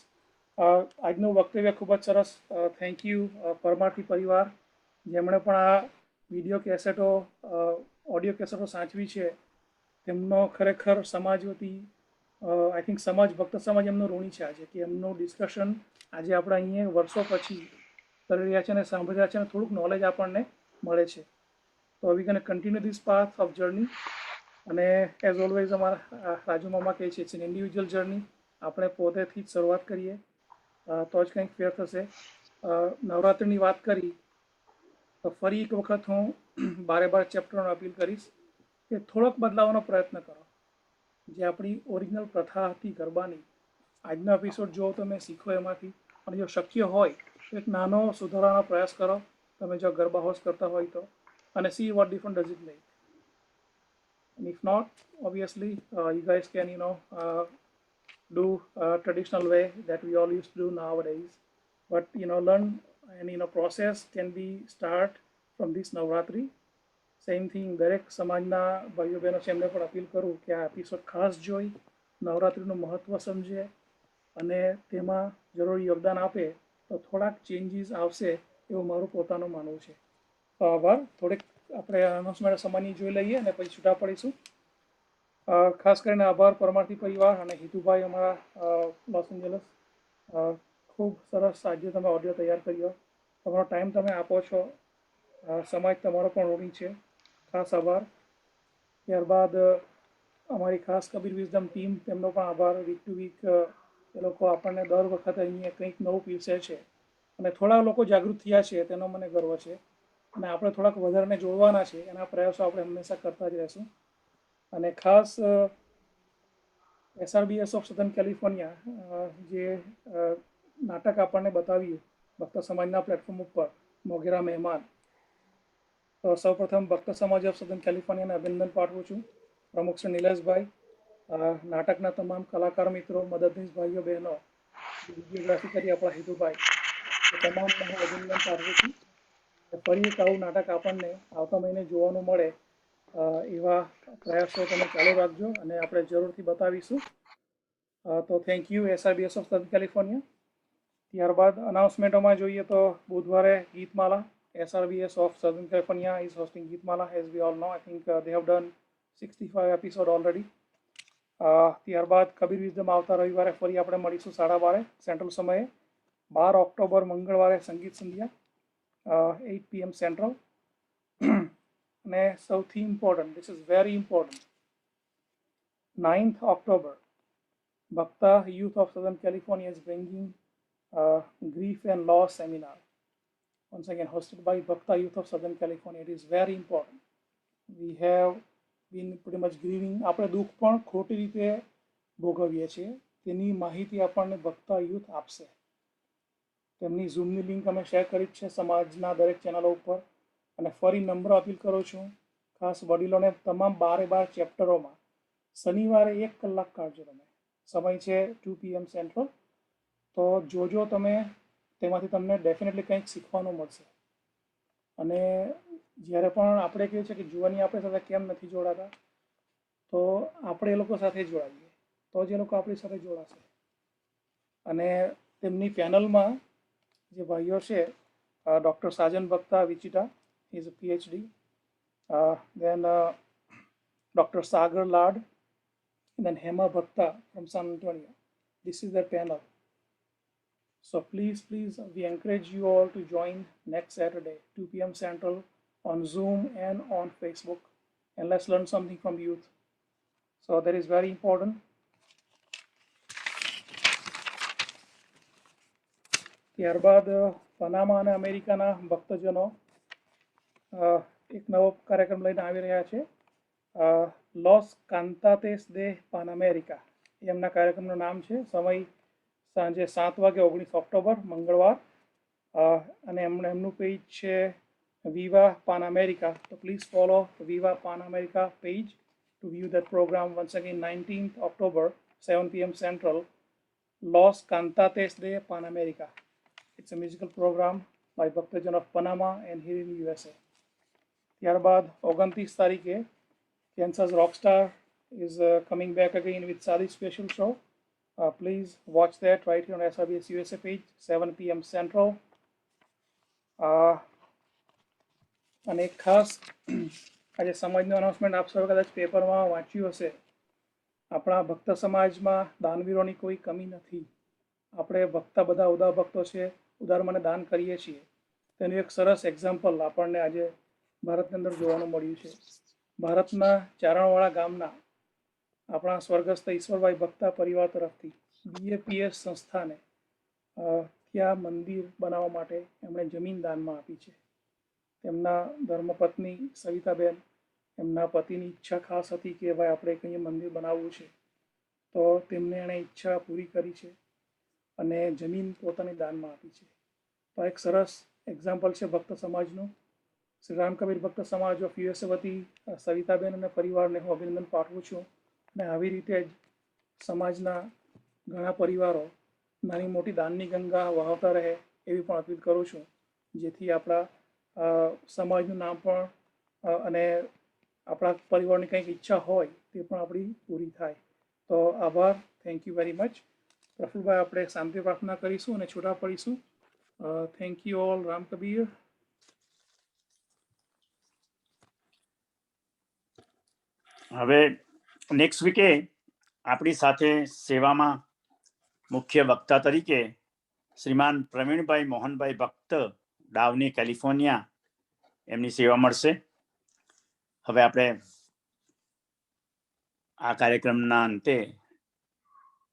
આજનું વક્તવ્ય ખૂબ જ સરસ. થેન્ક યુ પરમાર્થી પરિવાર, જેમણે પણ આ વિડીયો કેસેટો, ઓડિયો કેસેટો સાચવી છે, તેમનો ખરેખર સમાજ વતી આઈ થિંક સમાજ, ભક્ત સમાજ એમનો ઋણી છે આજે, કે એમનું ડિસ્કશન આજે આપણે અહીંયા વર્ષો પછી કરી રહ્યા છે અને સાંભળી રહ્યા છે, અને થોડુંક નોલેજ આપણને મળે છે. તો we can continue this path of journey. અને એઝ ઓલવેઝ અમારા રાજુ મામા કહે છે, ઇટ્સ એન ઇન્ડિવિજ્યુઅલ જર્ની. આપણે પોતેથી જ શરૂઆત કરીએ તો જ કંઈક ફેર થશે. નવરાત્રિની વાત કરી તો ફરી એક વખત હું 12 ચેપ્ટરનો અપીલ કરીશ કે થોડોક બદલાવવાનો પ્રયત્ન કરો. જે આપણી ઓરિજિનલ પ્રથા હતી ગરબાની, આજનો એપિસોડ જો તમે શીખો એમાંથી, અને જો શક્ય હોય તો એક નાનો સુધારવાનો પ્રયાસ કરો તમે જો ગરબા હોસ્ટ કરતા હોય તો, અને see what different does it make. And if not, obviously you guys can do traditional way that we all used to do nowadays, but learn and process can be start from this Navratri. Same thing દરેક સમાજના ભાઈઓ બહેનો છે એમને પણ appeal કરું કે આ એપિસોડ ખાસ જોઈ નવરાત્રિનું મહત્ત્વ સમજે અને તેમાં જરૂરી યોગદાન આપે તો થોડાક ચેન્જીસ આવશે એવું મારું પોતાનું માનવું છે. તો આભાર. થોડીક આપણે અનાઉન્સમેન્ટ સમયની જોઈ લઈએ અને પછી છૂટા પડીશું. ખાસ કરીને આભાર પરમાર્થી પરિવાર અને હિતુભાઈ અમારા લોસ એન્જલસ. ખૂબ સરસ આજે તમે ઓડિયો તૈયાર કર્યો, તમારો ટાઈમ તમે આપો છો, સમાજ તમારો પણ ઋણી છે, ખાસ આભાર. ત્યારબાદ અમારી ખાસ કબીર વિઝડમ ટીમ, તેમનો પણ આભાર. વીક ટુ વીક એ લોકો આપણને દર વખતે અહીંયા કંઈક નવું પીરસે છે, અને થોડા લોકો જાગૃત થયા છે તેનો મને ગર્વ છે, અને આપણે થોડાક વધારાને જોડવાના છે, એના પ્રયાસો આપણે હંમેશા કરતા જ રહેશું. અને ખાસ SRBS ઓફ સધન કેલિફોર્નિયા જે નાટક આપણને બતાવ્યું ભક્ત સમાજના પ્લેટફોર્મ ઉપર મોગેરા મહેમાન, તો સૌપ્રથમ ભક્ત સમાજ ઓફ સધન કેલિફોર્નિયાને અભિનંદન પાઠવું છું. પ્રમુખ શ્રી નિલેશભાઈ, નાટકના તમામ કલાકાર મિત્રો, મદદનીશ ભાઈઓ બહેનો, વિડીયોગ્રાફી કરી આપણા હેતુભાઈ, તમામને હું અભિનંદન પાઠવું છું. ફરી એક આવું નાટક આપણને આવતા મહિને જોવાનું મળે એવા પ્રયાસો તમે ચાલુ રાખજો અને આપણે જરૂરથી બતાવીશું. તો થેન્ક યુ SRBS ઓફ સધન કેલિફોર્નિયા. ત્યારબાદ અનાઉન્સમેન્ટોમાં જોઈએ તો બુધવારે Geetmala, SRBS of Southern California is hosting Geetmala, as we all know. I think they have done 65 episode already. ત્યારબાદ કબીર વિઝડમ આવતા રવિવારે ફરી આપણે મળીશું 12:30 સેન્ટ્રલ સમયે. 12 ઓક્ટોબર મંગળવારે સંગીત સંધ્યા 8 PM સેન્ટ્રલ. અને સૌથી important, this is very important, 9th October Bhakta Youth of Southern California is bringing grief and loss seminar, once again hosted by Bhakta Youth of Southern California. It is very important. We have been pretty much grieving. આપણે દુઃખ પણ ખોટી રીતે ભોગવીએ છીએ, તેની માહિતી આપણને ભક્તા youth આપશે. તેમની ઝૂમની લિંક અમે શેર કરી છે સમાજના દરેક ચેનલો ઉપર. અને ફરી નમ્ર અપીલ કરું છું ખાસ વડીલોને, તમામ 12 ચેપ્ટરોમાં શનિવારે 1 કલાક કાઢજો. તમે સમય છે 2 PM સેન્ટ્રલ. તો જોજો તમે, તેમાંથી તમને ડેફિનેટલી કંઈક શીખવાનું મળશે. અને જ્યારે પણ આપણે કહીએ છીએ કે જુવાની આપણે સાથે કેમ નથી જોડાતા, તો આપણે એ લોકો સાથે જોડાઈએ તો જ એ લોકો આપણી સાથે જોડાશે. અને તેમની પેનલમાં જે ભાઈઓ છે, doctor Sajan Bhakta Wichita, he is a PhD, then Dr. Sagar Lad, and then Hema Bhakta from San Antonio. This is their panel. So please, we encourage you all to join next Saturday, 2 PM Central, on Zoom and on Facebook, and let's learn something from youth. So that is very important. ત્યારબાદ Panama અને અમેરિકાના ભક્તજનો એક નવો કાર્યક્રમ લઈને આવી રહ્યા છે. લોસ કાન્તાતેસ દે પાન અમેરિકા એમના કાર્યક્રમનું નામ છે. સમય સાંજે 7 વાગે 19 ઓક્ટોબર મંગળવાર. અને એમનું પેજ છે વિવા પાન અમેરિકા. તો please follow વિવા PAN America page to view that program. Once again, 19th October, 7 PM Central, Los Cantates de Pan America. It's a musical program by Bhaktajan of Panama and here in USA. ત્યારબાદ 29 તારીખે Kansas Rockstar is coming back again with Sadi special show. Please watch that right here on SRBS USA page, 7 PM Central. અને ખાસ આજે સમાજનું announcement આપ સૌ કદાચ પેપરમાં વાંચ્યું હશે. આપણા ભક્ત સમાજમાં દાનવીરોની કોઈ કમી નથી. આપણે ભક્ત બધા ઉદાર ભક્તો છે, ઉદાર મને દાન કરીએ છીએ. તેનું એક સરસ એક્ઝામ્પલ આપણને આજે ભારતની અંદર જોવાનું મળ્યું છે. ભારતના ચારણવાળા ગામના આપણા સ્વર્ગસ્થ ઈશ્વરભાઈ ભક્તા પરિવાર તરફથી BAPS સંસ્થાને ત્યાં મંદિર બનાવવા માટે એમણે જમીન દાનમાં આપી છે. તેમના ધર્મપત્ની સવિતાબેન, એમના પતિની ઈચ્છા ખાસ હતી કે ભાઈ આપણે કંઈ મંદિર બનાવવું છે, તો તેમને એણે ઈચ્છા પૂરી કરી છે અને જમીન પોતાની દાનમાં આપી છે. તો એક સરસ એક્ઝામ્પલ છે ભક્ત સમાજનું. શ્રી રામ કબીર ભક્ત સમાજ ઓફ USA વતી સવિતાબેન અને પરિવારને હું અભિનંદન પાઠવું છું. અને આવી રીતે જ સમાજના ઘણા પરિવારો નાની મોટી દાનની ગંગા વહાવતા રહે એવી પણ અપીલ કરું છું, જેથી આપણા સમાજનું નામ પણ અને આપણા પરિવારની કંઈક ઈચ્છા હોય તે પણ આપણી પૂરી થાય. તો આભાર, thank you very much. Prafulbhai, આપણે શાંતિ પ્રાર્થના કરીશું અને છૂટા પડીશું. Thank you all. Ram Kabir. હવે નેક્સ્ટ વીકે આપણી સાથે સેવામાં મુખ્ય વક્તા તરીકે શ્રીમાન પ્રવીણભાઈ મોહનભાઈ ભક્ત, ડાવની કેલિફોર્નિયા, એમની સેવા મળશે. હવે આપણે આ કાર્યક્રમના અંતે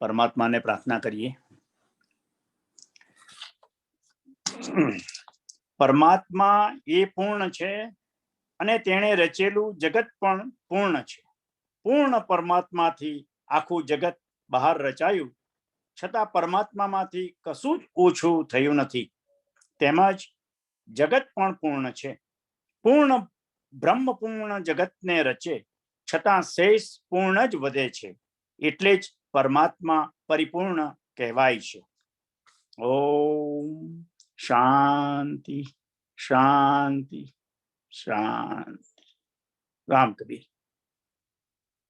પરમાત્માને પ્રાર્થના કરીએ. પરમાત્મા એ પૂર્ણ છે અને તેણે રચેલું જગત પણ પૂર્ણ છે. પૂર્ણ પરમાત્માથી આખું જગત બહાર રચાયું, છતાં પરમાત્મામાંથી કશું જ ઓછું થયું નથી. તેમજ જગત પણ પૂર્ણ છે. પૂર્ણ બ્રહ્મ પૂર્ણ જગતને રચે, છતાં શેષ પૂર્ણ જ વધે છે. એટલે જ પરમાત્મા પરિપૂર્ણ કહેવાય છે. ઓમ શાંતિ શાંતિ શાંતિ. રામ કબીર.